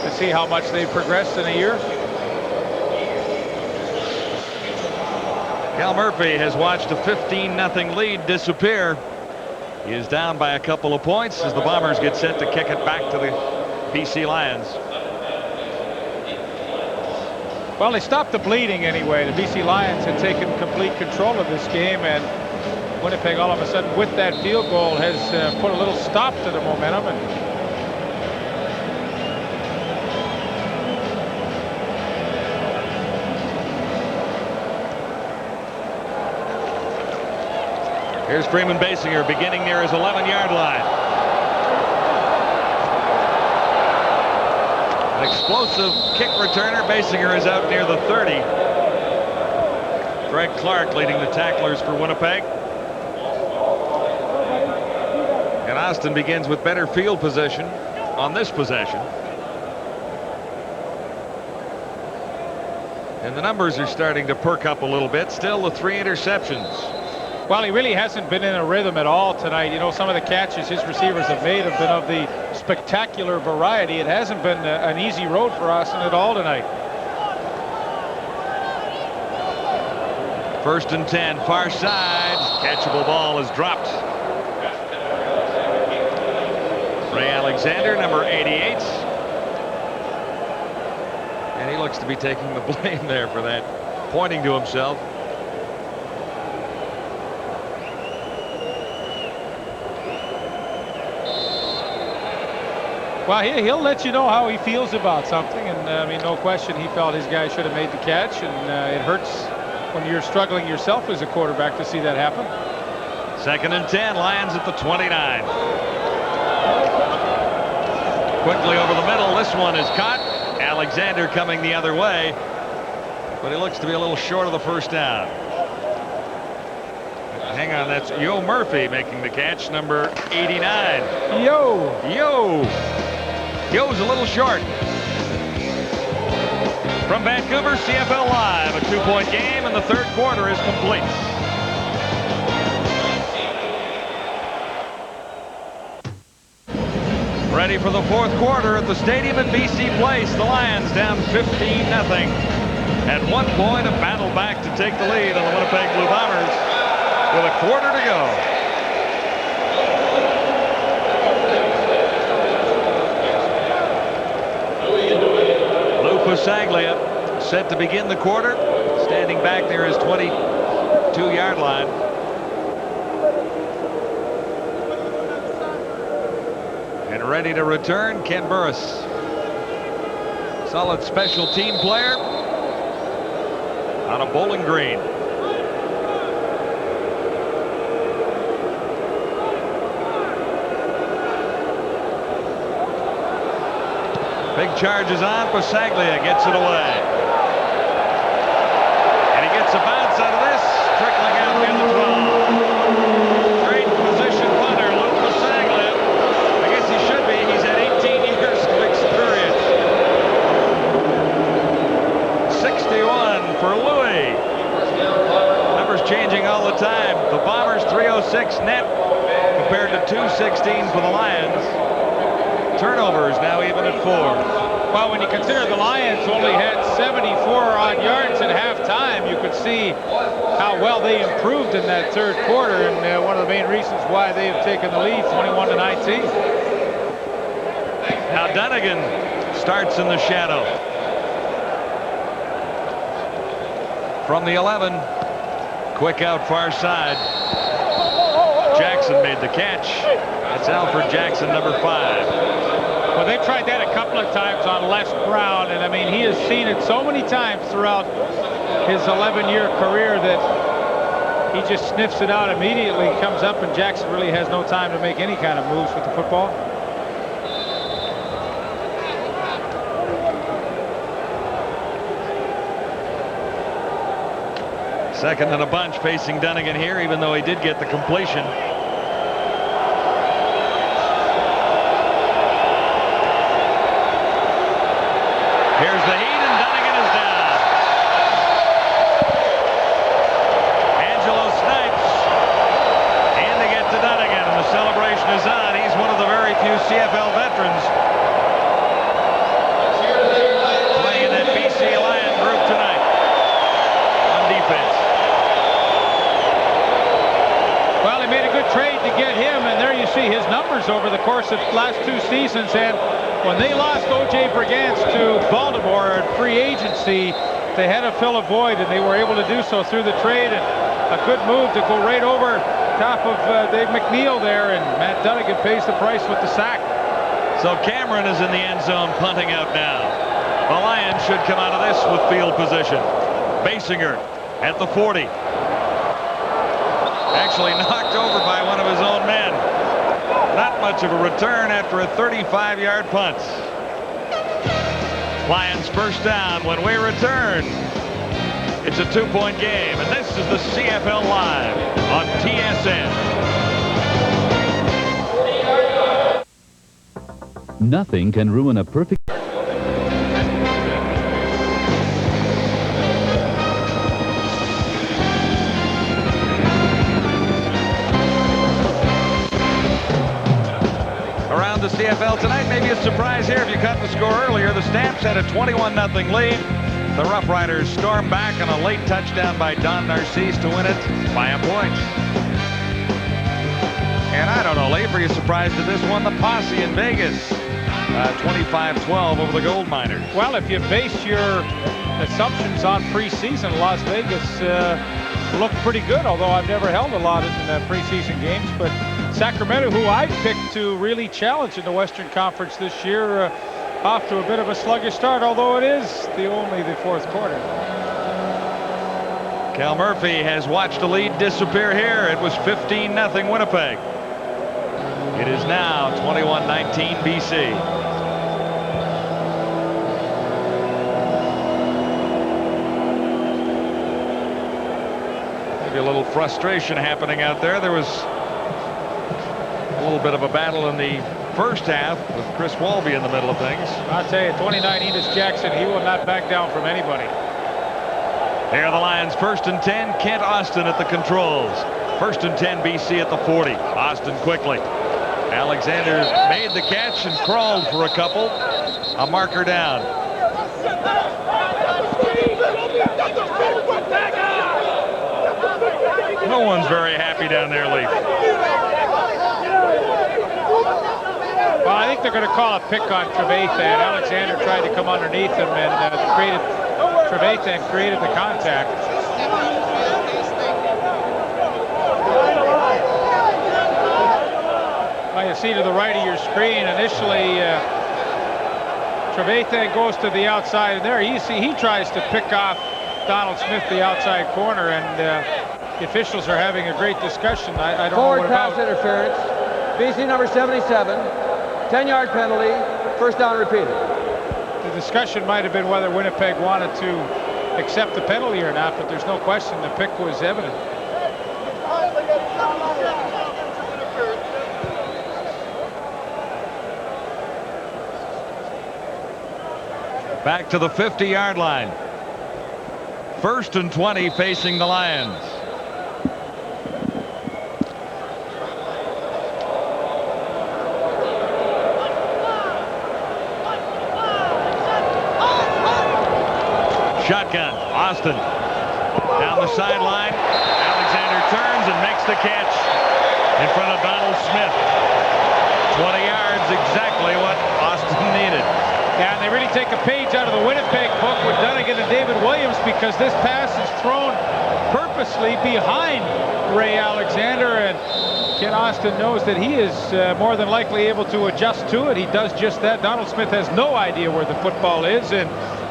to see how much they've progressed in a year. Cal Murphy has watched a 15-0 lead disappear. He is down by a couple of points as the Bombers get set to kick it back to the BC Lions. Well, they stopped the bleeding anyway. The BC Lions had taken complete control of this game, and Winnipeg all of a sudden with that field goal has put a little stop to the momentum. And here's Freeman Basinger beginning near his 11-yard line. An explosive kick returner. Basinger is out near the 30. Greg Clark leading the tacklers for Winnipeg. And Austin begins with better field position on this possession. And the numbers are starting to perk up a little bit. Still the 3 interceptions. well, he really hasn't been in a rhythm at all tonight. You know, some of the catches his receivers have made have been of the spectacular variety. It hasn't been an easy road for Austin at all tonight. 1st and 10, far side. Catchable ball is dropped. Ray Alexander, number 88. And he looks to be taking the blame there for that, pointing to himself. Well, he'll let you know how he feels about something, and I mean, no question, he felt his guy should have made the catch, and it hurts when you're struggling yourself as a quarterback to see that happen. 2nd and 10, Lions at the 29. Quickly over the middle, this one is caught. Alexander coming the other way, but he looks to be a little short of the first down. Hang on, that's Yo Murphy making the catch, number 89. Yo's a little short. From Vancouver, CFL Live, a 2-point game, and the 3rd quarter is complete. Ready for the 4th quarter at the stadium at BC Place. The Lions down 15-0. At one point, a battle back to take the lead on the Winnipeg Blue Bombers with a quarter to go. Lou Pasaglia set to begin the quarter, standing back near his 22-yard line. And ready to return, Ken Burris. Solid special team player on a Bowling Green. Big charge is on. Pasaglia gets it away. And he gets a bounce out of this. Trickling out near the 12. Great position punter, Lou Pasaglia. I guess he should be. He's had 18 years of experience. 61 for Louis. Numbers changing all the time. The Bombers 306 net compared to 216 for the Lions. Turnovers now even at 4. Well, when you consider the Lions only had 74-odd yards at halftime, you could see how well they improved in that 3rd quarter, and one of the main reasons why they have taken the lead 21-19. Now Dunnigan starts in the shadow. From the 11, quick out far side. Jackson made the catch. That's Alfred Jackson, number 5. Well, they've tried that a couple of times on Les Brown, and I mean, he has seen it so many times throughout his 11-year career that he just sniffs it out immediately, comes up, and Jackson really has no time to make any kind of moves with the football. Second and a bunch facing Dunnigan here, even though he did get the completion. Here's the heat, and Dunnigan is down. Angelo Snipes in to get to Dunnigan, and the celebration is on. CFL veterans playing in that BC Lion group tonight on defense. Well, they made a good trade to get him, and there you see his numbers over the course of the last 2 seasons. And when they lost O.J. Brigance to Baltimore at free agency, they had to fill a void, and they were able to do so through the trade. And a good move to go right over top of Dave McNeil there, and Matt Dunnigan pays the price with the sack. So Cameron is in the end zone punting out now. The Lions should come out of this with field position. Basinger at the 40. Actually knocked over by one of his own men. Not much of a return after a 35-yard punt. Lions first down when we return. It's a 2-point game, and this is the CFL Live on TSN. Nothing can ruin a perfect... Around the CFL tonight, maybe a surprise here if you cut the score earlier. The Stamps had a 21-0 lead. The Rough Riders stormed back on a late touchdown by Don Narcisse to win it by a point. And I don't know, Leif, are you surprised at this one? The Posse in Vegas, 25-12 over the Gold Miners. Well, if you base your assumptions on preseason, Las Vegas looked pretty good, although I've never held a lot in preseason games. But Sacramento, who I picked to really challenge in the Western Conference this year, off to a bit of a sluggish start, although it is only the 4th quarter. Cal Murphy has watched the lead disappear here. It was 15-0 Winnipeg. It is now 21-19 BC. Maybe a little frustration happening out there. There was a little bit of a battle in the first half with Chris Walby in the middle of things. I'll tell you, 29 Enos Jackson, he will not back down from anybody. Here are the Lions, 1st and 10. Kent Austin at the controls. 1st and 10 BC at the 40. Austin quickly. Alexander made the catch and crawled for a couple. A marker down. No one's very happy down there, Leaf. Well, I think they're going to call a pick on Trevathan. Alexander tried to come underneath him, and Trevathan created the contact. Well, you see to the right of your screen, initially Trevathan goes to the outside, and there you see he tries to pick off Donald Smith, the outside corner, and the officials are having a great discussion. I don't know what about. Forward pass interference. BC number 77. 10-yard penalty. First down repeated. The discussion might have been whether Winnipeg wanted to accept the penalty or not, but there's no question the pick was evident. Back to the 50-yard line. 1st and 20 facing the Lions. Shotgun. Austin down the sideline. Alexander turns and makes the catch in front of Donald Smith. 20 yards, exactly what Austin needed. Yeah, and they really take a page out of the Winnipeg book with Dunnigan and David Williams, because this pass is thrown purposely behind Ray Alexander, and Ken Austin knows that he is more than likely able to adjust to it. He does just that. Donald Smith has no idea where the football is, and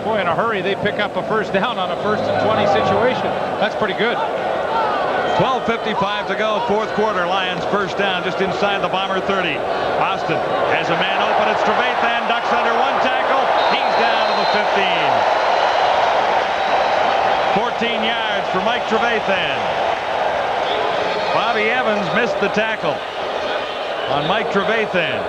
boy, in a hurry, they pick up a first down on a 1st and 20 situation. That's pretty good. 12:55 to go, 4th quarter. Lions first down just inside the Bomber 30. Austin has a man open. It's Trevathan, ducks under one tackle. He's down to the 15. 14 yards for Mike Trevathan. Bobby Evans missed the tackle on Mike Trevathan.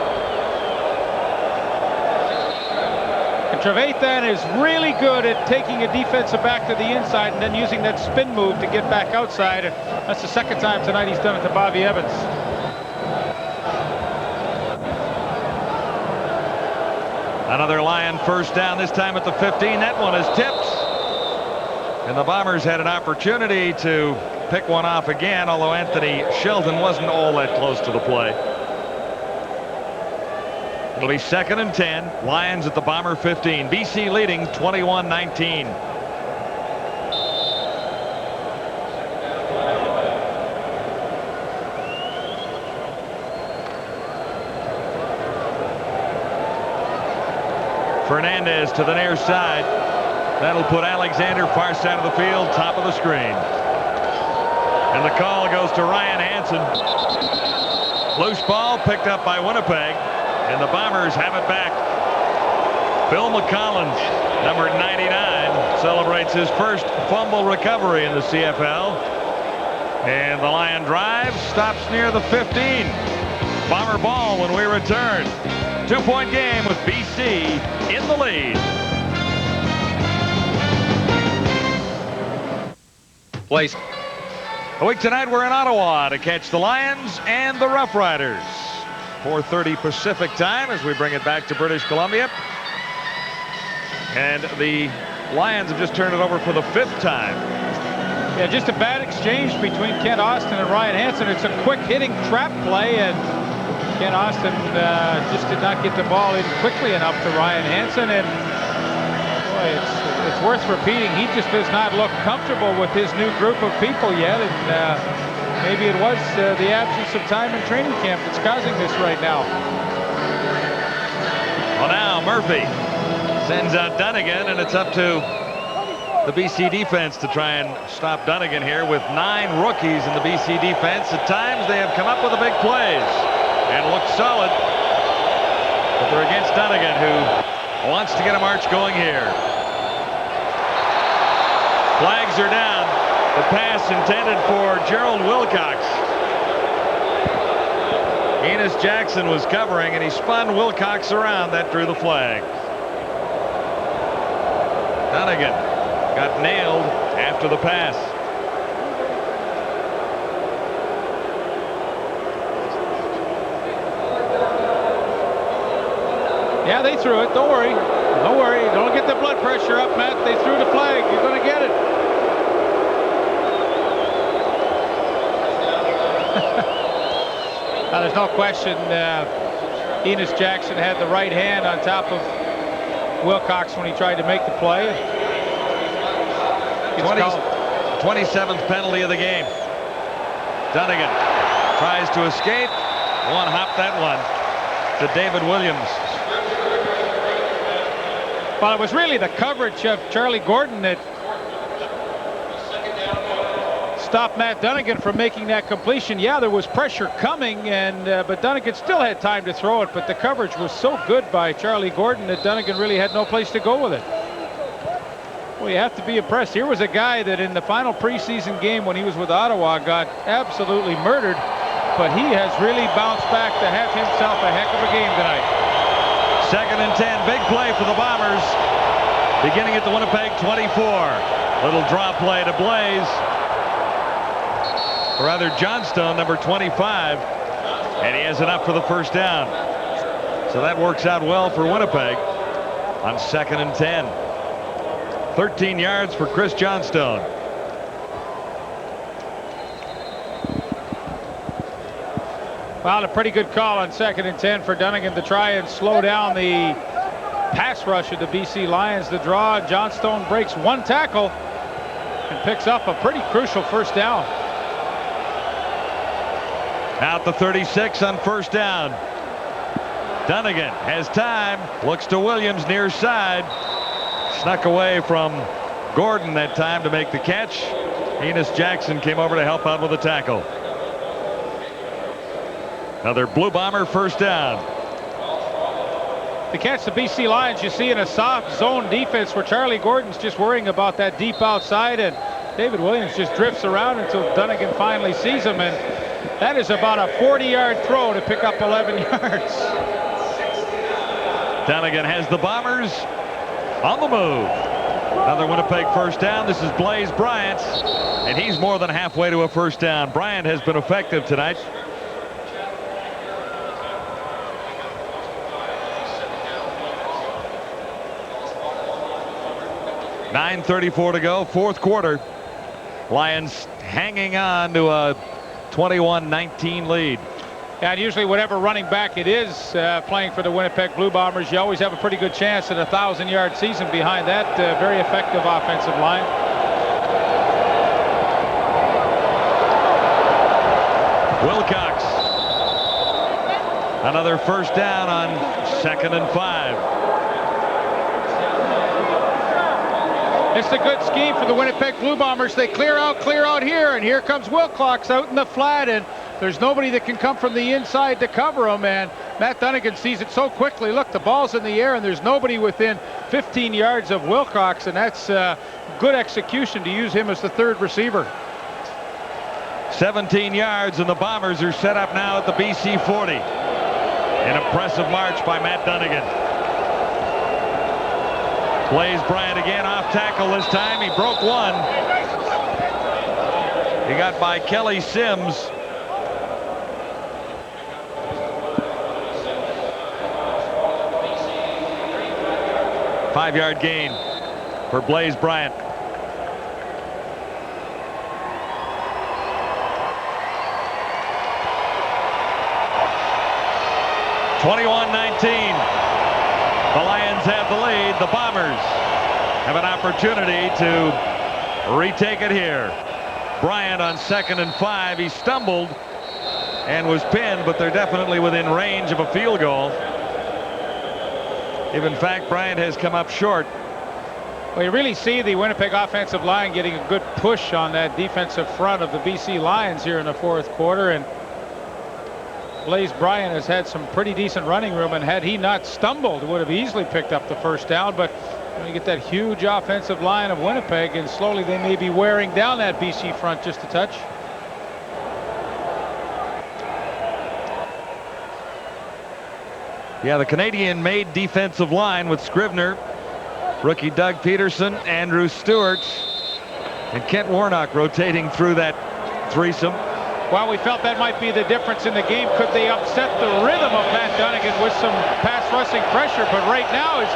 Trevathan is really good at taking a defensive back to the inside and then using that spin move to get back outside. That's the 2nd time tonight he's done it to Bobby Evans. Another Lion first down, this time at the 15. That one is tipped. And the Bombers had an opportunity to pick one off again, although Anthony Sheldon wasn't all that close to the play. It'll be 2nd and 10. Lions at the Bomber 15. BC leading 21-19. Fernandez to the near side. That'll put Alexander far side of the field, top of the screen. And the call goes to Ryan Hansen. Loose ball picked up by Winnipeg, and the Bombers have it back. Bill McCollins, number 99, celebrates his first fumble recovery in the CFL. And the Lion drive stops near the 15. Bomber ball when we return. 2-point game with BC in the lead. Place. A week tonight, we're in Ottawa to catch the Lions and the Rough Riders. 4:30 Pacific time as we bring it back to British Columbia. And the Lions have just turned it over for the 5th time. Yeah, just a bad exchange between Kent Austin and Ryan Hansen. It's a quick hitting trap play, and Kent Austin just did not get the ball in quickly enough to Ryan Hansen. And boy, it's worth repeating. He just does not look comfortable with his new group of people yet. And maybe it was the absence of time in training camp that's causing this right now. Well, now Murphy sends out Dunnigan, and it's up to the BC defense to try and stop Dunnigan here with 9 rookies in the BC defense. At times they have come up with the big plays and look solid, but they're against Dunnigan, who wants to get a march going here. Flags are down. The pass intended for Gerald Wilcox. Enos Jackson was covering, and he spun Wilcox around. That drew the flag. Dunnigan got nailed after the pass. Yeah, they threw it. Don't worry. Don't worry. Don't get the blood pressure up, Matt. They threw the flag. You're going to get it. Now, there's no question Enos Jackson had the right hand on top of Wilcox when he tried to make the play. 27th penalty of the game. Dunnigan tries to escape. One hop that one to David Williams. Well, it was really the coverage of Charlie Gordon that stopped Matt Dunnigan from making that completion. Yeah, there was pressure coming, and but Dunnigan still had time to throw it, but the coverage was so good by Charlie Gordon that Dunnigan really had no place to go with it. Well, you have to be impressed. Here was a guy that in the final preseason game when he was with Ottawa got absolutely murdered, but he has really bounced back to have himself a heck of a game tonight. 2nd and 10, big play for the Bombers. Beginning at the Winnipeg 24. Little drop play to Blaze. Or rather, Johnstone, number 25. And he has enough for the first down. So that works out well for Winnipeg on 2nd and 10. 13 yards for Chris Johnstone. Well, a pretty good call on 2nd and 10 for Dunnigan to try and slow down the pass rush of the BC Lions. The draw, Johnstone breaks one tackle and picks up a pretty crucial first down. Out the 36 on first down. Dunnigan has time, looks to Williams near side. Snuck away from Gordon that time to make the catch. Enos Jackson came over to help out with the tackle. Another Blue Bomber first down. To catch the BC Lions, you see in a soft zone defense where Charlie Gordon's just worrying about that deep outside, and David Williams just drifts around until Dunnigan finally sees him, and that is about a 40-yard throw to pick up 11 yards. Dunnigan has the Bombers on the move. Another Winnipeg first down. This is Blaze Bryant, and he's more than halfway to a first down. Bryant has been effective tonight. 9:34 to go, fourth quarter. Lions hanging on to a 21-19 lead. And usually whatever running back it is playing for the Winnipeg Blue Bombers, you always have a pretty good chance at a 1,000-yard season behind that very effective offensive line. Wilcox. Another first down on 2nd and 5. It's a good scheme for the Winnipeg Blue Bombers. They clear out here, and here comes Wilcox out in the flat, and there's nobody that can come from the inside to cover him, and Matt Dunnigan sees it so quickly. Look, the ball's in the air, and there's nobody within 15 yards of Wilcox, and that's good execution to use him as the third receiver. 17 yards, and the Bombers are set up now at the BC 40. An impressive march by Matt Dunnigan. Blaze Bryant again off tackle this time. He broke one. He got by Kelly Sims. Five-yard gain for Blaze Bryant. (21-19). The Lions have the lead. The Bombers have an opportunity to retake it here. Bryant on 2nd and 5. He stumbled and was pinned, but they're definitely within range of a field goal. If in fact Bryant has come up short. Well, you really see the Winnipeg offensive line getting a good push on that defensive front of the BC Lions here in the fourth quarter, and Blaze Bryant has had some pretty decent running room, and had he not stumbled, would have easily picked up the first down. But when you get that huge offensive line of Winnipeg, and slowly they may be wearing down that BC front just a touch. Yeah, the Canadian-made defensive line with Scrivener, rookie Doug Peterson, Andrew Stewart, and Kent Warnock rotating through that threesome. Well, we felt that might be the difference in the game. Could they upset the rhythm of Matt Dunnigan with some pass rushing pressure? But right now is,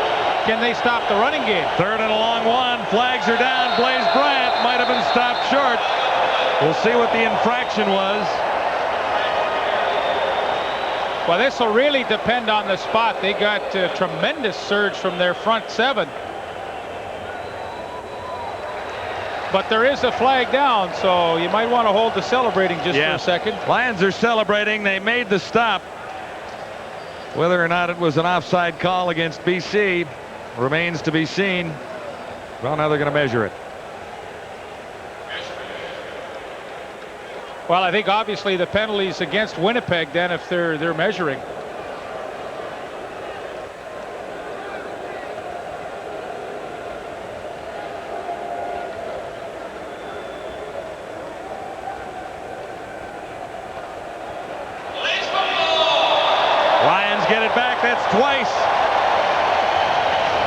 can they stop the running game? 3rd and a long one. Flags are down. Blaze Bryant might have been stopped short. We'll see what the infraction was. Well, this will really depend on the spot. They got a tremendous surge from their front seven. But there is a flag down, so you might want to hold the celebrating just for a second. Lions are celebrating. They made the stop. Whether or not it was an offside call against BC remains to be seen. Well, now they're going to measure it. Well, I think obviously the penalty's against Winnipeg then if they're measuring. Twice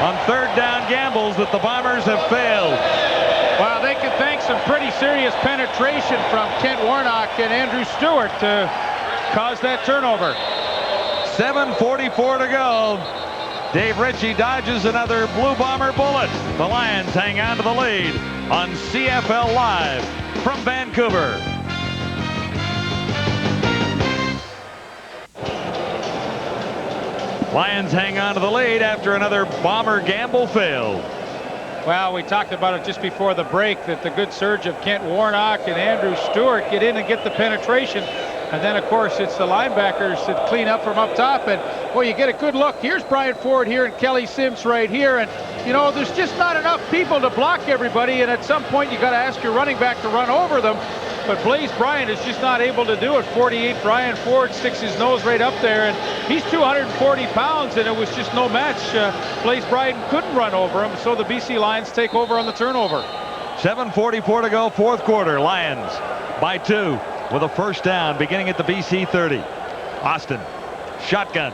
on 3rd down gambles that the Bombers have failed. Well, they can thank some pretty serious penetration from Kent Warnock and Andrew Stewart to cause that turnover. 7:44 to go. Dave Ritchie dodges another Blue Bomber bullet. The Lions hang on to the lead on CFL Live from Vancouver. Lions hang on to the lead after another Bomber gamble failed. Well, we talked about it just before the break that the good surge of Kent Warnock and Andrew Stewart get in and get the penetration. And then, of course, it's the linebackers that clean up from up top. And, well, you get a good look. Here's Brian Ford here and Kelly Sims right here. And, you know, there's just not enough people to block everybody. And at some point, you got to ask your running back to run over them. But Blaze Bryant is just not able to do it. 48, Brian Ford sticks his nose right up there, and he's 240 pounds, and it was just no match. Blaze Bryant couldn't run over him, so the BC Lions take over on the turnover. 7:44 to go, fourth quarter. Lions by 2 with a first down beginning at the BC 30. Austin, shotgun.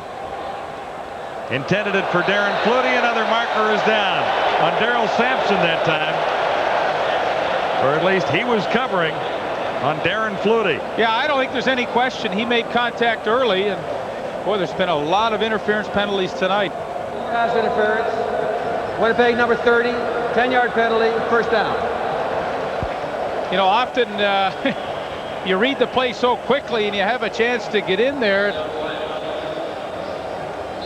Intended it for Darren Flutie. Another marker is down on Daryl Sampson that time. Or at least he was covering on Darren Flutie. Yeah, I don't think there's any question. He made contact early, and boy, there's been a lot of interference penalties tonight. Pass interference. Winnipeg number 30, 10-yard penalty, first down. You know, often you read the play so quickly and you have a chance to get in there.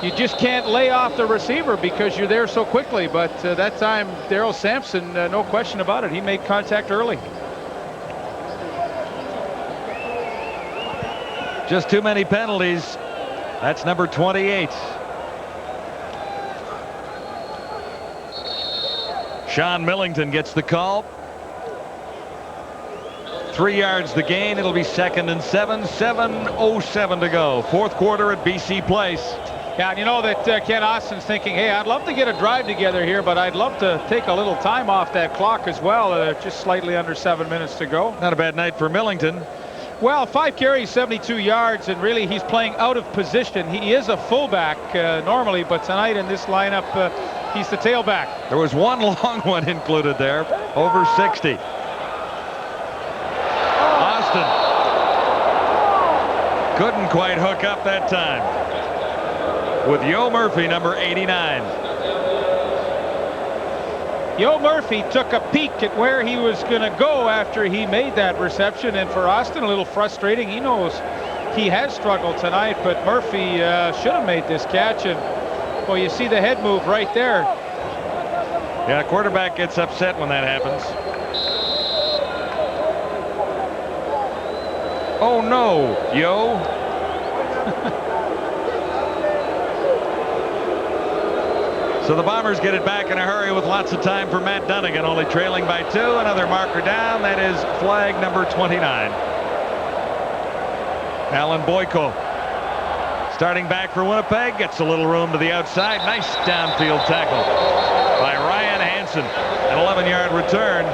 You just can't lay off the receiver because you're there so quickly. But that time, Daryl Sampson, no question about it, he made contact early. Just too many penalties. That's number 28. Sean Millington gets the call. 3 yards the gain. It'll be 2nd and 7. 7:07 to go. Fourth quarter at BC Place. Yeah, and you know that Ken Austin's thinking, hey, I'd love to get a drive together here, but I'd love to take a little time off that clock as well. Just slightly under 7 minutes to go. Not a bad night for Millington. Well, 5 carries, 72 yards, and really he's playing out of position. He is a fullback normally, but tonight in this lineup, he's the tailback. There was one long one included there, over 60. Austin couldn't quite hook up that time with Yo Murphy, number 89. Yo Murphy took a peek at where he was going to go after he made that reception, and for Austin, a little frustrating. He knows he has struggled tonight, but Murphy should have made this catch, and well, you see the head move right there. Yeah, quarterback gets upset when that happens. Oh no, Yo. So the Bombers get it back in a hurry with lots of time for Matt Dunnigan, only trailing by 2. Another marker down. That is flag number 29. Alan Boyko starting back for Winnipeg, gets a little room to the outside. Nice downfield tackle by Ryan Hansen. An 11-yard return.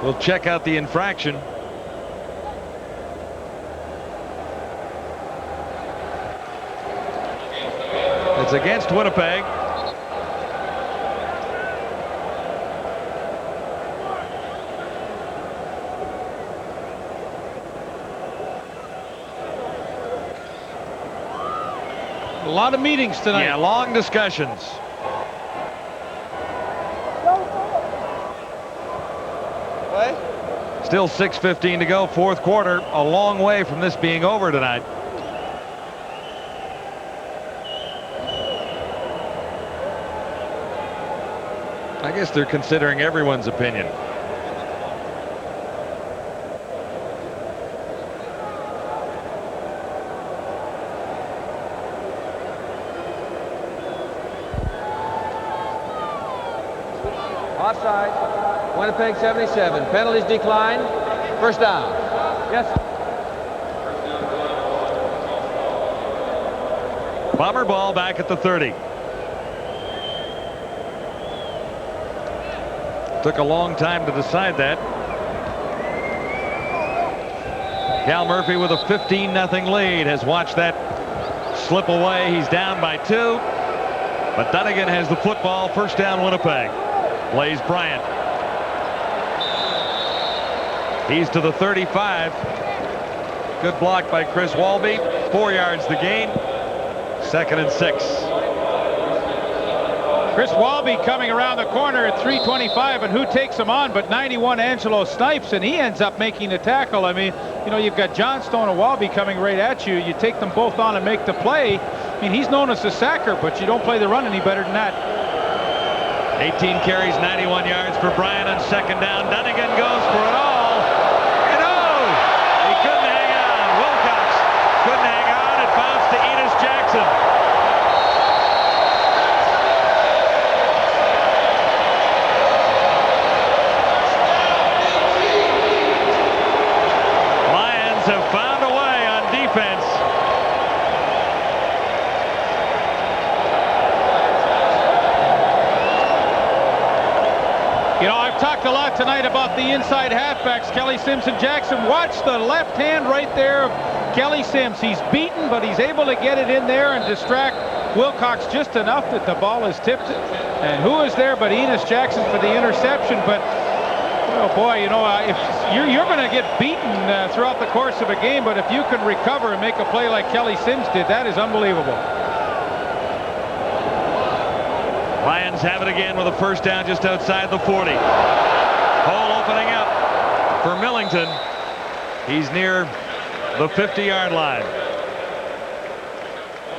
We'll check out the infraction. It's against Winnipeg. A lot of meetings tonight. Yeah, long discussions. Still 6:15 to go, fourth quarter. A long way from this being over tonight. I guess they're considering everyone's opinion. Offside. Winnipeg 77. Penalties decline. First down. Yes. Bomber ball back at the 30. Took a long time to decide that. Cal Murphy with a 15-0 lead has watched that slip away. He's down by 2. But Dunnigan has the football. First down, Winnipeg. Blaze Bryant. He's to the 35. Good block by Chris Walby. 4 yards the gain. 2nd and 6. Chris Walby coming around the corner at 325, and who takes him on but 91 Angelo Snipes, and he ends up making the tackle. I mean, you know, you've got Johnstone and Walby coming right at you. You take them both on and make the play. I mean, he's known as a sacker, but you don't play the run any better than that. 18 carries, 91 yards for Bryant on second down. Dunnigan goes for it all. And oh! He couldn't hang on. Wilcox couldn't hang on. It bounced to Enos Jackson. Lions have found a way on defense. You know, I've talked a lot tonight about the inside halfbacks, Kelly Simpson Jackson. Watch the left hand right there of Kelly Sims. He's beaten, but he's able to get it in there and distract Wilcox just enough that the ball is tipped. And who is there but Enos Jackson for the interception? But Oh boy, you know, if you're going to get beaten throughout the course of a game, but if you can recover and make a play like Kelly Sims did, that is unbelievable. Lions have it again with a first down just outside the 40. Hole opening up for Millington. He's near the 50-yard line.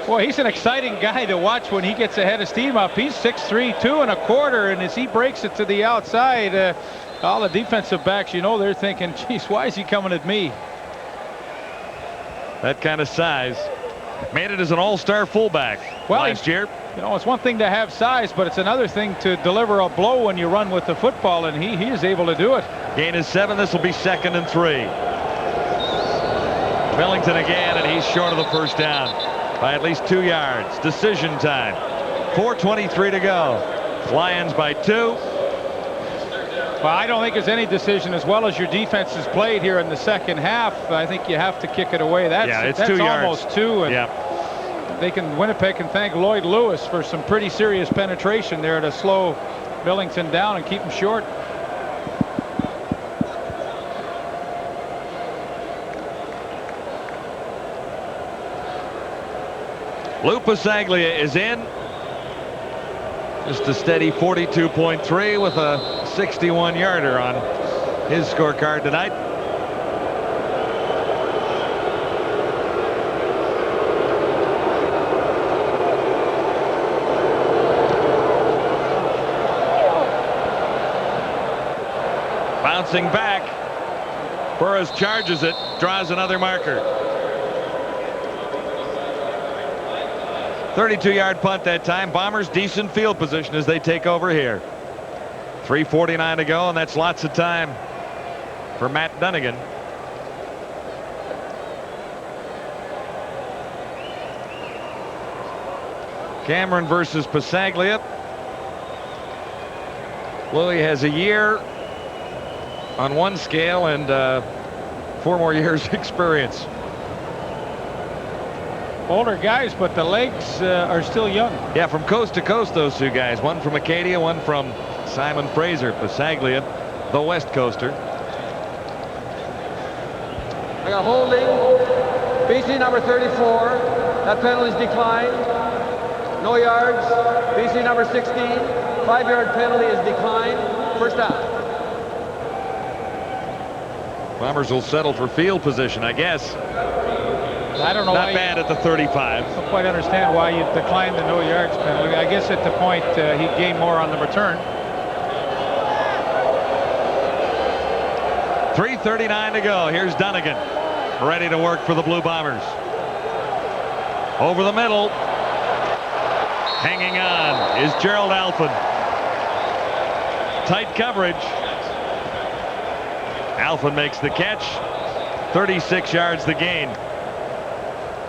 Boy, he's an exciting guy to watch when he gets ahead of steam up. He's 6'3", 2 1/4, and as he breaks it to the outside, all the defensive backs, you know, they're thinking, geez, why is he coming at me? That kind of size. Made it as an all-star fullback last year. You know, it's one thing to have size, but it's another thing to deliver a blow when you run with the football, and he is able to do it. Gain is 7. This will be 2nd and 3. Millington again, and he's short of the first down by at least 2 yards. Decision time. 4:23 to go. Lions by 2. Well, I don't think there's any decision. As well as your defense has played here in the second half, I think you have to kick it away. That's 2 yards. Almost 2. And Winnipeg can thank Lloyd Lewis for some pretty serious penetration there to slow Millington down and keep him short. Lou Pasaglia is in. Just a steady 42.3 with a 61-yarder on his scorecard tonight. Bouncing back. Burris charges it, draws another marker. 32-yard punt that time. Bombers decent field position as they take over here. 3:49 to go, and that's lots of time for Matt Dunnigan. Cameron versus Pasaglia. Louis has a year on one scale and 4 more years experience. Older guys, but the legs are still young. Yeah, from coast to coast, those two guys. One from Acadia, one from Simon Fraser. Pasaglia, the West Coaster. I got holding. BC number 34. That penalty's declined. No yards. BC number 16. 5-yard penalty is declined. First down. Bombers will settle for field position, I guess. I don't know. Not bad at the 35. I don't quite understand why you declined the no yards penalty. I guess at the point he gained more on the return. 3:39 to go. Here's Dunnigan, ready to work for the Blue Bombers. Over the middle, hanging on is Gerald Alphin. Tight coverage. Alphin makes the catch. 36 yards the gain.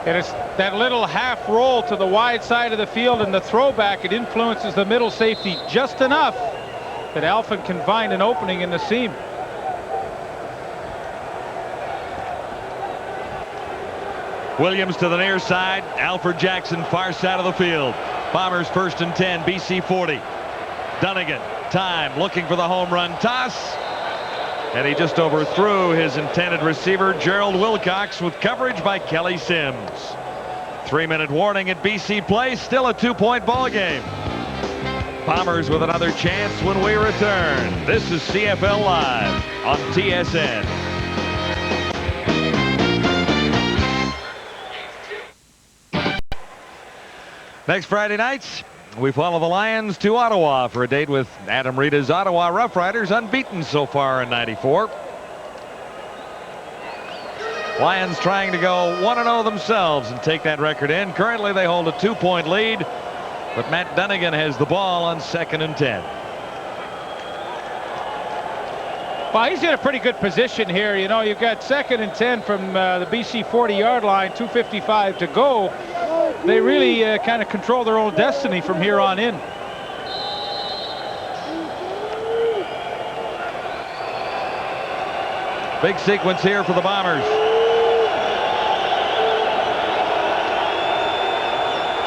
And it's that little half roll to the wide side of the field and the throwback. It influences the middle safety just enough that Alphin can find an opening in the seam. Williams to the near side. Alfred Jackson far side of the field. Bombers 1st and 10. BC 40. Dunnigan, time, looking for the home run toss. And he just overthrew his intended receiver, Gerald Wilcox, with coverage by Kelly Sims. 3-minute warning at BC Place. Still a 2-point ball game. Bombers with another chance when we return. This is CFL Live on TSN. Next Friday nights, we follow the Lions to Ottawa for a date with Adam Rita's Ottawa Rough Riders, unbeaten so far in '94. Lions trying to go 1-0 themselves and take that record in. Currently they hold a 2-point lead, but Matt Dunnigan has the ball on 2nd and 10. Well, he's in a pretty good position here. You know, you've got 2nd and 10 from the BC 40-yard line, 2:55 to go. They really kind of control their own destiny from here on in. Big sequence here for the Bombers.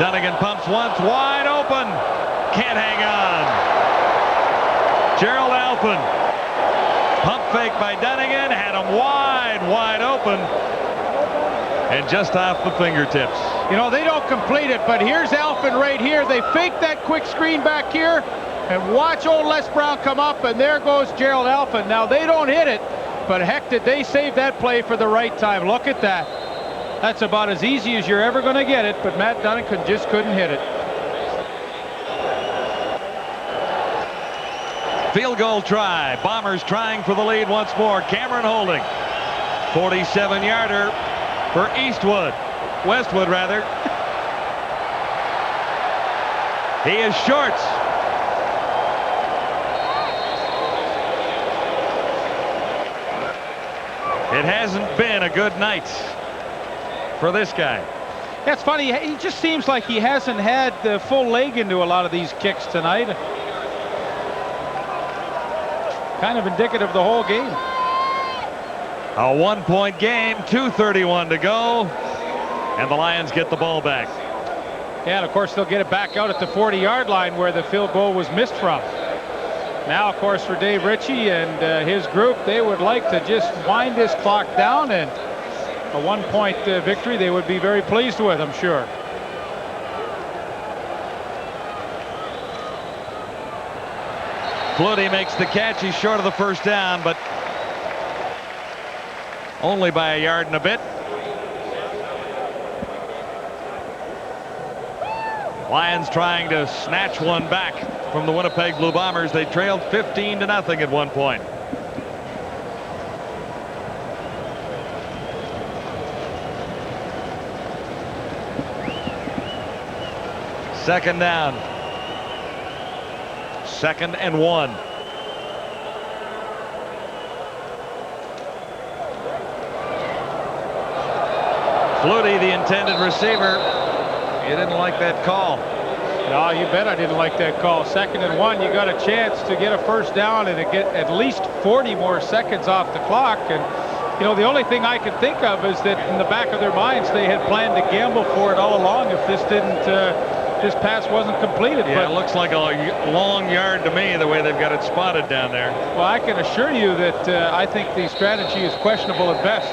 Dunnigan pumps once, wide open. Can't hang on. Gerald Alphin Pump fake by Dunnigan, had him wide open, and just off the fingertips. You know, they don't complete it, but here's Alphen right here. They fake that quick screen back here, and watch old Les Brown come up, and there goes Gerald Alphen. Now, they don't hit it, but heck, did they save that play for the right time. Look at that. That's about as easy as you're ever going to get it, but Matt Dunnigan just couldn't hit it. Field goal try. Bombers trying for the lead once more. Cameron holding. 47-yarder for Westwood rather. He is short. It hasn't been a good night for this guy. That's funny. He just seems like he hasn't had the full leg into a lot of these kicks tonight. Kind of indicative of the whole game. A 1-point game, 2:31 to go, and the Lions get the ball back. Yeah, and of course they'll get it back out at the 40-yard line where the field goal was missed from. Now, of course, for Dave Ritchie and his group, they would like to just wind this clock down, and a 1-point victory they would be very pleased with, I'm sure. Flutie makes the catch. He's short of the first down, but only by a yard and a bit. Lions trying to snatch one back from the Winnipeg Blue Bombers. They trailed 15-0 at one point. Second down. 2nd and 1. Flutie, the intended receiver. You didn't like that call. No, you bet I didn't like that call. 2nd and 1, you got a chance to get a first down and to get at least 40 more seconds off the clock. And you know, the only thing I can think of is that in the back of their minds they had planned to gamble for it all along if this didn't this pass wasn't completed. Yeah, but it looks like a long yard to me the way they've got it spotted down there. Well, I can assure you that I think the strategy is questionable at best.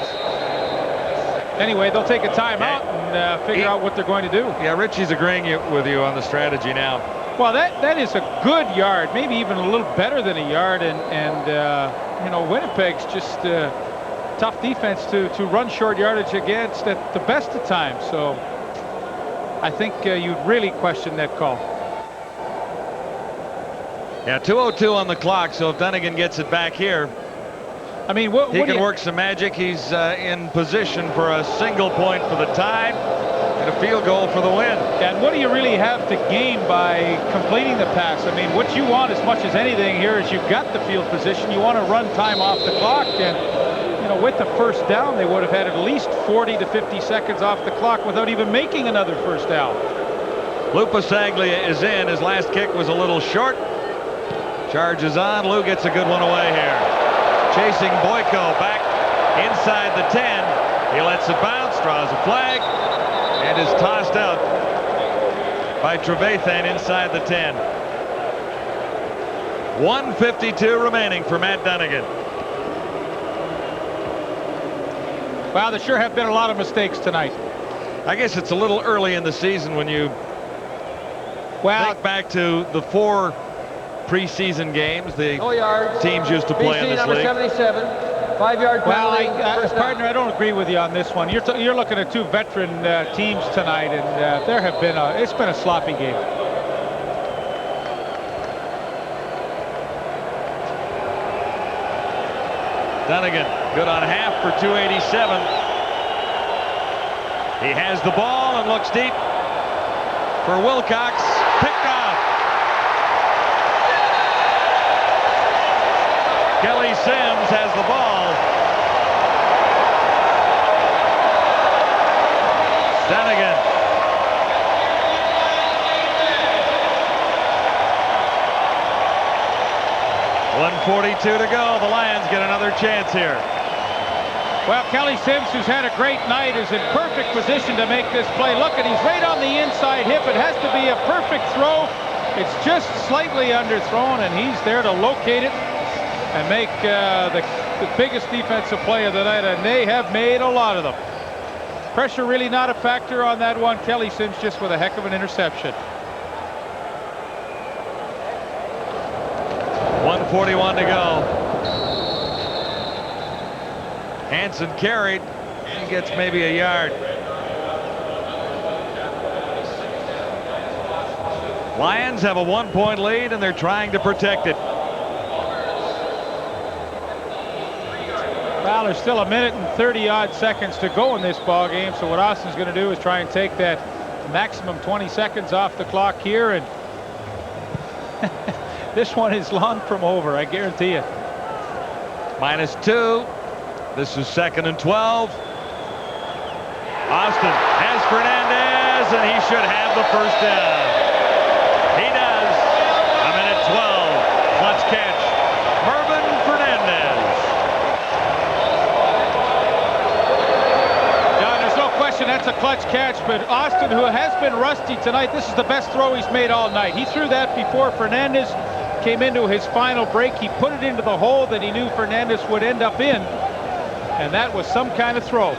Anyway, they'll take a timeout and figure out what they're going to do. Yeah, Richie's agreeing with you on the strategy now. Well, that is a good yard, maybe even a little better than a yard, and you know, Winnipeg's just tough defense to run short yardage against at the best of times. So I think you'd really question that call. Yeah, 2:02 on the clock, so if Dunnigan gets it back here, I mean, he can work some magic. He's in position for a single point for the tie and a field goal for the win. And what do you really have to gain by completing the pass? I mean, what you want as much as anything here is you've got the field position. You want to run time off the clock, and you know, with the first down, they would have had at least 40 to 50 seconds off the clock without even making another first down. Lou Pasaglia is in. His last kick was a little short. Charges on. Lou gets a good one away here. Chasing Boyko back inside the 10. He lets it bounce, draws a flag, and is tossed out by Trevathan inside the 10. 1:52 remaining for Matt Dunnigan. Wow, there sure have been a lot of mistakes tonight. I guess it's a little early in the season when you think back to the 4 preseason games the teams used to play in this league. 77, 5-yard penalty. Well, partner, I don't agree with you on this one. You're looking at 2 veteran teams tonight, and it's been a sloppy game. Dunnigan good on half for 287. He has the ball and looks deep for Wilcox. Picked off. Kelly Sims has the ball. Dunnigan. .142 to go. The Lions get another chance here. Well, Kelly Sims, who's had a great night, is in perfect position to make this play. Look, and he's right on the inside hip. It has to be a perfect throw. It's just slightly underthrown, and he's there to locate it. and make the biggest defensive play of the night, and they have made a lot of them. Pressure really not a factor on that one. Kelly Sims just with a heck of an interception. 1:41 to go. Hansen carried. He gets maybe a yard. Lions have a 1-point lead, and they're trying to protect it. Well, there's still a minute and 30-odd seconds to go in this ball game. So what Austin's going to do is try and take that maximum 20 seconds off the clock here, and this one is long from over, I guarantee you. -2. This is 2nd and 12. Austin has Fernandez, and he should have the first down. He does. A minute 12. Clutch catch. Mervyn Fernandez. John, there's no question that's a clutch catch, but Austin, who has been rusty tonight, this is the best throw he's made all night. He threw that before Fernandez came into his final break. He put it into the hole that he knew Fernandez would end up in, and that was some kind of throw.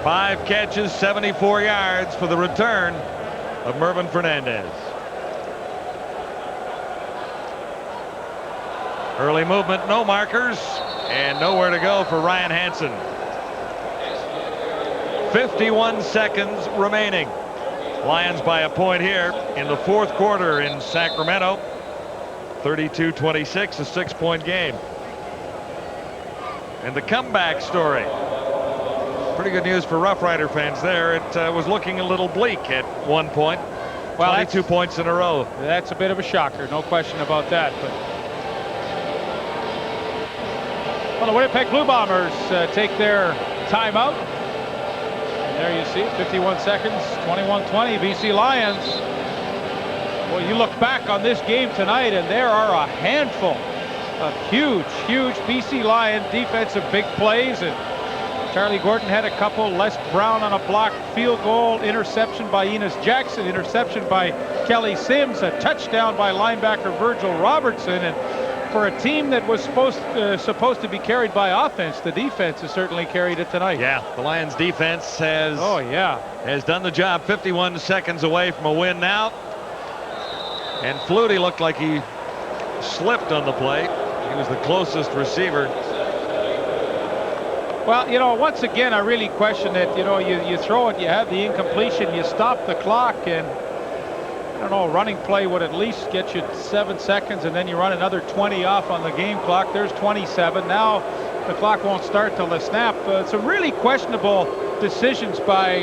5 catches, 74 yards for the return of Mervyn Fernandez. Early movement, no markers, and nowhere to go for Ryan Hansen. 51 seconds remaining. Lions by a point here in the 4th quarter in Sacramento. 32-26, a 6-point game. And the comeback story. Pretty good news for Rough Rider fans there. It was looking a little bleak at one point. Well, 22 points in a row. That's a bit of a shocker, no question about that. But well, the Winnipeg Blue Bombers take their timeout. And there you see it, 51 seconds, 21-20, BC Lions. Well, you look back on this game tonight, and there are a handful of huge BC Lion defensive big plays, and Charlie Gordon had a couple. Les Brown on a blocked field goal, interception by Enos Jackson, interception by Kelly Sims, a touchdown by linebacker Virgil Robertson. And for a team that was supposed to be carried by offense, the defense has certainly carried it tonight. Yeah, the Lions defense has has done the job. 51 seconds away from a win now. And Flutie looked like he slipped on the play. He was the closest receiver. Well, you know, once again, I really question it. You know, you throw it, you have the incompletion, you stop the clock, and I don't know, a running play would at least get you 7 seconds, and then you run another 20 off on the game clock. There's 27. Now the clock won't start till the snap. Some really questionable decisions by,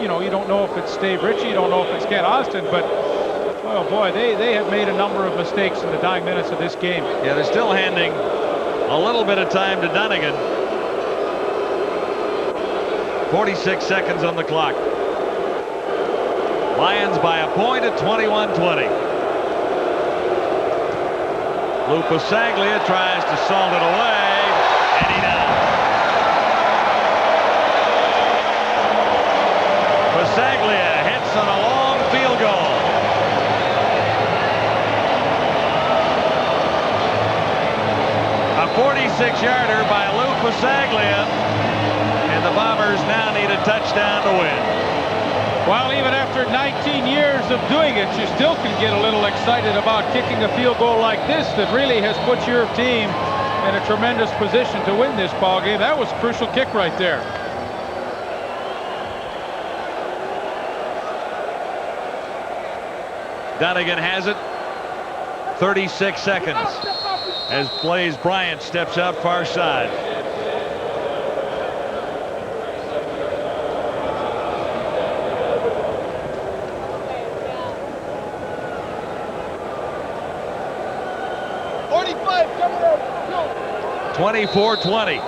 you know, you don't know if it's Dave Ritchie, you don't know if it's Ken Austin, but oh boy, they have made a number of mistakes in the dying minutes of this game. Yeah, they're still handing a little bit of time to Dunnigan. 46 seconds on the clock. Lions by a point at 21-20. Lou Pasaglia tries to salt it away, and he does. Pasaglia hits on a long field goal. A 46-yarder by Lou Pasaglia. And the Bombers now need a touchdown to win. Well, even after 19 years of doing it, you still can get a little excited about kicking a field goal like this that really has put your team in a tremendous position to win this ball game. That was a crucial kick right there. Dunnigan has it. 36 seconds as Blaze Bryant steps out far side. 24-20.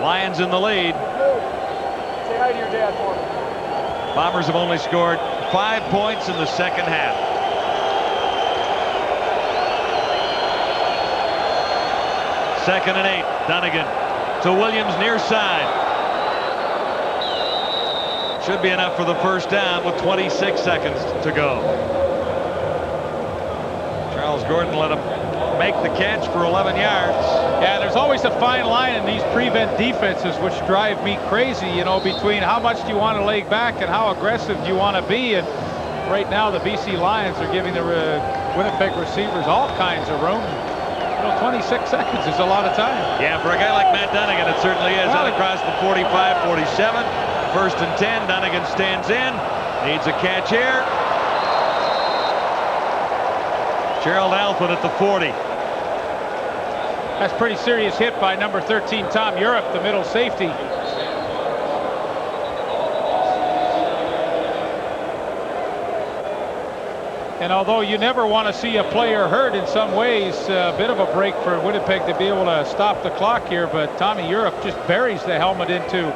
Lions in the lead. Say hi to your dad for me. Bombers have only scored 5 points in the second half. Second and 8. Dunnigan to Williams near side. Should be enough for the first down with 26 seconds to go. Charles Gordon let him make the catch for 11 yards. Yeah, there's always a fine line in these prevent defenses, which drive me crazy, you know, between how much do you want to lay back and how aggressive do you want to be. And right now, the BC Lions are giving the Winnipeg receivers all kinds of room. You know, 26 seconds is a lot of time. Yeah, for a guy like Matt Dunnigan, it certainly is. Out across the 45-47. First and 10. Dunnigan stands in. Needs a catch here. Gerald Alphin at the 40. That's pretty serious hit by number 13, Tom Europe, the middle safety. And although you never want to see a player hurt, in some ways, a bit of a break for Winnipeg to be able to stop the clock here, but Tommy Europe just buries the helmet into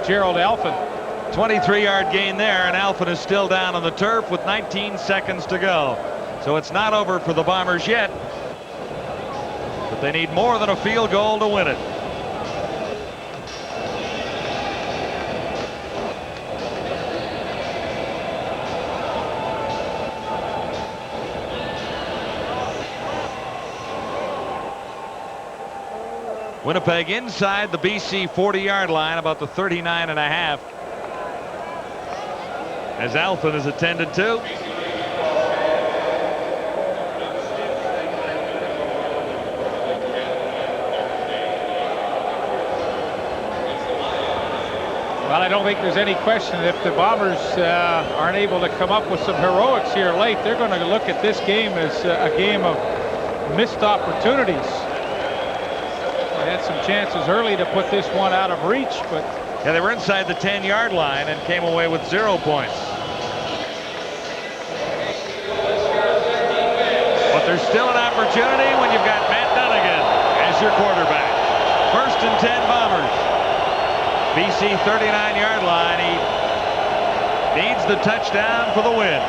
Gerald Alphin. 23-yard gain there, and Alphin is still down on the turf with 19 seconds to go. So it's not over for the Bombers yet, but they need more than a field goal to win it. Winnipeg inside the BC 40-yard line, about the 39.5. As Alphin is attended to. Well, I don't think there's any question that if the Bombers aren't able to come up with some heroics here late, they're going to look at this game as a game of missed opportunities. They had some chances early to put this one out of reach, but yeah, they were inside the 10-yard line and came away with 0 points. But there's still an opportunity when you've got Matt Dunnigan as your quarterback. First and 10 Bombers. BC 39-yard line. He needs the touchdown for the win.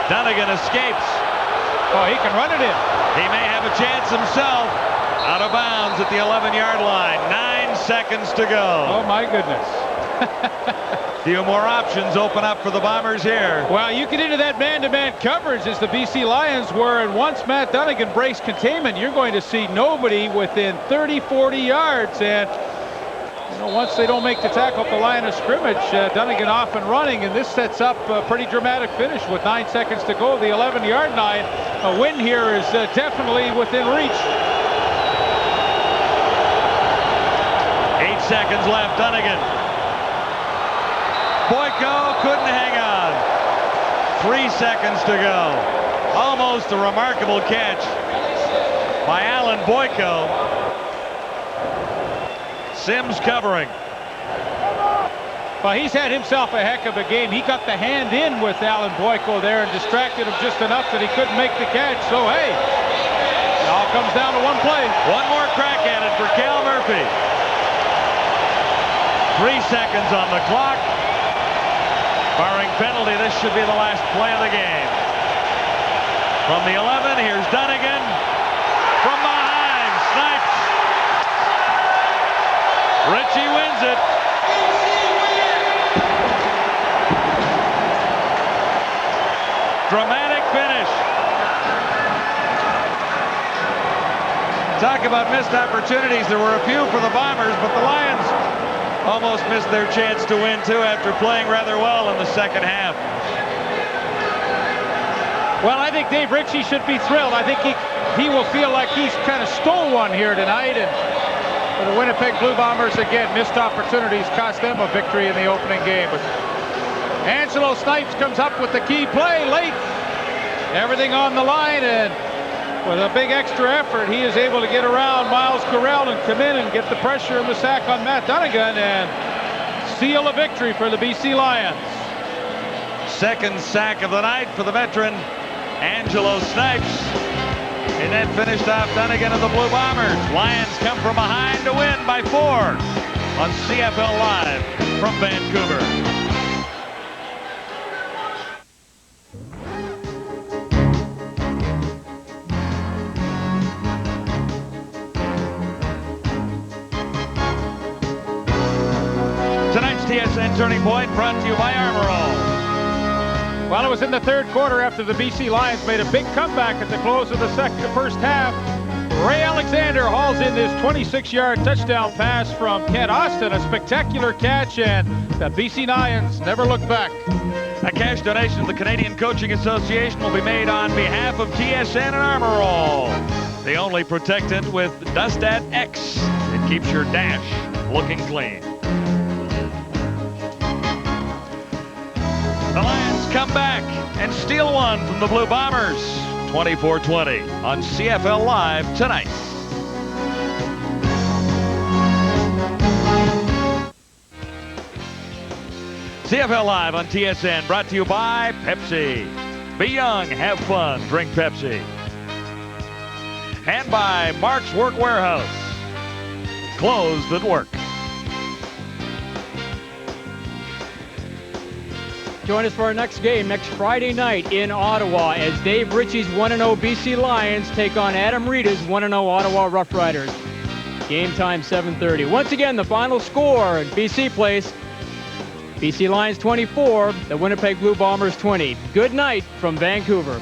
Dunnigan escapes. Oh, he can run it in. He may have a chance himself. Out of bounds at the 11-yard line. 9 seconds to go. Oh, my goodness. Few more options open up for the Bombers here. Well, you get into that man-to-man coverage as the BC Lions were, and once Matt Dunnigan breaks containment, you're going to see nobody within 30, 40 yards. And you know, once they don't make the tackle at the line of scrimmage, Dunnigan off and running, and this sets up a pretty dramatic finish with 9 seconds to go. The 11-yard line. A win here is definitely within reach. 8 seconds left. Dunnigan. Boyko couldn't hang on. 3 seconds to go. Almost a remarkable catch by Alan Boyko. Sims covering. Well, he's had himself a heck of a game. He got the hand in with Alan Boyko there and distracted him just enough that he couldn't make the catch. So, hey, it all comes down to one play. One more crack at it for Cal Murphy. 3 seconds on the clock. Barring penalty, this should be the last play of the game. From the 11, here's Dunnigan. From behind, Snipes. Ritchie wins it. Dramatic finish. Talk about missed opportunities. There were a few for the Bombers, but the Lions almost missed their chance to win, too, after playing rather well in the second half. Well, I think Dave Ritchie should be thrilled. I think he will feel like he's kind of stole one here tonight. And for the Winnipeg Blue Bombers, again, missed opportunities cost them a victory in the opening game. But Angelo Snipes comes up with the key play late. Everything on the line, and with a big extra effort, he is able to get around Miles Correll and come in and get the pressure and the sack on Matt Dunnigan and seal a victory for the BC Lions. Second sack of the night for the veteran Angelo Snipes. And then finished off Dunnigan of the Blue Bombers. Lions come from behind to win by 4 on CFL Live from Vancouver. Turning Point brought to you by Armor All. Well, it was in the third quarter after the BC Lions made a big comeback at the close of the first half. Ray Alexander hauls in this 26-yard touchdown pass from Kent Austin, a spectacular catch, and the BC Lions never looked back. A cash donation to the Canadian Coaching Association will be made on behalf of TSN and Armor All, the only protectant with Dust at X. It keeps your dash looking clean. The Lions come back and steal one from the Blue Bombers. 24-20 on CFL Live tonight. CFL Live on TSN, brought to you by Pepsi. Be young, have fun, drink Pepsi. And by Mark's Work Warehouse. Closed at work. Join us for our next game next Friday night in Ottawa as Dave Ritchie's 1-0 BC Lions take on Adam Rita's 1-0 Ottawa Rough Riders. Game time 7:30. Once again, the final score at BC Place. BC Lions 24, the Winnipeg Blue Bombers 20. Good night from Vancouver.